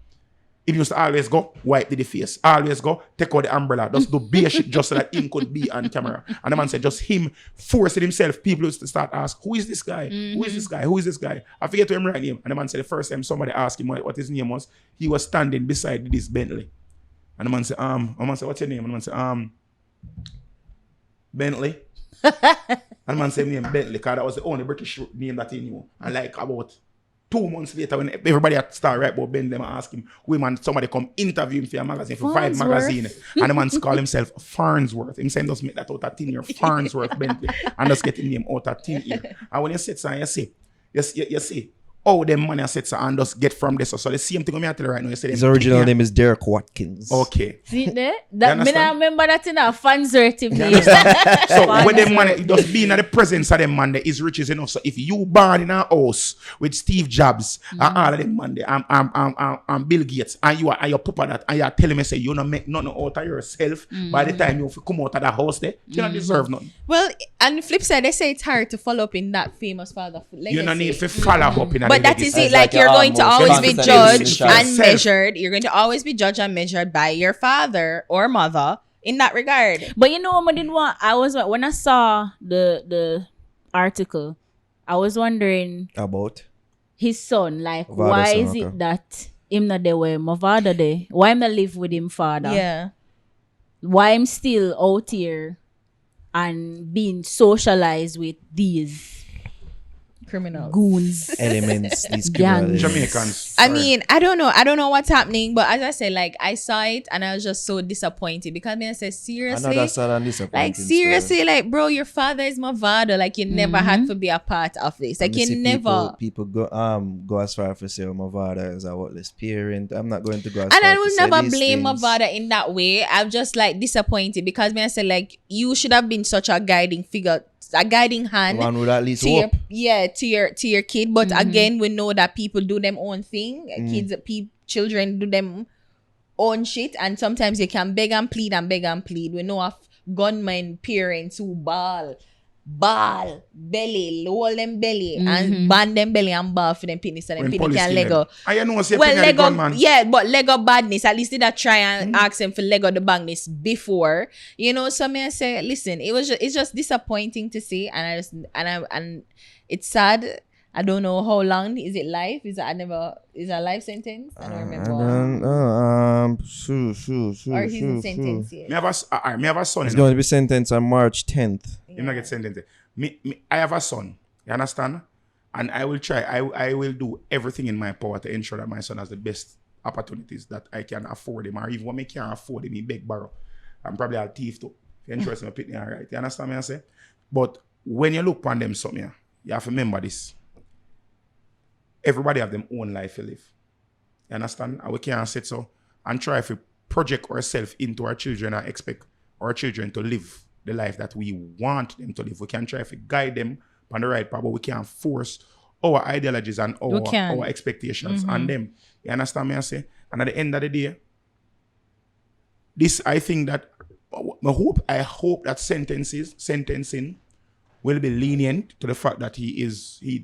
he used to always go wipe Diddy face. Always go take out the umbrella. Just do bare shit just so that him could be on camera. And the man said just him forcing himself. People used to start ask, who is this guy? Who is this guy? Who is this guy? I forget to him right name. And the man said the first time somebody asked him what his name was, he was standing beside this Bentley. And the man said, what's your name? And the man said, Bentley. And the man said name Bentley because that was the only British name that he knew. And like about 2 months later, when everybody had started write about Bentley, I asked him, somebody come interview him for a magazine, for Vibe magazine. And the man called himself Farnsworth. Him saying, just make that out of thin ear, Farnsworth Bentley. And just get his name out of thin ear. And when you sit there, you see, oh, them money assets and just get from this. So the same thing I'm tell you right now. You say His original name is Derek Watkins. Okay. See there? That me not remember that in a Farnsworth name. So when them money just being in the presence of them man, there is riches enough. So if you born in a house with Steve Jobs and all of them man, I'm Bill Gates, and you papa that, and you're telling me say you don't make nothing out of yourself by the time you come out of the house there, you don't deserve nothing. Well, and the flip side, they say it's hard to follow up in that famous father legacy. You don't need to follow up in a But that is it. Like you're going to always be judged and measured. You're going to always be judged and measured by your father or mother in that regard. But you know what I didn't want? When I saw the article, I was wondering About his son. Like, Mavado why son, is okay. it that him not there where Mavado there? Why him not live with him father? Yeah. Why I'm still out here and being socialized with these Criminals. goons? elements, these Gangs. Jamaicans. I mean, I don't know what's happening, but as I said, like I saw it and I was just so disappointed because I said, seriously, Another sad and disappointing like seriously, story. like bro, your father is Mavado. Like you never had to be a part of this. Like And you see never. people go as far as to say Mavado is a worthless parent. I'm not going to go as And far I to will say never these blame things. Mavado in that way. I'm just like disappointed because I said like you should have been such a guiding figure, a guiding hand. One would at least to your, hope. to your kid, but again we know that people do them own thing. Children do them own shit, and sometimes you can beg and plead. We know of gunmen parents who ball belly, roll them belly and band them belly and ball for them penis and them When penis police can kill Lego. them. And you know what's Well, Lego, Lego, gunman. yeah, but Lego badness. At least did I try and ask them for Lego the badness before, you know. So me I say, listen, it's just disappointing to see, and it's sad. I don't know how long is it life. Is a life sentence? I don't remember. Or he's in sentence yet. Me have a son. It's You know. going to be sentenced on March 10th. You not get sentenced. I have a son. You understand? And I will try. I will do everything in my power to ensure that my son has the best opportunities that I can afford him. Or even when I can't afford him, he beg borrow. I'm probably a thief too. If interest in my pitney, all right. You understand me I say? But when you look on them something, you have to remember this. Everybody have them own life to live. You understand? And we can't sit so and try to project ourselves into our children and expect our children to live the life that we want them to live. We can try to guide them on the right path, but we can't force our ideologies and our expectations on them. You understand me I say? And at the end of the day, this I think that I hope that sentencing will be lenient to the fact that he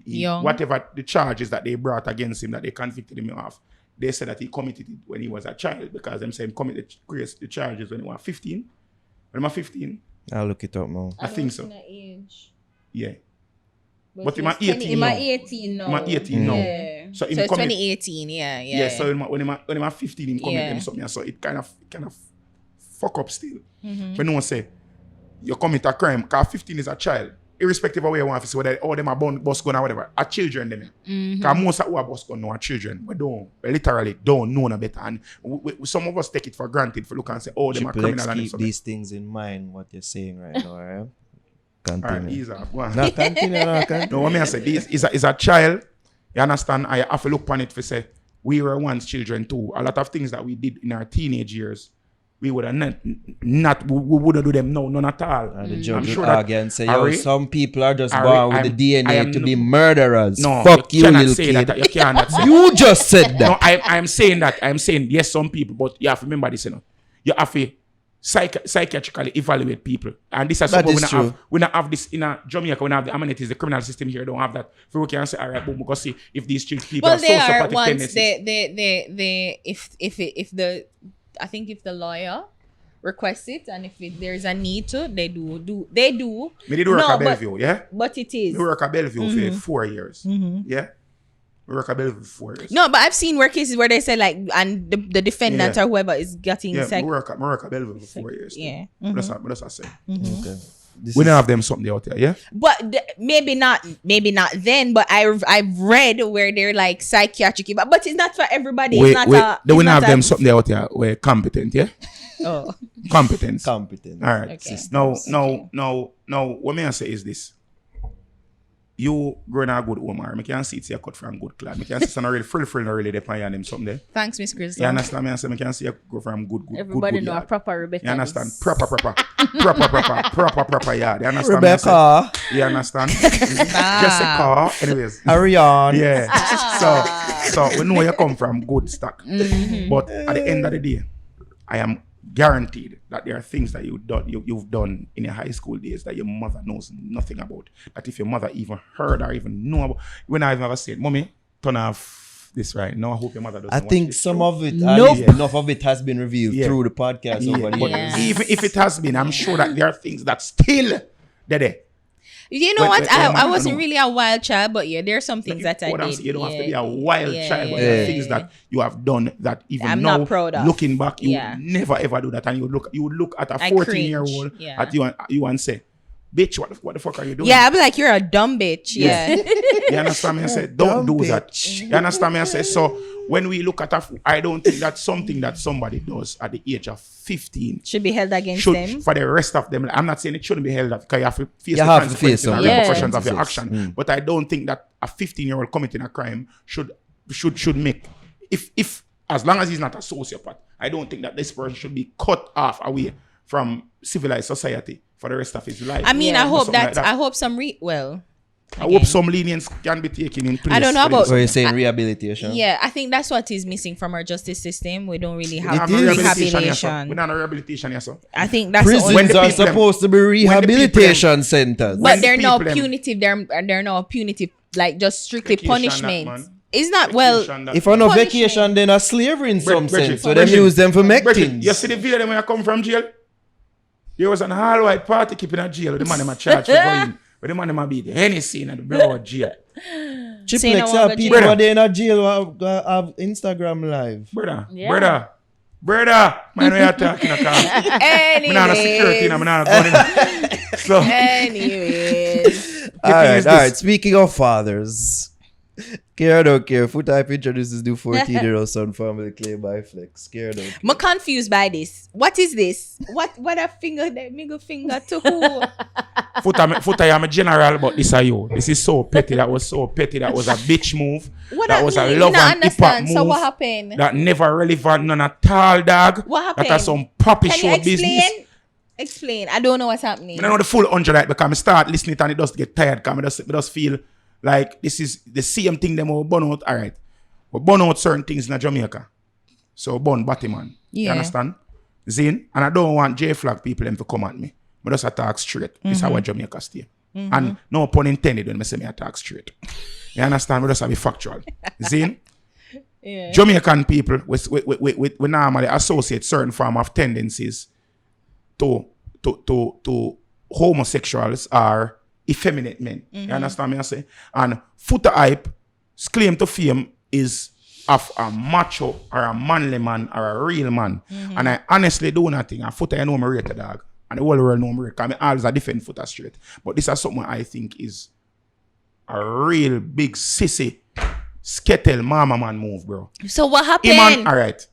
Young. whatever the charges that they brought against him that they convicted him of, they said that he committed it when he was a child because them say he committed the charges when he was 15. When he was 15, I'll look it up now. I think so. Age. Yeah. But he was 18 He now. might 18 now. He was 18 now. Yeah. So, So it's 2018, yeah. Yeah, so when he was 15, he committed Yeah. them something. So it kind of fuck up still. When no one say, you commit a crime, because 15 is a child. Irrespective of where you want to say whether all them are bus gun or whatever, are children them. Because most of who are bus gun now are children. We literally don't know no better. And some of us take it for granted for look and say, oh, them are Trippple X, criminal and keep something. these things in mind, what you're saying right now, alright? All right, Continue. ease up. Go on. No, continue, no, continue. No, what I say, this is a child. You understand? I have to look upon it for say, we were once children too. A lot of things that we did in our teenage years, we would have we wouldn't do them now, none at all. And the I'm judge sure would that argue and say, yo, Ari- some people are just Ari, born with I the am DNA to be no- murderers. No, Fuck you, cannot little say kid. that. You cannot say You just said No, that. I'm saying that. I'm saying yes, some people, but you have to remember this, you know. You have to psychiatrically evaluate people. And this is That something is true. we not have this in Jamaica. We don't have the amenities, the criminal system here don't have that. So we can say, all right, boom, we go see if these people Well, are they are sociopathic once tendencies. if the lawyer requests it and if there's a need to, they do. Me did work No, at but- Bellevue, yeah? But it is. We work at Bellevue for 4 years. Yeah? We work at Bellevue for 4 years. No, but I've seen work cases where they say like, and the defendant Yeah. or whoever is getting Yeah, psych. we work at Bellevue for 4 years. Yeah. That's what I say. Okay. We don't have them something out there, yeah? But maybe not then, but I've read where they're like psychiatric, but it's not for everybody. We It's not don't it's have not them something out there. We're competent, yeah? Oh. Competence. Competent. All right. Okay. Now, what me I say is this. You growing a good woman, I can see it's a cut from good clad. I can see some really frill really depend on them something there. Thanks, Miss Crystal. You understand me? I say I can see you go from good Everybody good know a yard. proper Rebecuuh. You understand? is- Proper yard. You understand me? I say? Rebecca, You understand? Jessicuuh. Anyways. Ariuunne. Yeah. So we know you come from good stock. But at the end of the day, I am guaranteed that there are things that you've done in your high school days that your mother knows nothing about. That if your mother even heard or even know about, when I've ever said, "Mommy, turn off this right now." I hope your mother doesn't. I watch think this some show. of it, Nope. enough of it has been revealed Yeah. through the podcast over the But years. even if it has been, I'm sure that there are things that still there. You know Wait, what? wait, wait, I no. wasn't really a wild child, but yeah, there are some things that I What I'm did. saying, you don't have to be Yeah. a wild Yeah, child, but yeah, there are yeah. things that you have done that even I'm now, not proud of. looking back, you Yeah. would never ever do that, and you would look at a I 14-year-old cringe, yeah. at you and say, "Bitch, what the fuck are you doing?" Yeah, I'd be like, you're a dumb bitch. Yeah. You understand me? I say, don't do that. You understand me? I say, so when we look at I don't think that's something that somebody does at the age of 15 Should be held against should them. for the rest of them. I'm not saying it shouldn't be held up because you have to face You the have to consequences face some and Yeah. repercussions of your consequences. action. But I don't think that a 15-year-old committing a crime should make if as long as he's not a sociopath, I don't think that this person should be cut off away from civilized society for the rest of his life. I mean, Yeah. I hope Something that, like I hope some I hope some lenience can be taken in place. I don't know for about- this. So you're saying rehabilitation? yeah, I think that's what is missing from our justice system. We don't really We have have no is. rehabilitation. Yes, sir. We rehabilitation. don't have no rehabilitation, yes, sir. I think that's the Prisons only, When the are people them- supposed to be rehabilitation centers. but when they're the no people them- punitive. They're no punitive, like just strictly Vacation, that, punishment. man. It's not well. Vacation, that, If I no punishment. vacation, then a slavery in some Bridget, sense. So them Bridget, use them for make Bridget, things. you see the video them when I come from jail? There was an all-white party keeping a jail. The man them a charge for going. But the man them a beat any scene at the blow of jail. Trippple X no are one people jail. are there in a jail who have Instagram live. Brother, Yeah. brother. Man, we are talking about. Me not a security, Anyways. me not a gun. So, Anyways. All thing right, is all this. right. Speaking of fathers, care or don't care. Foot type introduces new 14-year-old son family claim by Flex. Care or don't care. I'm confused by this. What is this? What a finger, that middle finger to who? Foot I am a general, but this are you. This is so petty. That was so petty. That was a bitch move. What that that was mean? a love Me not and hip hop understand. move. So what happened? That never relevant, none at all, dog. What happened? That are some puppy Can show you explain? business. Explain. I don't know what's happening. I don't know the full 100 right because I start listening to it and it does get tired because I just feel like this is the same thing them will burn out. All right. We burn out certain things in Jamaica. So burn Batman. You Yeah. understand? Zin? And I don't want J-flag people them to come at me. But just attack straight. This is how Jamaica stay. And no pun intended when I say me attack straight. You understand? We just have to be factual. Zin? Yeah. Jamaican people we normally associate certain form of tendencies to homosexuals or effeminate men. You understand me I say? And footer hype, claim to fame is of a macho or a manly man or a real man. And I honestly do nothing. And footer, I know me rate a dog. And the whole world know me rate. Because I always a defend footer straight. But this is something I think is a real big sissy skettle mama man move, bro. So what happened? Iman, all right.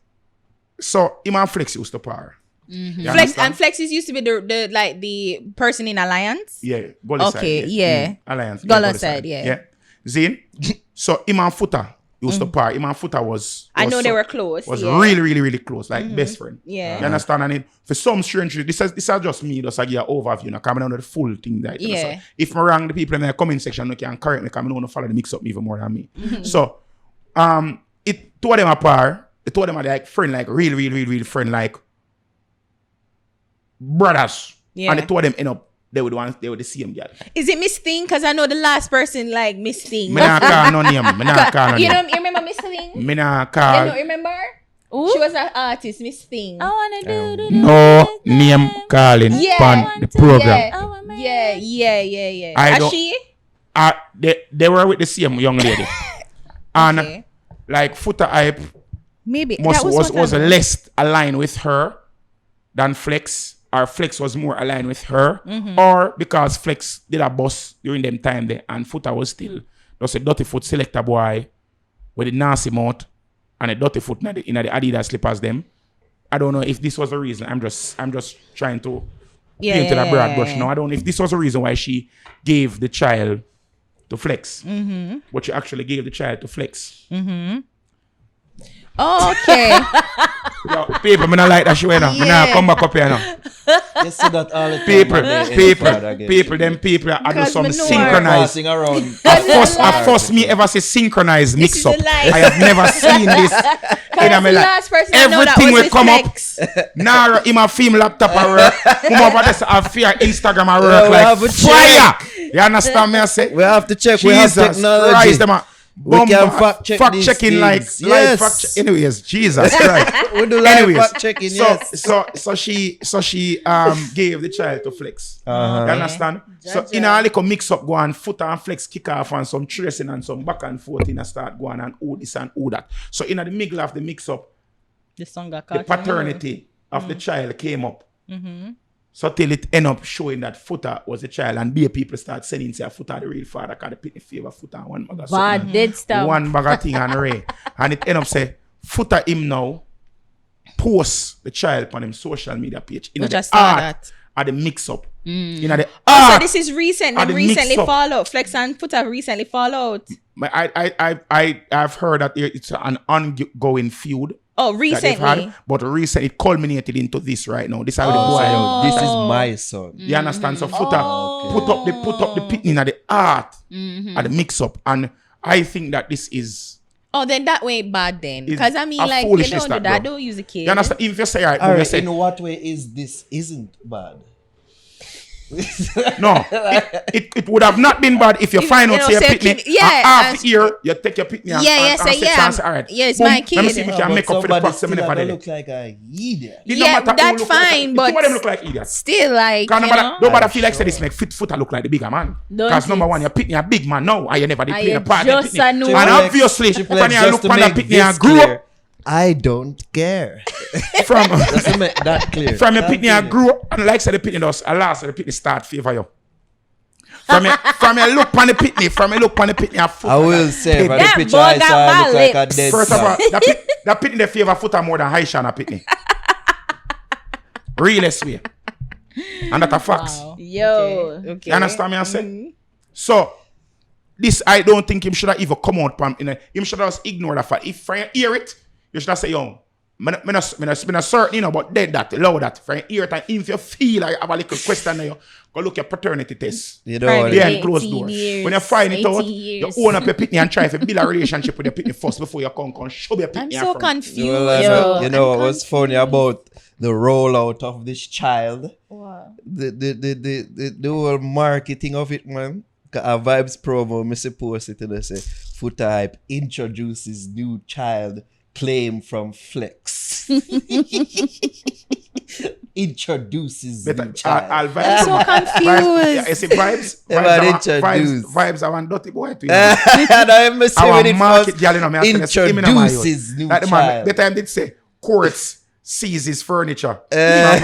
So Iman Flex used to power. You Flex understand? and Flexes used to be the person in alliance. Yeah, Gully Okay, side, yeah. Alliance. Gully Gully side, yeah. Yeah. Zin. So Iman Footer used to power. Iman Footer was I know they so- were close. was yeah. really, really, really close, like best friend. Yeah. You understand? And for some strange reason, this is just me, just like your overview, you know, coming down to the full thing. Like, you know, Yeah. so if I'm wrong, the people in the comment section, you can correct me, because I don't want to follow the mix up even more than me. So, it two of them apart, the two of them are like friend, like real friend, like brothers. Yeah. And the two of them end up, they were the same girl. Is it Miss Thing? Because I know the last person like Miss Thing. Me not call no name. Me not call no You name. remember Miss Thing? Me not You call know, remember? Ooh. She was an artist, Miss Thing. I wanna do no name calling Yeah. on the program. Yeah. I Has don't- she? They were with the same young lady. And Okay. like footer hype Maybe was that was what I know. less aligned with her than Flex. or Flex was more aligned with her, or because Flex did a bus during them time there, and Foota was still just a dirty foot selector boy with a nasty mouth and a dirty foot in the Adidas slippers them. I don't know if this was the reason. I'm just trying to paint to a broad brush now. I don't know if this was the reason why she gave the child to Flex. But she actually gave the child to Flex. Okay. Yo, people, I don't like that show, you know. I don't come back up here now. You see that all the time. People are do some manure. synchronized. Passing around. I first me ever say synchronized mix up. is a lie. I have never seen this. That's the last person I know that Everything was will come up. Flex. Naro in my film laptop I work. Come over there I fear Instagram I Yeah, work we like have a fire. You understand me? I say We have to check. We have Jesus technology. Christ, them are We can fact check these checking like things. live Yes. fact check. Anyways, Jesus Christ. We do live Anyways, fact checking, yes. so she gave the child to Flex. Uh-huh. You understand? So in a little mix up, go and Foota and Flex kick off and some tracing and some back and forth in a start going and all this and all that. So in the middle of the mix up, The song got the caught. paternity of the child came up. So till it end up showing that Foota was the child and be people start sending say Foota the real father because they pick the favor Foota and one bag of Bad something. dead stuff. One bag of thing and Ray. And it end up say Foota him now post the child on him social media page in Which the I saw art that. at the mix up. In the Oh, art. so this is recent. Or Them the mix recently up. fall out. Flex and Foota recently fall out. I've heard that it's an ongoing feud. Oh, That they've recently. had, but recently it culminated into this right now. This is how the So, boy. this is my son. You understand? So Foota put up the pitney at the art at the mix up, and I think that this is. Oh, then that way bad then. Is Because I mean, a like, you foolishness don't do that, that. bro. Don't use a kid. You understand? If you say alright, All you right, say in what way is this isn't bad? no. It would have not been bad if you find out say your say a pitney kid- yeah, half and- the year you take your pitney and Yeah, and say say yeah. and say, alright. Yeah, it's boom, my Let me kid. see if you No, can but make up for the somebody past 7 still never don't did look it. like an idiot. It Yeah, no matter who that's look like- fine, two but of them look like idiots. still, like, you know. Nobody feel like say this make fit Foota look like the bigger man. Don't Because number it? one, you're pitney a big man now, and you never did And play you the part. just a know. And obviously, Triple when X, you look on the pitney and grew up I don't care. from Just to make that clear. from your That pitney and clear. grew up, and like say the pitney does, alas, the pitney start favor you. From your look on the pitney and foot. I will say, from the That picture boy I got saw, my I look like a lips. dead First of all, son. that pitney the favor Foota more than Haishan a pitney. Realest way. And that's a facts. Yo. Okay. You understand me I say? So, this I don't think him should have even come out from him should have just ignore the fact. If you hear it, you should have say, yo, me not certain, you know, but dead that, allow that. If you hear it and if you feel like have a little question there, go look at paternity test. You know what? Behind closed 18 doors. years, When you find it out, 18 you years. own up your pitney and try to build a relationship with your pitney first before you come show your pitney. I'm and so from. confused. Well, Yo, you know I'm what was funny confused. about the rollout of this child? What? The whole marketing of it, man. 'Cause a Vibes promo, me suppose it and I say, Foota hype introduces new child claim from Flex. Introduces Better, new child. I'll vibes. I'm so confused. Vibes, yeah, you see, vibes. Yeah, Vibes, but introduce. vibes are one dirty boy to you. And I'm Our saying it market first. girl, you know, me, I tell you, him in my youth. Introduces new Like the man, child. the time did say, courts seizes furniture. Eh.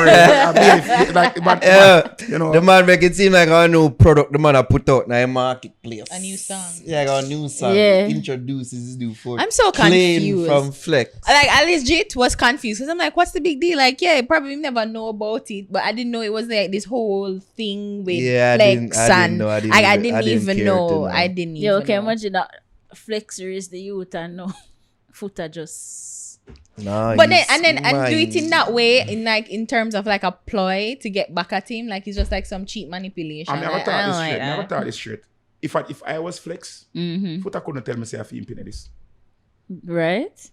Like the man, you know. The man make it seem like a new product the man a put out in a marketplace. A new song. Yeah, a new song. Yeah. Introduces his new food. I'm so Claim confused. from Flex. Like, I legit was confused because I'm like, what's the big deal? Like, yeah, probably never know about it, but I didn't know it was like this whole thing with Yeah, I Flex didn't and know. I didn't I even- didn't I didn't even care know. to know. I didn't Yo, even okay, know. imagine that Flex raised the youth and no Foota just. No, But then he's and do it in mine. that way, in terms of like a ploy to get back at him, like it's just like some cheap manipulation. I never Like, thought I this don't straight. like Never that. thought this straight. If I was Flex, Foota couldn't tell me say I feel in this. Right?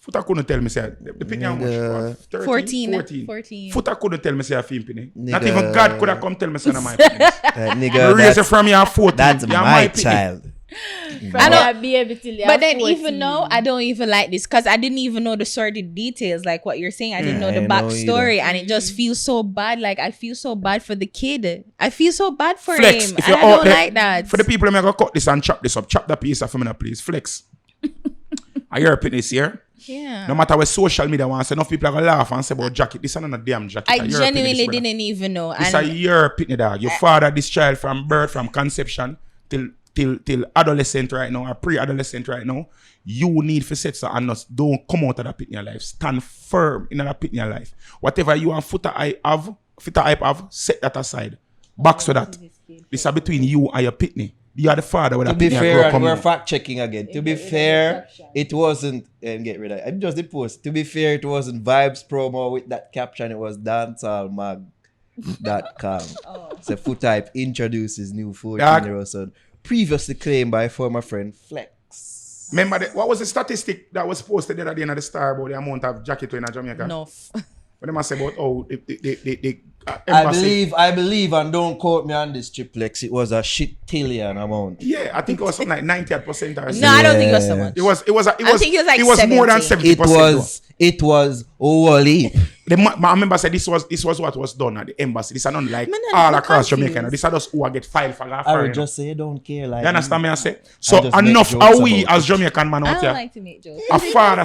Foota couldn't tell me say the pitney how Nigga. much? 13, 14. 14. Foota couldn't tell me say I feel in Not Nigga. even God could have come tell me say I'm my pitney. That nigga, Raise it that's, from your 14. that's You're my pitney. child. From I know- your baby till you're But then 14. even though I don't even like this because I didn't even know the sordid details, like what you're saying. I didn't know I the know backstory, and it just feels so bad. Like I feel so bad for the kid. I feel so bad for Flex, him, if and you're I out don't there, like that. for the people who are going to cut this and chop this up, chop that piece off for me now, please. Flex. I hear pitney here. Yeah. No matter what social media wants, enough people are gonna laugh and say about jacket. This is not a damn jacket. I genuinely didn't even know. It's a year pitney dog. Your father this child from birth, from conception till adolescent right now or pre-adolescent right now. You need to set so and not don't come out of that pit in your life. Stand firm in that pit in your life. Whatever you and footer hype have, set that aside. Back so that. This is between you and your pitney. You are the father with To a be pitney. fair, and we're fact checking again. To be fair, it wasn't. And get rid of it. I'm just the post. To be fair, it wasn't Vibes promo with that caption. It was dancehallmag.com. So Foot Hype introduces new 14-year-old son, previously claimed by former friend Flex. Remember, what was the statistic that was posted the other day in the Starrr about the amount of jacket in Jamaica? No. What they must say about the embassy? I believe, and don't quote me on this, Trippple X, it was a shit-tillion amount. Yeah, I think it was something like 90% or something. No, I don't think it was so much. It was I think it was like it was more than 70%. It was holy. My member said this was what was done at the embassy. This is not like all across Jamaica. This are just who are get filed for that. I would just say you don't care. Like, you understand me? I say so just enough make are jokes we about as Jamaican man I out don't here. like to make jokes. A father,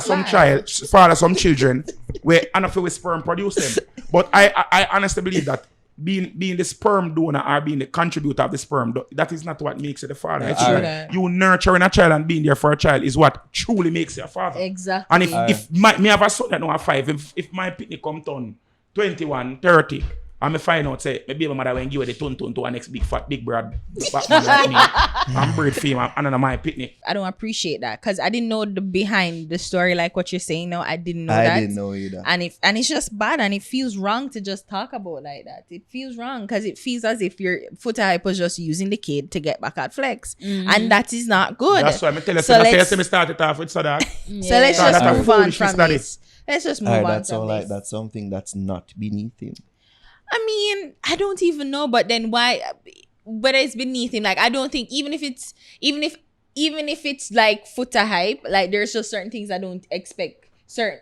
some children, where enough with sperm produce them. But I honestly believe that being the sperm donor or being the contributor of the sperm, that is not what makes you the father. It's you nurturing a child and being there for a child is what truly makes you a father. Exactly. And if me have a son that know a 5, if my pitney come turn 21, 30, and me find out say my baby mother when give her the ton to our next big fat big broad Batman like me and breed female and then my pitney. I don't appreciate that because I didn't know the behind the story like what you're saying now. I didn't know that. I didn't know either. And it's just bad and it feels wrong to just talk about like that. It feels wrong because it feels as if your Foot Hype was just using the kid to get back at Flex. And that is not good. That's why I tell you, So let's me start it off with so that. So let's Yeah. just That's move on foolishness from that this. is. Let's just move Alright, on that's from all this. right. That's something that's not beneath him. I mean, I don't even know, but then why? Whether it's beneath him, like I don't think even if it's like Foot Hype, like there's just certain things I don't expect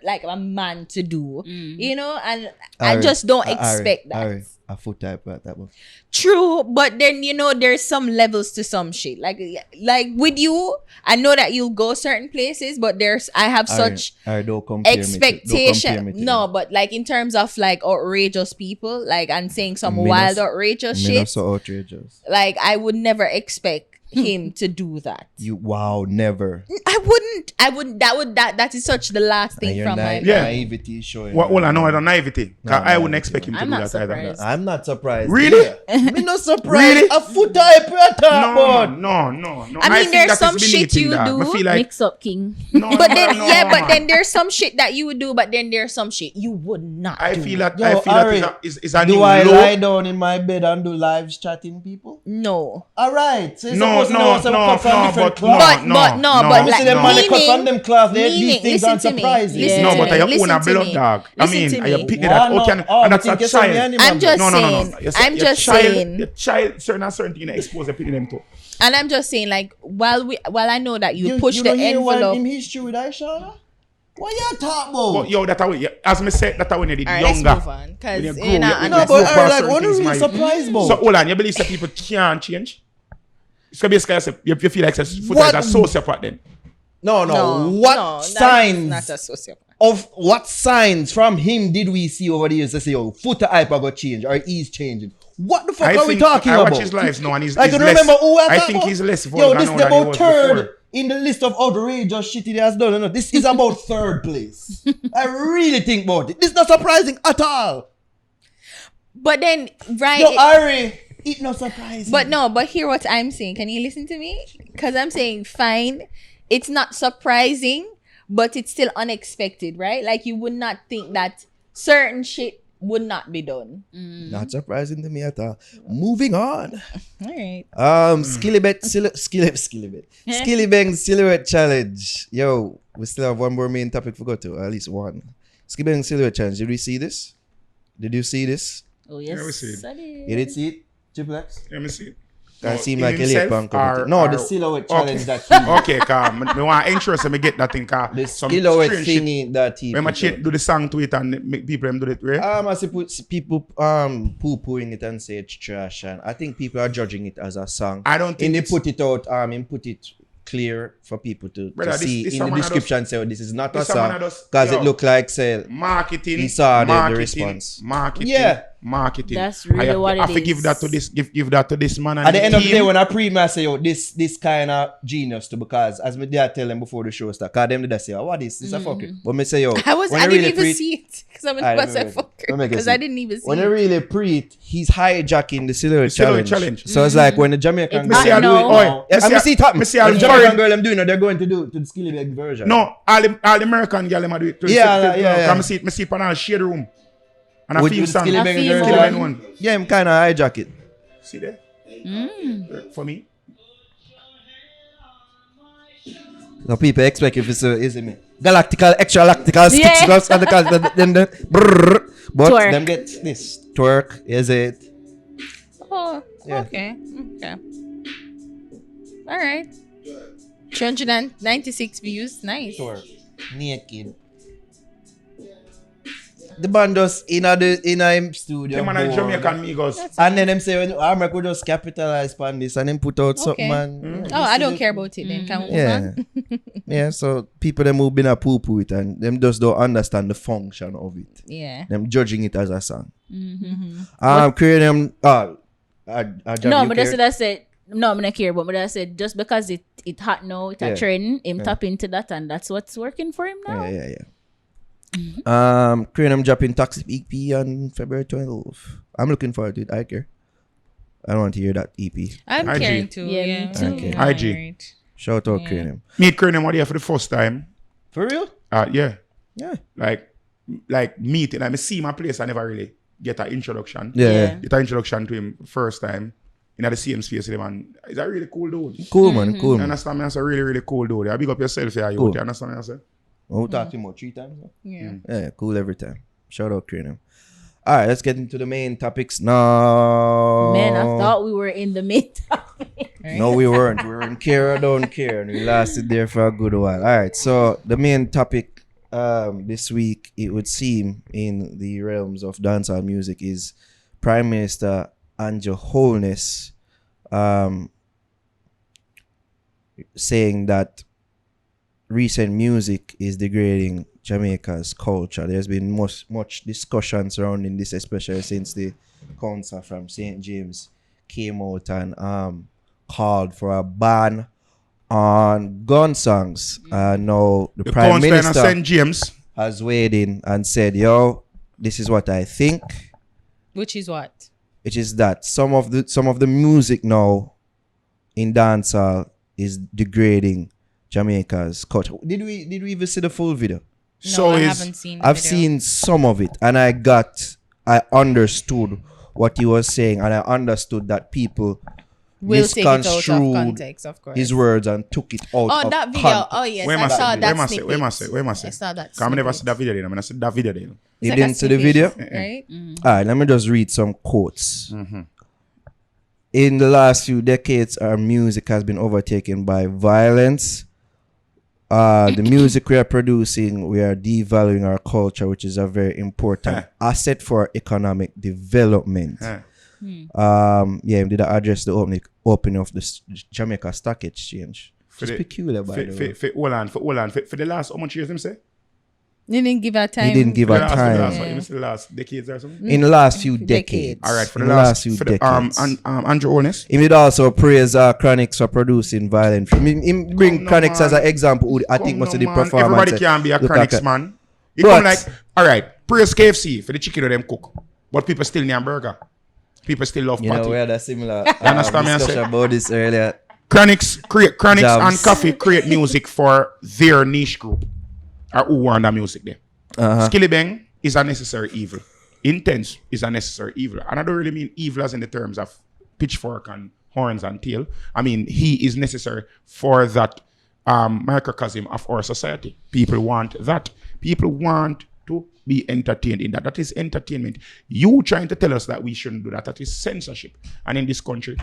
like a man to do, you know, and I just don't expect that. A Foot Hype at that one. True, but then you know there's some levels to some shit. Like with you, I know that you'll go certain places, but I have such don't compare expectation. Me to No, but like in terms of like outrageous people, like and saying some Me wild not- outrageous Me shit, not so outrageous. like I would never expect him to do that. Never. I wouldn't. That is such the last thing And your from my Yeah. naivety is showing. Well, I know I don't naivety. No, I wouldn't expect him to I'm do not that either. surprised. I'm not surprised. Really? Me not surprised. Really? A Foot Hype at that one. No. I mean, think there's that some is shit beneath him, you dog. do. I feel like Mix up king. no, But then no, but then there's some shit that you would do, but then there's some shit you would not I do. feel that Yo, I feel Ari, that is a new Do I low. lie down in my bed and do lives chatting people? No. Alright. So No, but But You see them man, they cut from them class, these things aren't surprising. Listen No, to but me, I own listen a to blood me. dog. I Listen mean, to I me. am picking that out and that's a child. I'm just No. saying. I'm just saying. Your child, certain thing expose the picking them to. And I'm just saying, like, while I know that you push you the don't hear one envelope. in history with Aisha? What you talking about? But yo, as me said, that when you did All right, let's younger. move on. Because When you grow, you're not you No, know, but grow past certain what are things, you my- surprised about? So hold on, you believe that people can't change? So basically, you feel like Foot What? is a sociopath then? No. No, What signs Not a sociopath. of what signs from him did we see over the years to say, oh, Foot Hype got change or he's changing? What the fuck are we talking I about? watch his lives now and he's I can less, remember who I talking think about. he's less Yo, vulgar this now is than he about was third before. in the list of outrageous shit he has done. No, this is about third place. I really think about it. This is not surprising at all. But then, right. Yo, Ari, it's not surprising. But hear what I'm saying. Can you listen to me? Because I'm saying, fine, it's not surprising, but it's still unexpected, right? Like you would not think that certain shit would not be done. Not surprising to me at all. Moving on. All right. Skillibeng Silhouette Challenge. Yo, we still have one more main topic to go to, at least one. Skillibeng Silhouette Challenge. Did we see this? Did you see this? Oh, yes. Yeah, we see it. I did. You did see it? Triple X? Let me see. That No, seemed in like Elliot himself Pan committee. or- No, or- the silhouette okay. challenge that he Okay, calm. I want intro so me get that thing, car. the Some silhouette strange shit. thingy that he When I put out. do the song to it and make people them do it, right? I see people poo-pooing it and say it's trash, and I think people are judging it as a song. I don't think And they it's- put it out, and put it clear for people to Brother, see this in the someone description. Say, this is not a this someone song does- because yo. it looked like say marketing. he saw the marketing, response. Marketing. Yeah. Marketing. That's really I what it have to is. give that to this. Give that to this man. And At the end of the team. day, when I pre-me, I say, yo, this kind of genius too, because as me dad tell them before the show start, because them did say, oh, what is this? A fucker. But me say, yo, I when didn't really even pre- see it because I'm Alright, about to say let me fucker make it because see. I didn't even see When they it. really pre-it, he's hijacking the silhouette Silhouette challenge. challenge. So it's like when the Jamaican It girl might do it know. now. Me I see see it happen. me see When a the Jamaican foreign- girl them doing it, they're going to do to the Skilly Beg version. No, all the American girl them a do it. Yeah. Come see it on a shade room. And I With feel the song. Skilly I Beg feel version. Skilly Beg one. Yeah, I'm kind of hijack it. See there? For me. So people expect if it's is it me? Galactical, extra lactical, sticks, Yeah. gloves, and then the brrr. But Twerk. them get this twerk, is it? Oh, Yeah. okay. All right. 396 views. Nice. Twerk. Naked. The band just in a studio. Them man are board. Jamaican Migos. And then them say when America just capitalize on this and then put out something, man. Oh, I don't care about it then. Can we move Yeah. on? Yeah, so people them who been a poo it and them just don't understand the function of it. Yeah. Them judging it as a song. Creating them No, but that's what I said. No, I'm not care, but I said just because it hot now, it's Yeah. a trend, him tap into that and that's what's working for him now. Yeah. Creating them dropping Toxic EP on February 12th. I'm looking forward to it. I care. I don't want to hear that EP. I'm IG. caring too. Yeah, Yeah, me too. Okay. IG. Alright. Shout out Creating. Meet Cranium what here for the first time. For real? Yeah. Yeah. Like meeting. I see my place. I never really get an introduction. Yeah. Get an introduction to him first time. In the same space with him, and he's a really cool dude. Cool, man. Cool, You man. understand me? That's a really, really cool dude. I big up yourself here, you. Cool. You understand me? I say? We talked to him about 3 times. Huh? Yeah. Yeah, cool every time. Shout out Creating. All right, let's get into the main topics now. Man, I thought we were in the main topic. No, we weren't. We were in Care or Don't Care, and we lasted there for a good while. All right, so the main topic this week, it would seem, in the realms of dancehall music, is Prime Minister Andrew Holness saying that recent music is degrading Jamaica's culture. There's been much discussion surrounding this, especially since the council from St. James came out and called for a ban on gun songs. Now the Prime Council in Minister St. James. has weighed in and said, yo, this is what I think. Which is what? Which is that some of the music now in dancehall is degrading Jamaica's culture. Did we even see the full video? So I is haven't seen the I've video. seen some of it and I understood what he was saying, and I understood that people We'll take it out of misconstrued context, of course. his words and took it out Oh, of that video. context. Oh, yes. Where I must saw I that Where snippet. must I I saw that Come never see snippet. that video then. I see that video then. You It's like didn't a see the snippet, video? right? All right, let me just read some quotes. In the last few decades, our music has been overtaken by violence. The music we are producing, we are devaluing our culture, which is a very important asset for economic development. Yeah, did I address the opening of the Jamaica Stock Exchange? For It's the- peculiar, by the way. For the last, how much years him say? You didn't give her time. He didn't give For her the last, time. the last decades or something? In the last few Decades. decades. All right, for In the last few for the, decades. Andrew Holness. He did also praise Chronics for producing violent film. He bring Come no, Chronics as man. an example. Who I think Come most no, of the man. performance. Everybody can be a look Chronics like a- man. You But- come like, all right, praise KFC for the chicken that them cook, but people still need a burger. People still love You know, patty. we had a similar understand me, I discussion say? about this earlier. Chronics Jams. and Coffee create music for their niche group or who want that music there. Skilly Bang is a necessary evil. Intense is a necessary evil. And I don't really mean evil as in the terms of pitchfork and horns and tail. I mean, he is necessary for that microcosm of our society. People want that. People want to be entertained in that. That is entertainment. You trying to tell us that we shouldn't do that. That is censorship. And in this country,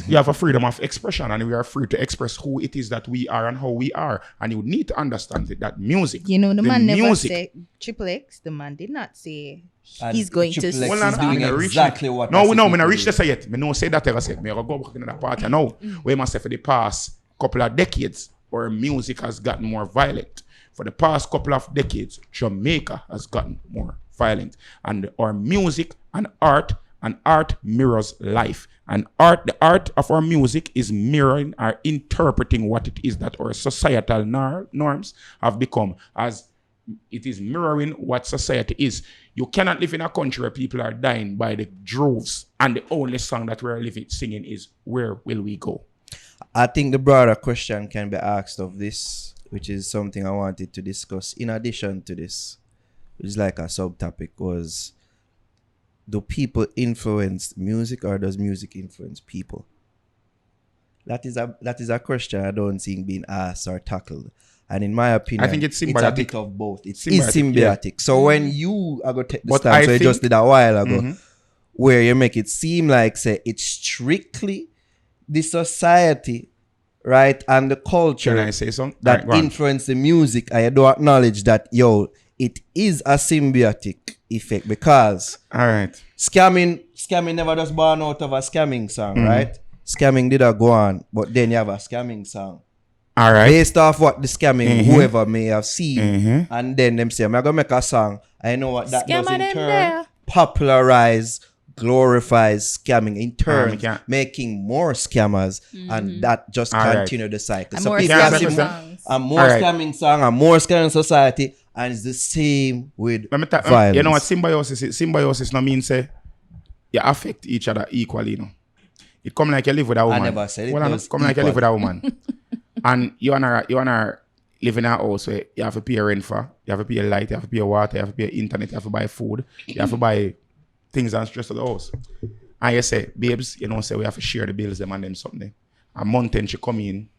you have a freedom of expression, and we are free to express who it is that we are and how we are. And you need to understand that music. You know, the man never music, said Triple X. The man did not say And he's going to Triple X Well, is I'm doing doing exactly what No, I we see know, me people not reach do. this yet. Me no say that ever said. Me go back in that part now. We must say for the past couple of decades, our music has gotten more violent. For the past couple of decades, Jamaica has gotten more violent. And our music and art mirrors life. And the art of our music is mirroring or interpreting what it is that our societal norms have become, as it is mirroring what society is. You cannot live in a country where people are dying by the droves, and the only song that we're singing is "Where Will We Go?" I think the broader question can be asked of this, which is something I wanted to discuss in addition to this, which is like a subtopic, was, do people influence music or does music influence people? That is a question I don't think being asked or tackled. And in my opinion, I think it's symbiotic. It's a bit of both. It's Symbiotic, symbiotic. So when you are going to take the But stand, I so you think- just did a while ago, where you make it seem like, say, it's strictly the society, right, and the culture Can I say something? that Alright, go on. influence the music, and you don't acknowledge that, it is a symbiotic effect, because All right. scamming never just born out of a scamming song, right? Scamming did go on, but then you have a scamming song. All right. Based off what the scamming whoever may have seen, and then them say, I'm gonna make a song. I know what that does in turn. Popularize, glorifies scamming in turn, can't- making more scammers, and that just All right. continue the cycle. And So more people scamming have seen songs. a more All right. scamming song, a more scamming society, and it's the same with Let me violence. you know what symbiosis is? Symbiosis no mean say you affect each other equally, you know. It come like you live with a woman. never said it Well, was come like you live with equal. a woman. And you wanna live in a house where you have to pay rent for, you have to pay light, you have to pay water, you have to pay internet, you have to buy food, you have to buy things and stress of the house. And you say, babes, you know, say we have to share the bills them and them something. A mountain she come in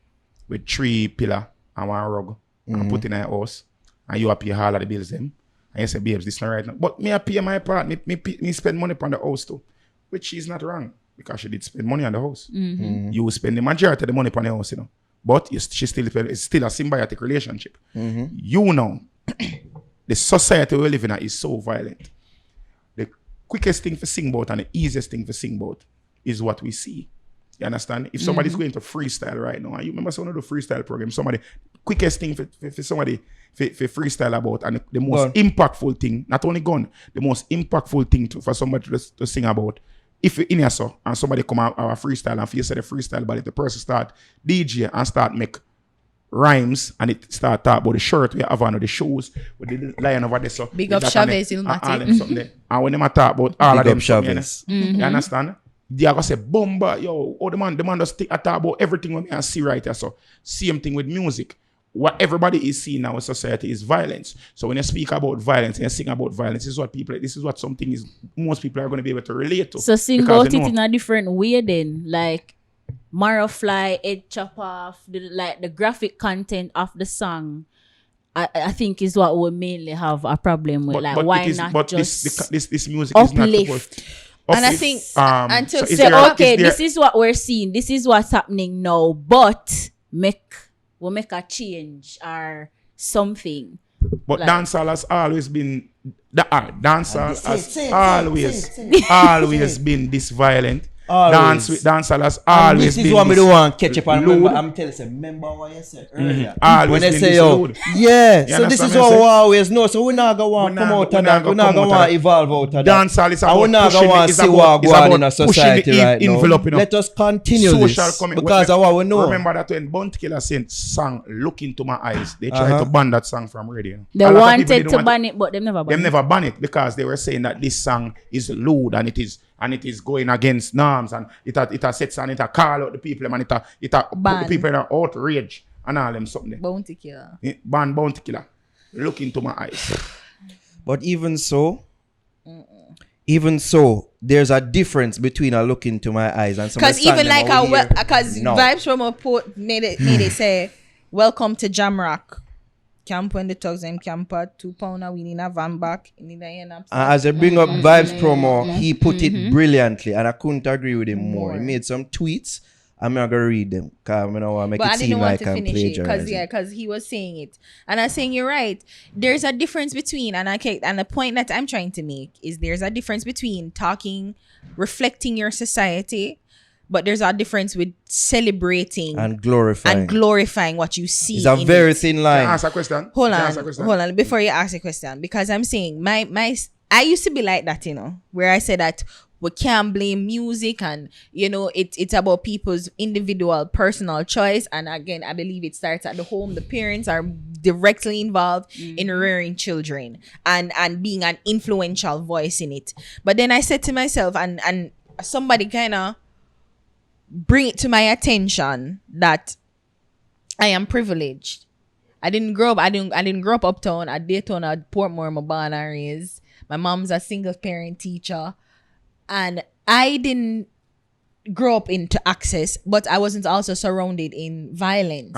with 3 pillar and 1 rug and put in her house, and you have to pay all of the bills them. And you say, babes, this not right now. But me I pay my part, me spend money on the house too. Which she's not wrong, because she did spend money on the house. You spend the majority of the money on the house, you know. But it's still a symbiotic relationship. You know, the society we live in is so violent. The quickest thing to sing about and the easiest thing to sing about is what we see. You understand? If somebody's going to freestyle right now, and you remember some of the freestyle program, quickest thing for somebody for freestyle about, and the most impactful thing, not only gun, the most impactful thing for somebody to sing about. If you're in here so and somebody come out our freestyle and you say the freestyle, but if the person start DJ and start make rhymes and it start talk about the shirt we have on or the shoes with the lion over there, so Big with up that Chavez, and Ilmatic. all them something there. And when they talk about all Big of them up something, Chavez. you understand? They are gonna say bomba, yo, the man just talk about everything when I see right here. So same thing with music. What everybody is seeing now in society is violence. So when you speak about violence and you sing about violence, this is what something is most people are going to be able to relate to. So sing Because out they it know- in a different way then, like Marrow Fly, Head Chop Off, the graphic content of the song. I think is what we mainly have a problem with. Why it is, not but just this music is not uplift? supposed. And I think until so is say, there- okay, is there- this is what we're seeing. This is what's happening now. But we'll make a change or something. But like- dancehall has always been dancehall Say has always been this violent. Always. Dancehall has And always this been is what me this do want catch up and lewd. remember. I'm telling you, remember what you said earlier. Always When they been say, this yo, lewd. yeah, You so this understand is me what say? we always know. So we're not going to want to come out of that. We're not going to want to evolve out of that. Dancehall is And about we're not pushing going to want it. to It's see what about going on in a pushing society the right envelope, now. you know. Let us continue Social this comment. because of what we know. Remember that when Bounty Killer sang "Look Into My Eyes," they tried to ban that song from radio. They A lot of people wanted didn't to want ban it, but them never ban Them it. never ban it because they were saying that this song is lewd and it is going against norms and it sets and it call out the people and it put the Ban. people in an outrage and all them something. Bounty Killer. Ban Bounty Killer. Look into my eyes. But even so, there's a difference between a look into my eyes and some Because even like because No. Vibes from a port made it say, "Welcome to Jamrock. Camp when the thugs them camp at £2 we need a van back. You need a end up. As I bring up Vibes promo, he put it brilliantly, and I couldn't agree with him more. He made some tweets. I'm not gonna read them because I don't want to make But it I seem didn't want like to I'm finish it plagiarizing. because he was saying it, and I'm saying you're right. There's a difference between and the point that I'm trying to make is there's a difference between talking, reflecting your society, but there's a difference with celebrating And glorifying what you see. It's a very thin Can line. I ask a question? Hold Can I ask a question? on. Before you ask a question, because I'm saying I used to be like that, where I said that we can't blame music, and it's about people's individual personal choice. And again, I believe it starts at the home. The parents are directly involved in rearing children and being an influential voice in it. But then I said to myself, and somebody kind of bring it to my attention that I am privileged. I didn't grow up uptown. At Daytona, at Portmore, my born and raised. My mom's a single parent teacher. And I didn't grow up into access, but I wasn't also surrounded in violence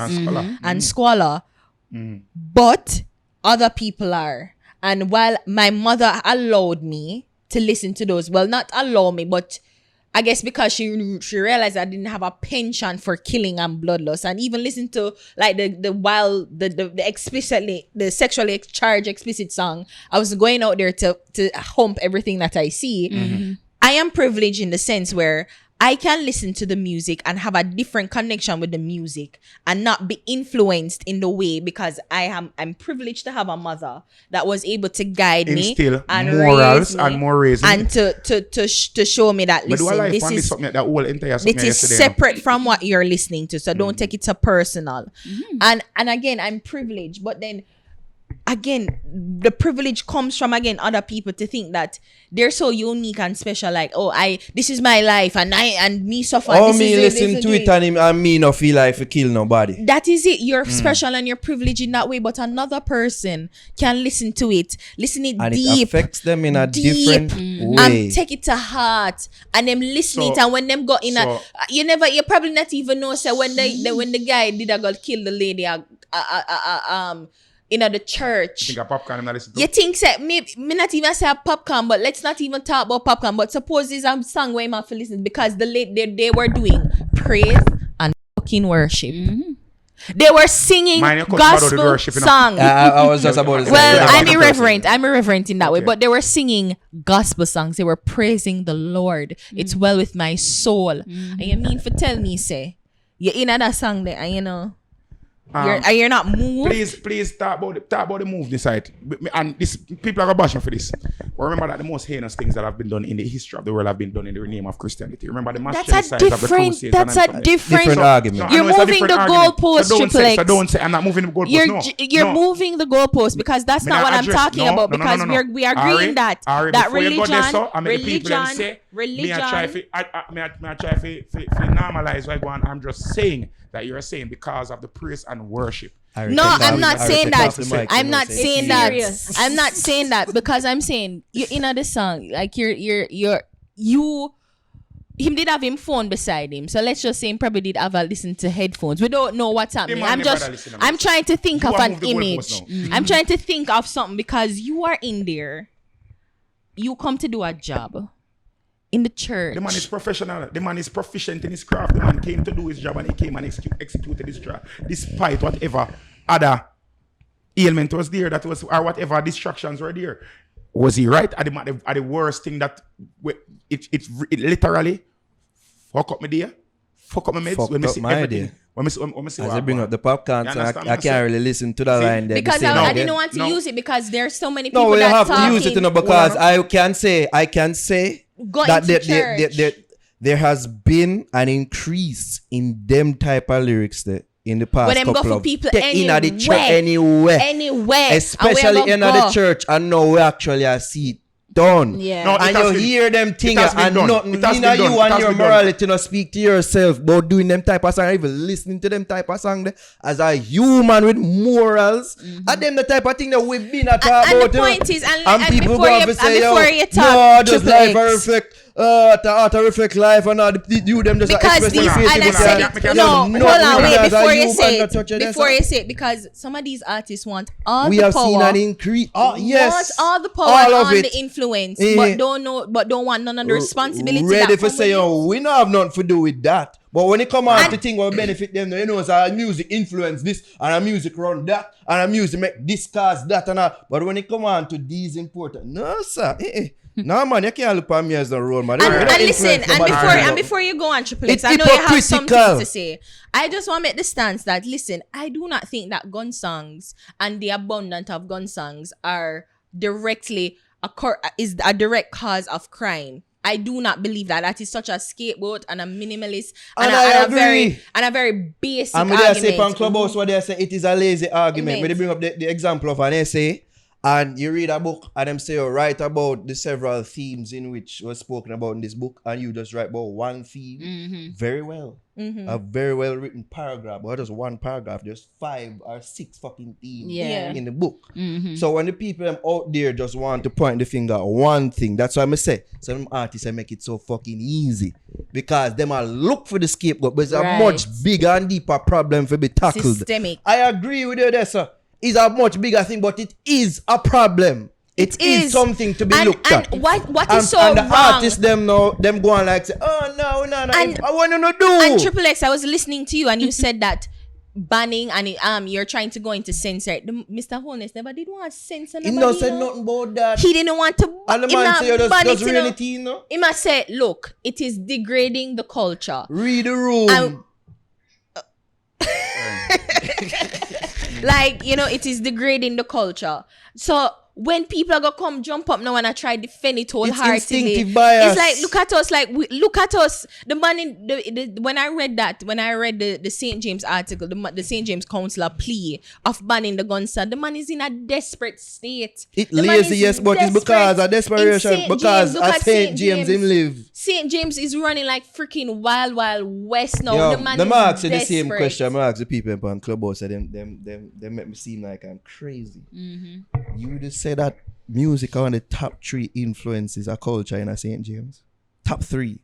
and squalor. But other people are. And while my mother allowed me to listen to those, well, not allow me, but I guess because she realized I didn't have a penchant for killing and bloodlust, and even listen to like the sexually charged explicit song, I was going out there to hump everything that I see. I am privileged in the sense where I can listen to the music and have a different connection with the music and not be influenced in the way, because I'm privileged to have a mother that was able to guide me and morals raise me, and to show me that this is separate from what you're listening to, so don't take it so personal. And again, I'm privileged, but then again, the privilege comes from other people to think that they're so unique and special. Like, this is my life, and me suffer. Me listen to it and me no feel like to kill nobody. That is it. You're special and you're privileged in that way. But another person can listen to it, and deep, it affects them in a different way, and take it to heart, and them listen it. And when them got in you probably not even know. So when the guy did kill the lady, the church. You think a popcorn I'm not listening to? You think me not even say a popcorn, but let's not even talk about popcorn. But suppose it's a song where I'm have to listen, because they were doing praise and fucking worship. They were singing gospel songs. I was just about to say. Well, I'm irreverent in that way, but they were singing gospel songs. They were praising the Lord. It's well with my soul. And you mean for tell me, say, you're in that song there, and you're not moved. Please talk about the move this side. And this people are gonna bash me for this. But remember that the most heinous things that have been done in the history of the world have been done in the name of Christianity. Remember the mass genocide of the Crusades. That's a different argument. You're moving the goalpost, Trippple X. So don't say I'm not moving the goalpost. You're moving the goalpost, because that's not what I'm talking about. Because we are agreeing that religion. I try to normalize what I go on. I'm just saying that you're saying because of the praise and worship. No, I'm not saying that. I'm not saying that. I'm not saying that, because I'm saying you in the song, like him did have him phone beside him. So let's just say him probably did have a listen to headphones. We don't know what's happening. I'm trying to think of an image. I'm trying to think of something, because you are in there. You come to do a job in the church. The man is professional. The man is proficient in his craft. The man came to do his job, and he came and executed his job, despite whatever other ailment was there, or whatever distractions were there. Was he right? At the worst thing that it literally fuck up my day, fuck up my meds. Fucked up my idea. As I bring up the popcorn, so I can't really listen to the line there. Because I didn't want to use it, because there's so many people that have talking. to use it, because I can say that there has been an increase in them type of lyrics there in the past couple of people in the church anywhere, especially in the church, and now we actually see it done. Yeah. No, and you hear them things, and nothing you and your morality not speak to yourself about doing them type of song, or even listening to them type of song there, as a human with morals. And them the type of thing that we've been at about. And the point is, and people before go and say, before you talk, no, just life reflect. To reflect life, and not you them just because these, and I said it. No, hold on, wait. Before you say it, because some of these artists want all the power. We have seen an increase. Yes, want all the power all and the influence, but don't want none of the responsibility. Ready for say, we don't have nothing to do with that. But when it come out to think what benefit them, you know, so music influence this, and a music run that, and a music make this cause that, and all. But when it come on to these important, no sir, No, man, you can't look at me as the role model. And listen, and before you go on Triple X, It's I know you have something hypocritical. to say. I just want to make the stance that, listen, I do not think that gun songs and the abundance of gun songs are directly is a direct cause of crime. I do not believe that. That is such a scapegoat and a minimalist And a agree. very basic And argument. I say from Clubhouse what they say it is a lazy argument. When they bring up the example of an essay and you read a book and them say you write about the several themes in which was spoken about in this book and you just write about one theme very well. A very well written paragraph, or just one paragraph, just 5 or 6 fucking themes in the book. So when the people out there just want to point the finger at one thing, that's why I say some artists I make it so fucking easy. Because them are look for the scapegoat, but it's a much bigger and deeper problem for be tackled. Systemic. I agree with you there, sir. It's a much bigger thing, but it is a problem. It is something to be looked at. And what is so and the wrong? artists them going like say, oh no, And- I want to do. And Triple X, I was listening to you and you said that banning and you're trying to go into censor. Mr. Holness never did want to censor nobody. He no said nothing about that. He didn't want to. And the he man not say you ban just it, you know. reality, you know? He must say, look, it is degrading the culture. Read the room. And- like, you know, it is degrading the culture. So when people are gonna come jump up now and I try to defend it wholeheartedly, It's instinctive bias. it's like look at us, look at us. The man in the when I read the St. James article, the St. James Councillor plea of banning the gun sir, the man is in a desperate state. It The man lazy, is yes, but it's because of desperation. In St. Because James, look at at St. James him live. St. James is running like freaking wild west now. Yo, The man them is ask you the desperate. same question. I ask the people on Clubhouse, them make me seem like I'm crazy. You just say that music are one of the top 3 influences of culture in St. James. Top 3.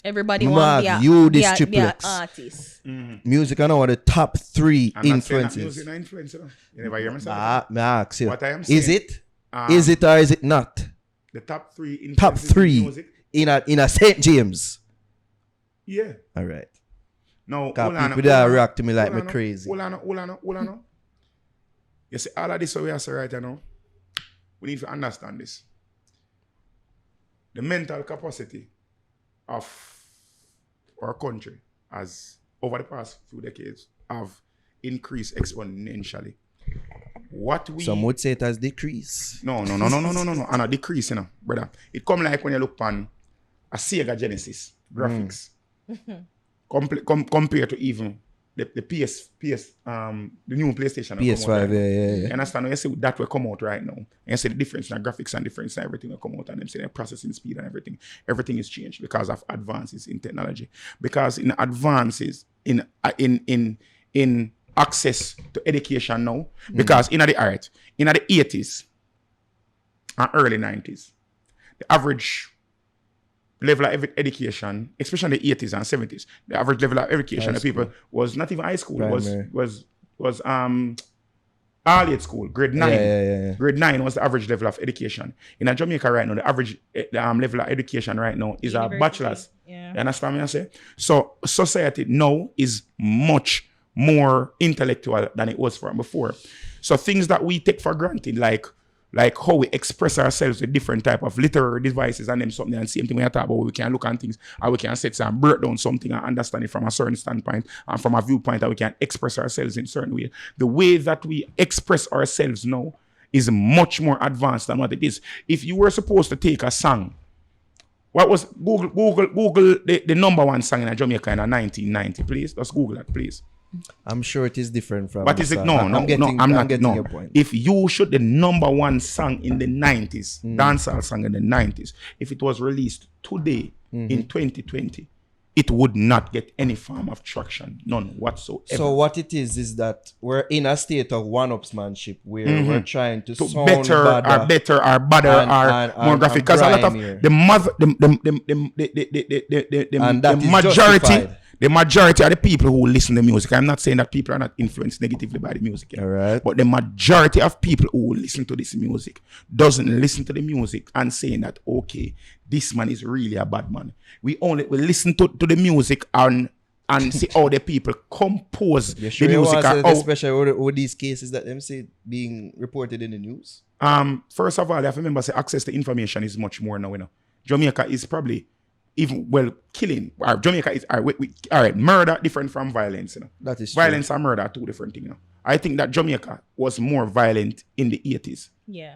Everybody Mark, want you to this be Triple an X. artist. Music are one of the top 3 I'm not saying that influences. music not influence, you know. You never hear me say that. Me ask you. What I am Is saying, it? Is it or is it not? the top 3 influences Top 3 in music? in a St. James. Yeah. All right. Now, Because people that react to me like me crazy. Hold on. You see, all of this what we are saying right now, we need to understand this. The mental capacity of our country has, over the past few decades, have increased exponentially. Some would say it has decreased. No. And a decrease, you know, brother. It come like when you look on a Sega Genesis graphics. Compared to even the the new PlayStation. PS5, yeah. You understand? You see that will come out right now. And you see the difference in the graphics and difference in everything will come out, and them say the processing speed and everything. Everything is changed because of advances in technology. Because in advances in access to education now, because in the 80s and early 90s, the average level of education, especially in the 80s and 70s, the average level of education of people was not even high school. It was early school, grade 9. Yeah. Grade 9 was the average level of education. In Jamaica right now, the average level of education right now is a bachelor's. Yeah. You understand me I say? So society now is much more intellectual than it was from before. So things that we take for granted, like how we express ourselves with different type of literary devices and them something, and same thing when you talk about we can look at things and we can set and break down something and understand it from a certain standpoint and from a viewpoint that we can express ourselves in certain way. The way that we express ourselves now is much more advanced than what it is. If you were supposed to take a song, what was Google the number 1 song in Jamaica in 1990, please? Just Google that, please. I'm sure it is different from. But is it? No, I'm not getting your point. If you should the number 1 song in the 90s, dancehall song in the 90s, if it was released today in 2020, it would not get any form of traction, none whatsoever. So what it is that we're in a state of one-upsmanship where we're trying to sound better or more graphic. Because a lot of the majority. The majority of the people who listen to music, I'm not saying that people are not influenced negatively by the music, all right, but the majority of people who listen to this music doesn't listen to the music and saying that, okay, this man is really a bad man. We listen to the music and see how the people compose the music. Especially with these cases that them say being reported in the news. First of all, you have to remember, say, access to information is much more now, you know. Jamaica is probably even, killing. Jamaica is, all right, murder different from violence, you know. That is Violence and murder are two different things, you know. I think that Jamaica was more violent in the 80s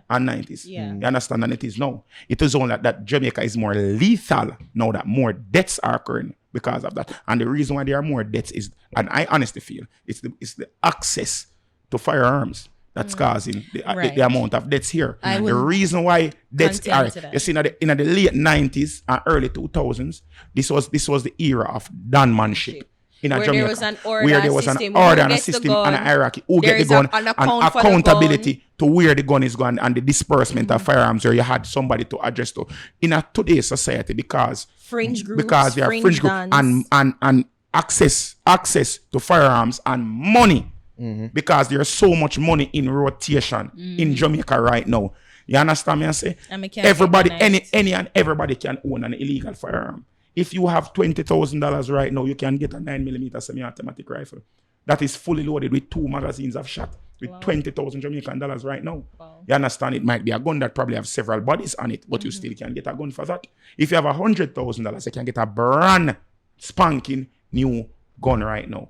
and 90s. Yeah. You understand? Than it is now. It is only that Jamaica is more lethal now that more deaths are occurring because of that. And the reason why there are more deaths is, and I honestly feel, it's the access to firearms that's causing the amount of deaths here. The reason why deaths are, you see, in the late 90s and early 2000s, this was the era of gunmanship. In where Jamaica, there was an order, where there was an order and a system and a hierarchy. Who get the gun and accountability to where the gun is going and the disbursement of firearms where you had somebody to address to. In a today's society, because there are fringe groups and access to firearms and money, because there's so much money in rotation in Jamaica right now. You understand me? I say everybody, any and everybody can own an illegal firearm. If you have $20,000 right now, you can get a 9mm semi-automatic rifle that is fully loaded with 2 magazines of shot with 20,000 Jamaican dollars right now. Wow. You understand? It might be a gun that probably have several bodies on it, but you still can get a gun for that. If you have $100,000, you can get a brand spanking new gun right now,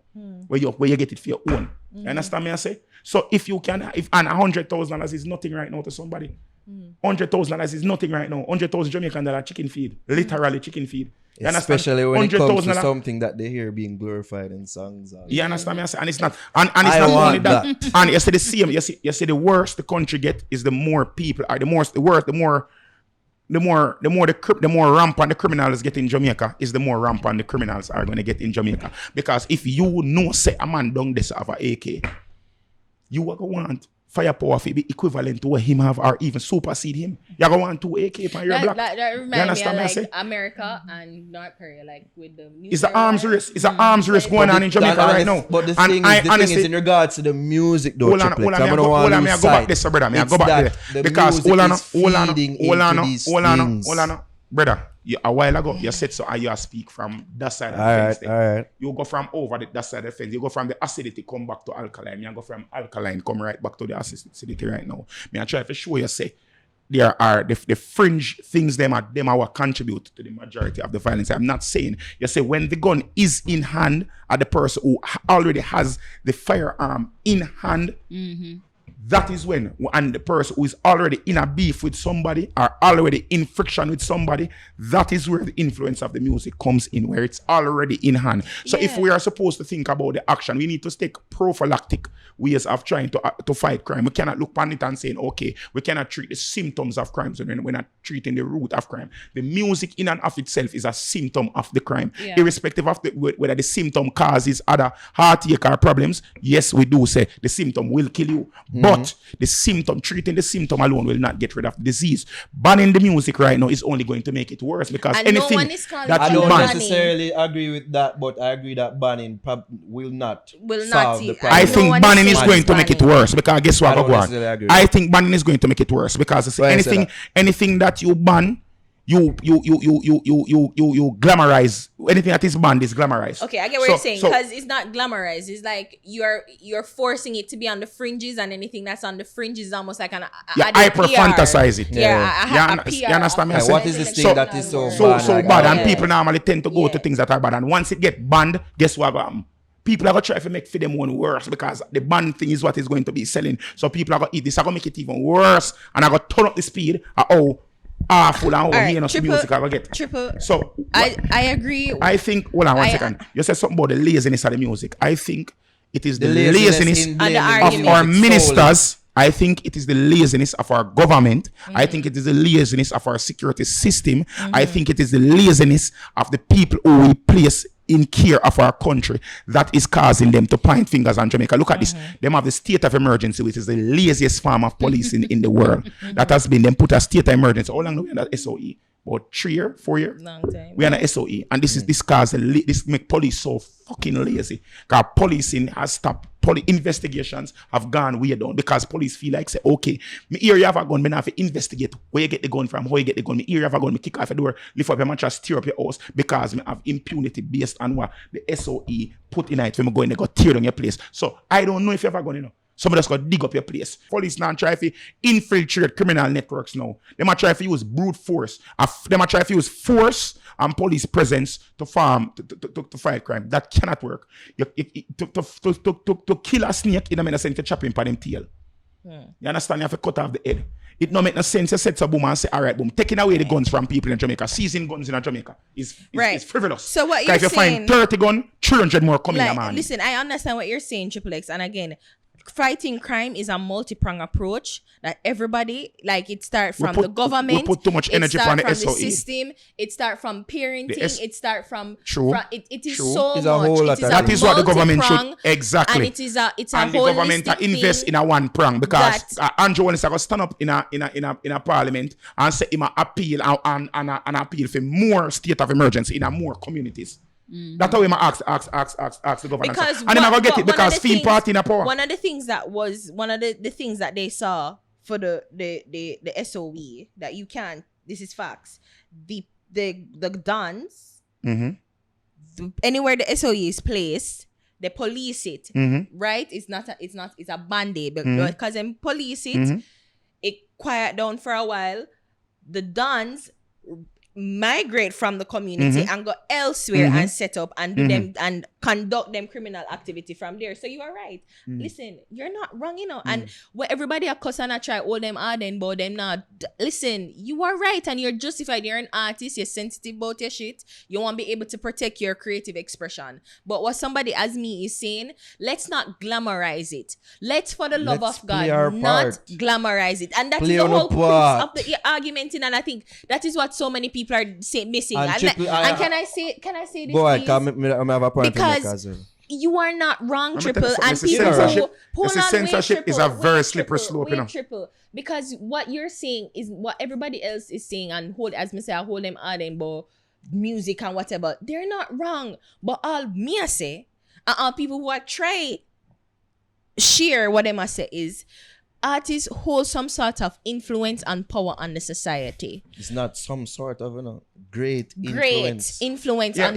where you get it for your own. You understand me? I say. So if you can, and $100,000 is nothing right now to somebody. $100,000 is nothing right now. 100,000 Jamaican dollar chicken feed, literally chicken feed. Especially when it comes to something that they hear being glorified in songs. You understand me? And it's not, and it's not only that. And you see the same. You see the worse the country get is the more people are. The more rampant the criminals get in Jamaica is the more rampant the criminals are going to get in Jamaica. Because if you know, say a man down this of a AK, you are going to want firepower to be equivalent to what him have or even supersede him. You're going to want 2 AK on your block. That reminds me of like America and North Korea, like with the it's an arms race. It's an arms race going on in Jamaica right now. But the thing is in regards to the music though, Trippple X, I'm going to want to go back this, brother. I go back there. Because hold on, brother. A while ago, you said so, and you speak from that side of the fence. All right. You go from over that side of the fence. You go from the acidity, come back to alkaline. You go from alkaline, come right back to the acidity right now. I try to show you, say, there are the fringe things, them are what contribute to the majority of the violence. I'm not saying, you say, when the gun is in hand, at the person who already has the firearm in hand, that is when, and the person who is already in a beef with somebody or already in friction with somebody, that is where the influence of the music comes in, where it's already in hand. So if we are supposed to think about the action, we need to take prophylactic ways of trying to fight crime. We cannot look on it and saying, okay, we cannot treat the symptoms of crimes when we're not treating the root of crime. The music in and of itself is a symptom of the crime. Irrespective of whether the symptom causes other heartache or problems, yes, we do say the symptom will kill you. But the symptom, treating the symptom alone will not get rid of the disease. Banning the music right now is only going to make it worse, because and anything that I you don't ban, necessarily agree with that, but I agree that banning will not solve the problem. I think banning is going to make it worse, because guess what? I think banning is going to make it worse, because anything that you ban, you glamorize. Anything that is banned is glamorized. Okay, I get what you're saying, because it's not glamorized. It's like you're forcing it to be on the fringes, and anything that's on the fringes is almost like an hyper fantasize it. You understand me? What is this thing that is so bad? And people normally tend to go to things that are bad, and once it get banned, guess what? People are going to try to make for them one worse, because the banned thing is what is going to be selling. So people are going to eat this. Are going to make it even worse, and are going to turn up the speed. Full and music I get. Triple. So I agree. I think. Hold on one second. You said something about the laziness of the music. I think it is the laziness of our ministers. I think it is the laziness of our government. I think it is the laziness of our security system. I think it is the laziness of the people who we place in care of our country that is causing them to point fingers on Jamaica. Look at this. Them have the state of emergency, which is the laziest form of police in the world. That has been them put a state of emergency. How long do we have that SOE? About 3 years, 4 years? Long time. We are in a SOE. And this make police so fucking lazy. Because policing has stopped. Investigations have gone way down, because police feel like, say, okay, me here you have a gun, me have to investigate where you get the gun from, how you get the gun. Me here you have a gun, me kick off the door, lift up your mattress, tear up your house, because me have impunity based on what the SOE put in it when me go in there, go tear down your place. So I don't know if you have a gun, Somebody just got dig up your place. Police now try to infiltrate criminal networks now. They might try to use brute force. They might try to use force and police presence to fight crime. That cannot work. To kill a snake, it don't make sense to chop him by them tail. You understand? You have to cut off the head. It don't make no sense to set a boom and say, all right, boom, taking away the guns from people in Jamaica, seizing guns in Jamaica is frivolous. So what you're if you saying, find 30 guns, 300 more coming in a man. Listen, I understand what you're saying, Trippple X, and again, fighting crime is a multi-pronged approach that everybody, like, it starts from the government. We put too much energy on the SOE. The system. It starts from parenting. It starts from... True. It is so It's much. a whole lot. That is what the government should... Exactly. And it's a and the government invest in a one prong because Andrew Wallace is going to stand up in a parliament and say him appeal and appeal for more state of emergency in a more communities. That's how we ask the government. Because and they never get it because Fiend Party in a power. One of the things that they saw for the SOE that you can't, this is facts. The dance, anywhere the SOE is placed, they police it. Right? It's a band-aid because them police it, it quiet down for a while. The dance migrate from the community and go elsewhere and set up and do them and conduct them criminal activity from there. So you are right. Listen, you're not wrong, you know. And where everybody are cussing and try all them harden but them not. Listen, you are right and you're justified. You're an artist. You're sensitive about your shit. You want to be able to protect your creative expression. But what somebody as me is saying, let's not glamorize it. Let's, for the love of God, not glamorize it. And that is the whole point of the argument. And I think that is what so many people are missing. And can I say this? Go ahead, I have a point because you are not wrong, Triple. And people censorship is a very slippery slope, you know. Triple. Because what you're saying is what everybody else is saying, and as me say, I hold them out about music and whatever. They're not wrong. But all me I say, and all people who are try share what them I say is artists hold some sort of influence and power on the society. It's not some sort of, great influence. On the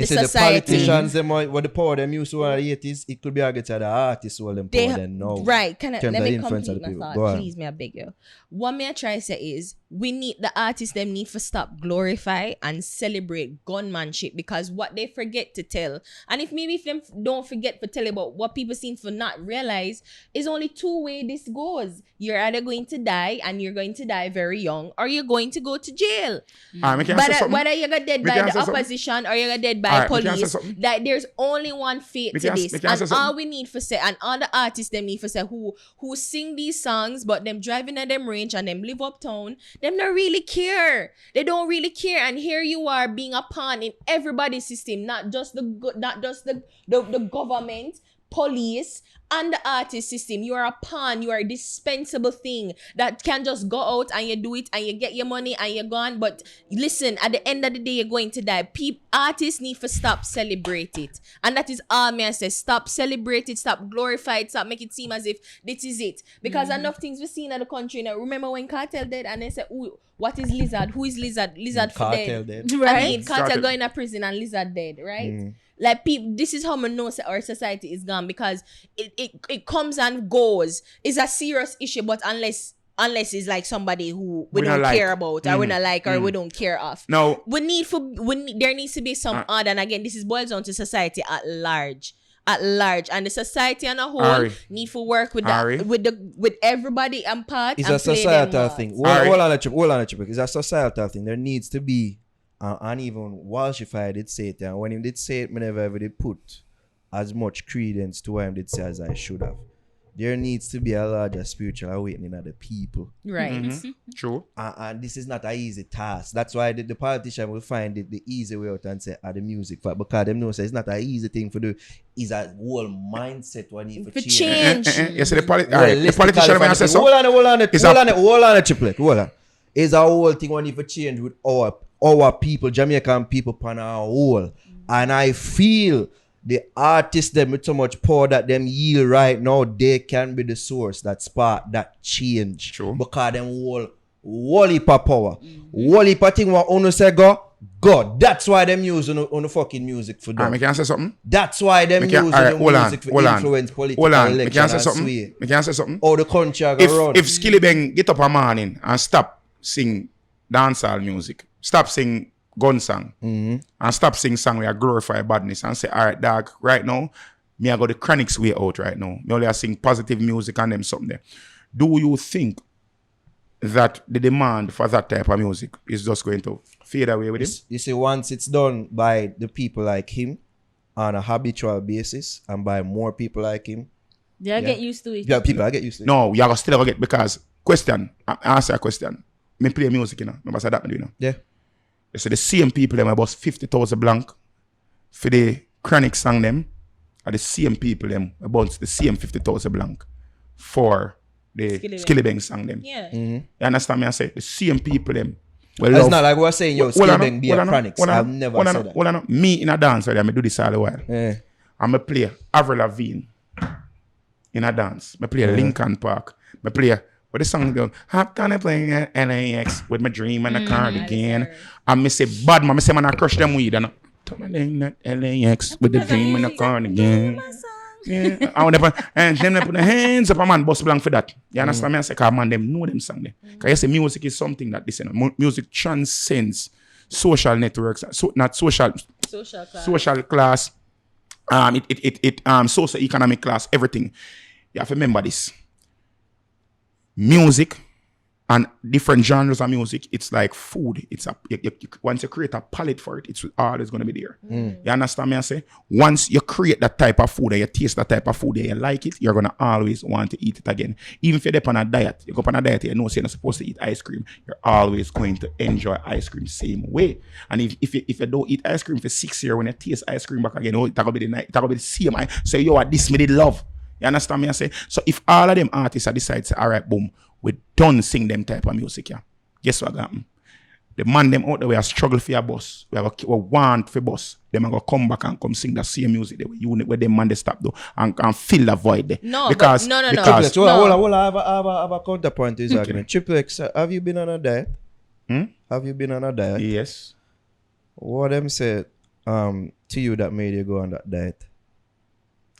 society. The politicians, what the power them used to in the 80s, it could be argued to the artists who them power them now. Right. Let me complete my thought. Please, may I beg you. What me I try to say is, the artists them need to stop glorify and celebrate gunmanship, because what they forget to tell, and if them don't forget to tell about what people seem to not realize, is only two ways this goes. You're either going to die, and you're going to die very young, or you're going to go to jail. Whether you got dead by the opposition or you got dead by police, that there's only one fate to this. And all we need for say, and all the artists them need for say who sing these songs, but them driving at them range and them live uptown, them not really care. They don't really care. And here you are being a pawn in everybody's system, not just the government, police, and the artist system. You are a pawn. You are a dispensable thing that can just go out and you do it and you get your money and you're gone. But listen, at the end of the day, you're going to die. Artists need to stop celebrate it. And that is all me I say. Stop celebrate it. Stop glorify it. Stop make it seem as if this is it. Because enough things we've seen in the country now. Remember when Cartel dead and they said, ooh, what is Lizard? Who is Lizard? Lizard for dead. Right? Cartel going to prison and Lizard dead, right? Like, people, this is how we know our society is gone, because it comes and goes. It's a serious issue, but unless it's like somebody who we don't care about, or we don't like, or we don't care of. No. There needs to be some odd, and again, this is boils down to society at large. And the society on a whole need to work with with everybody and part. It's a societal thing. Hold on a chip. It's a societal thing. There needs to be and even Walshified did say it, and when he did say it, whenever ever did put as much credence to what he did say as I should have. There needs to be a larger spiritual awakening of the people. Right. True. And this is not an easy task. That's why the politician will find it the easy way out and say, the music. Because them know say it's not an easy thing for do. It's a whole mindset one need for change. Yes, the politician when I say so. Hold on a triplet. Hold on. It's a whole thing one need for change with our people, Jamaican people, pan our whole. And I feel the artists them with so much power that them yield right now, they can be the source that spark that change. True. Because them whole heap of power. Whole heap of thing what Uno say go, God, that's why them use on the fucking music for them. I can say something? That's why them use on the music for influence political election and sway. I can say something? How the country are gonna run. If Skilly Bang get up a morning and stop sing dancehall music, stop sing gun song, and stop sing song where I glorify badness and say, all right, dog, right now, me I got the chronics way out right now. Me only I sing positive music and them something there. Do you think that the demand for that type of music is just going to fade away with him? You see, once it's done by the people like him on a habitual basis and by more people like him, I get used to it. yeah, people I get used to it. No, you're still gonna get because question. Answer a question. Me play music, you know. Remember say that me do, you know. Yeah. You see the same people them about 50,000 blank for the chronic song them are the same people them about the same 50,000 blank for the Skilly Bang song them. Yeah. You understand me? I say the same people them. Well, it's not like we're saying, yo, Skilly Bang be a chronics. I've never said that. Well, me in a dance where I do this all the while. Yeah. I'm a play Avril Lavigne in a dance. I play Lincoln Park. I play where the song go, I'm gonna play at LAX with my dream and the cardigan. And I say, bad man, I say, man, I crush them weed. And I'm at LAX with the dream and the cardigan. Yeah, I want to and them put their hands up a man bust blank for that. You understand me? I say, cause man, them know them song there. Cause you say music is something that this, you know, music transcends social networks, so not social class. Socio-economic class, everything. You have to remember this. Music and different genres of music, it's like food. It's once you create a palate for it, it's always going to be there. You understand me? I say, once you create that type of food and you taste that type of food and you like it, you're going to always want to eat it again. Even if you're on a diet, you go on a diet, you know you're not supposed to eat ice cream, you're always going to enjoy ice cream same way. And if you don't eat ice cream for 6 years, when you taste ice cream back again, it's going to be the same. So yo, this me did love. You understand me? I say, so if all of them artists decide, say, all right, boom, we don't sing them type of music, yeah. Guess what happen? The man them out there we are struggle for your boss. We want for boss. Them are gonna come back and come sing the same music the way you where them man they stop though and fill the void there. No, because no. Hold on, I have a counterpoint to his argument. Trippple X, have you been on a diet? Have you been on a diet? Yes. What them said to you that made you go on that diet?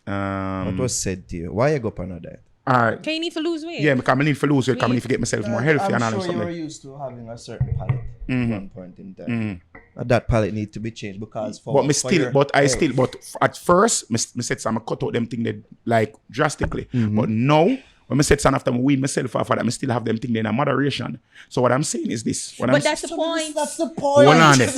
What was said to you? Why you go on a diet? Alright. Can you need to lose weight? Yeah, because I need to lose weight, because I need to get myself more healthy and all I'm that sure you were something. used to having a certain palate at one point in time. And that palate need to be changed because but at first, I said some cut out them thing that like drastically. But now, when I said some after I wean myself off of that, I still have them thing in a moderation. So what I'm saying is this. But that's the point. That's the point. Hold on.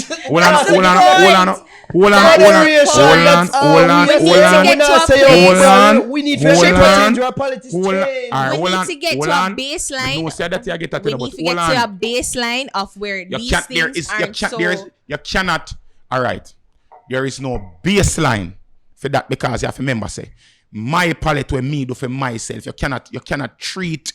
We need to change our politics. We need to get to a baseline. No, say that you get We need to get to a baseline of where these things aren't so... You cannot, all right, there is no baseline for that because you have to remember, say, my palette with me do for myself. You cannot treat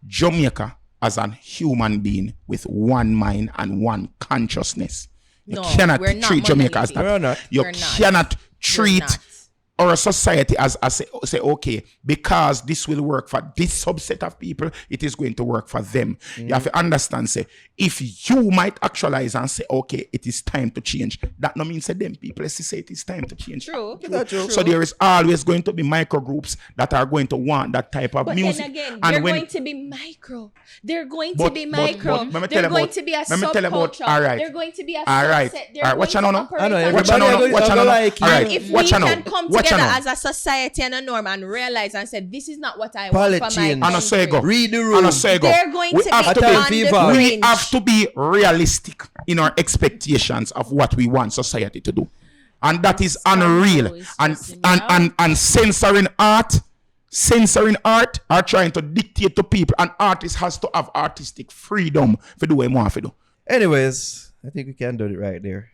Jamaica as a human being with one mind and one consciousness. You cannot treat Jamaica as that. You cannot treat our society as say, okay, because this will work for this subset of people, it is going to work for them. You have to understand, say, if you might actualize and say, okay, it is time to change, that no means that them people say it is time to change. True. So there is always going to be micro groups that are going to want that type of music. But then again, they're going to be micro. They're going to be micro. They're going to be a subculture. They're going to be a subset. They're going to operate. And if we can come together as a society and a norm and realize and say, this is not what I want for my country. Read the room. They're going to be on the fringe. We have to be realistic in our expectations of what we want society to do. And that is unreal. And censoring art are trying to dictate to people. An artist has to have artistic freedom to do what he wants to do. Anyways, I think we can do it right there.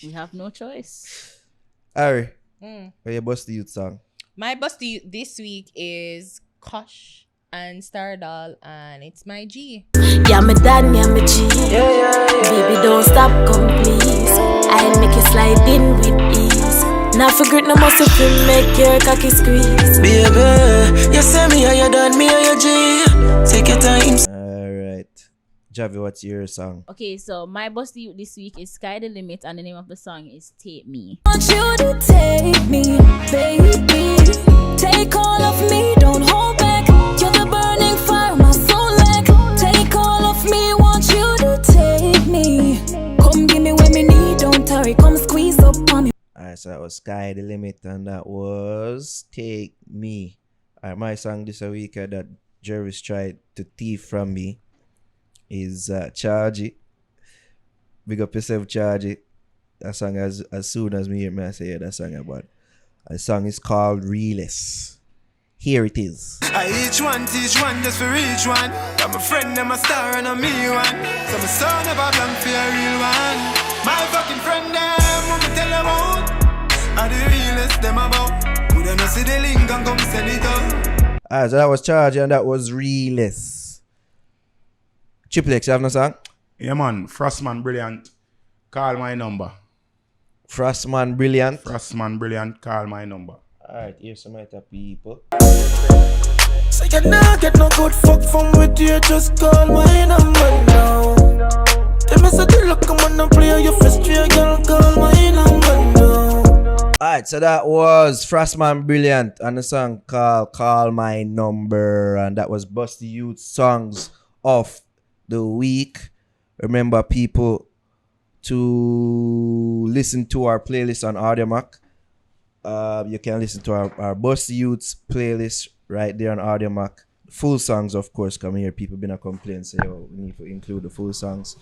We have no choice. Ari, where your bust the youth song? My bust this week is Kash and Starrr, and it's my G. Yeah, me done, yeah, me G. Baby, don't stop, come please. I'll make you slide in with ease. Now forget no muscle to make your cocky squeeze. Baby, you say me how you done, me how you G. Take your time. Alright. Javi, what's your song? Okay, so my boss youth this week is Sky the Limit, and the name of the song is Take Me. Want you to take me, baby. Take all of me, don't hold back. You're the burning fire, my soul like. Take all of me, want you to take me. Come give me when me need, don't hurry, come squeeze up on me. Alright, so that was Sky the Limit, and that was Take Me. Alright, my song this week that Jervis tried to thief from me is Chargii. Big up yourself, Chargii. That song, as soon as me hear me, I say, yeah, that song about. The song is called Realest. Here it is. Each one teach one just for each one. I'm a friend, I'm a star, and I'm me one. So my son never blank for a real one. My fucking friend, them, what me tell them about. Are the realest them about. We don't know see the link and come send it out. Alright, so that was Chargii and that was Realest. Trippple X, you have no song? Yeah, man. Frassman brilliant. Call my number. Frassman brilliant. Frassman brilliant. Call my number. Alright, here's some other people. So you not get no good fuck from with you, just call my number now. Tell me so the look come on and play your first year, girl, call my number now. Alright, so that was Frassman Brilliant and the song called Call My Number, and that was Busty Youth Songs of the Week. Remember, people, to listen to our playlist on AudioMac. You can listen to our Busty Youths playlist right there on AudioMac. Full songs, of course, come here. People been a complaint, say, oh, we need to include the full songs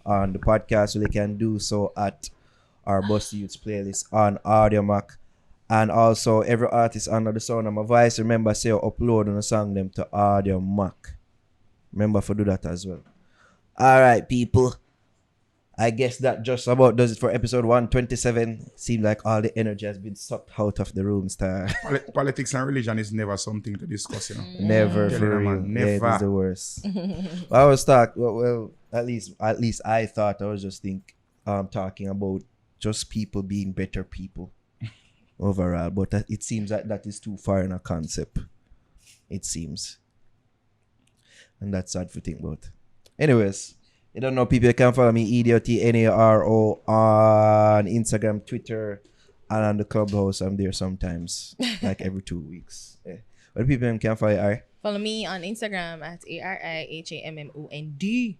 on the podcast, so they can do so at our Busty Youths playlist on AudioMac. And also, every artist under the sound of my voice, remember, say, upload on a song them to AudioMac. Remember to do that as well. Alright, people. I guess that just about does it for episode 127. Seems like all the energy has been sucked out of the room, Star. Politics and religion is never something to discuss, you know. Never, Tell for you, real. man, Yeah, it never. is the worst. Well, I was at least I thought I was just talking about just people being better people overall. But it seems that that is too far in a concept. It seems. And that's sad to think about. Anyways, you don't know people, you can follow me, EDOTNARO, on Instagram, Twitter, and on the Clubhouse. I'm there sometimes, like every 2 weeks. Yeah. What people can follow you are? Follow me on Instagram at ARIHAMMOND.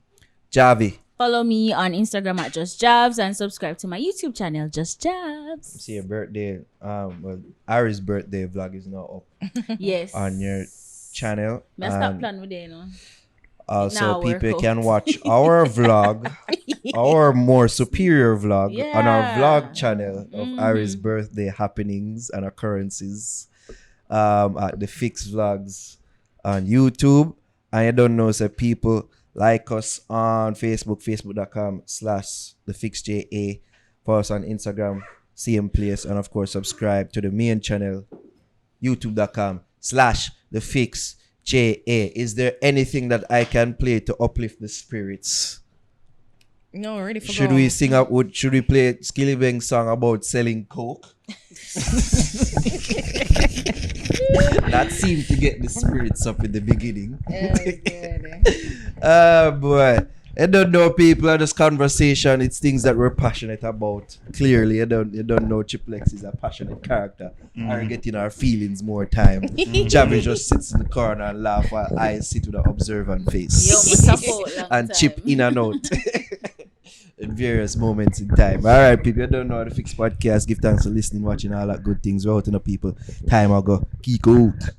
Javi. Follow me on Instagram at Just Jabs and subscribe to my YouTube channel, Just Jabs. See your birthday. Well, Ari's birthday vlog is now up Yes. on your channel. I stop playing with it, you know. Also, Now we're people hooked. can watch our vlog, our more superior vlog on our vlog channel of Ari's birthday happenings and occurrences at the Fix Vlogs on YouTube. And you don't know, so people like us on Facebook, facebook.com/thefixja. Follow us on Instagram, same place, and of course subscribe to the main channel, youtube.com/thefixja. Is there anything that I can play to uplift the spirits? No, already forgot. Should we sing up? Should we play Skilly Bang's song about selling coke? That seemed to get the spirits up in the beginning. Boy, I don't know, people. In this conversation, it's things that we're passionate about. Clearly, you don't know Trippple X is a passionate character. Are getting our feelings more time. Javi just sits in the corner and laugh while I sit with an observant face. Yo, my support long and time. chip in and out in various moments in time. All right, people, you don't know how to fix podcast. Give thanks for listening, watching, all that good things. We're out in the people. Time ago. Geek out.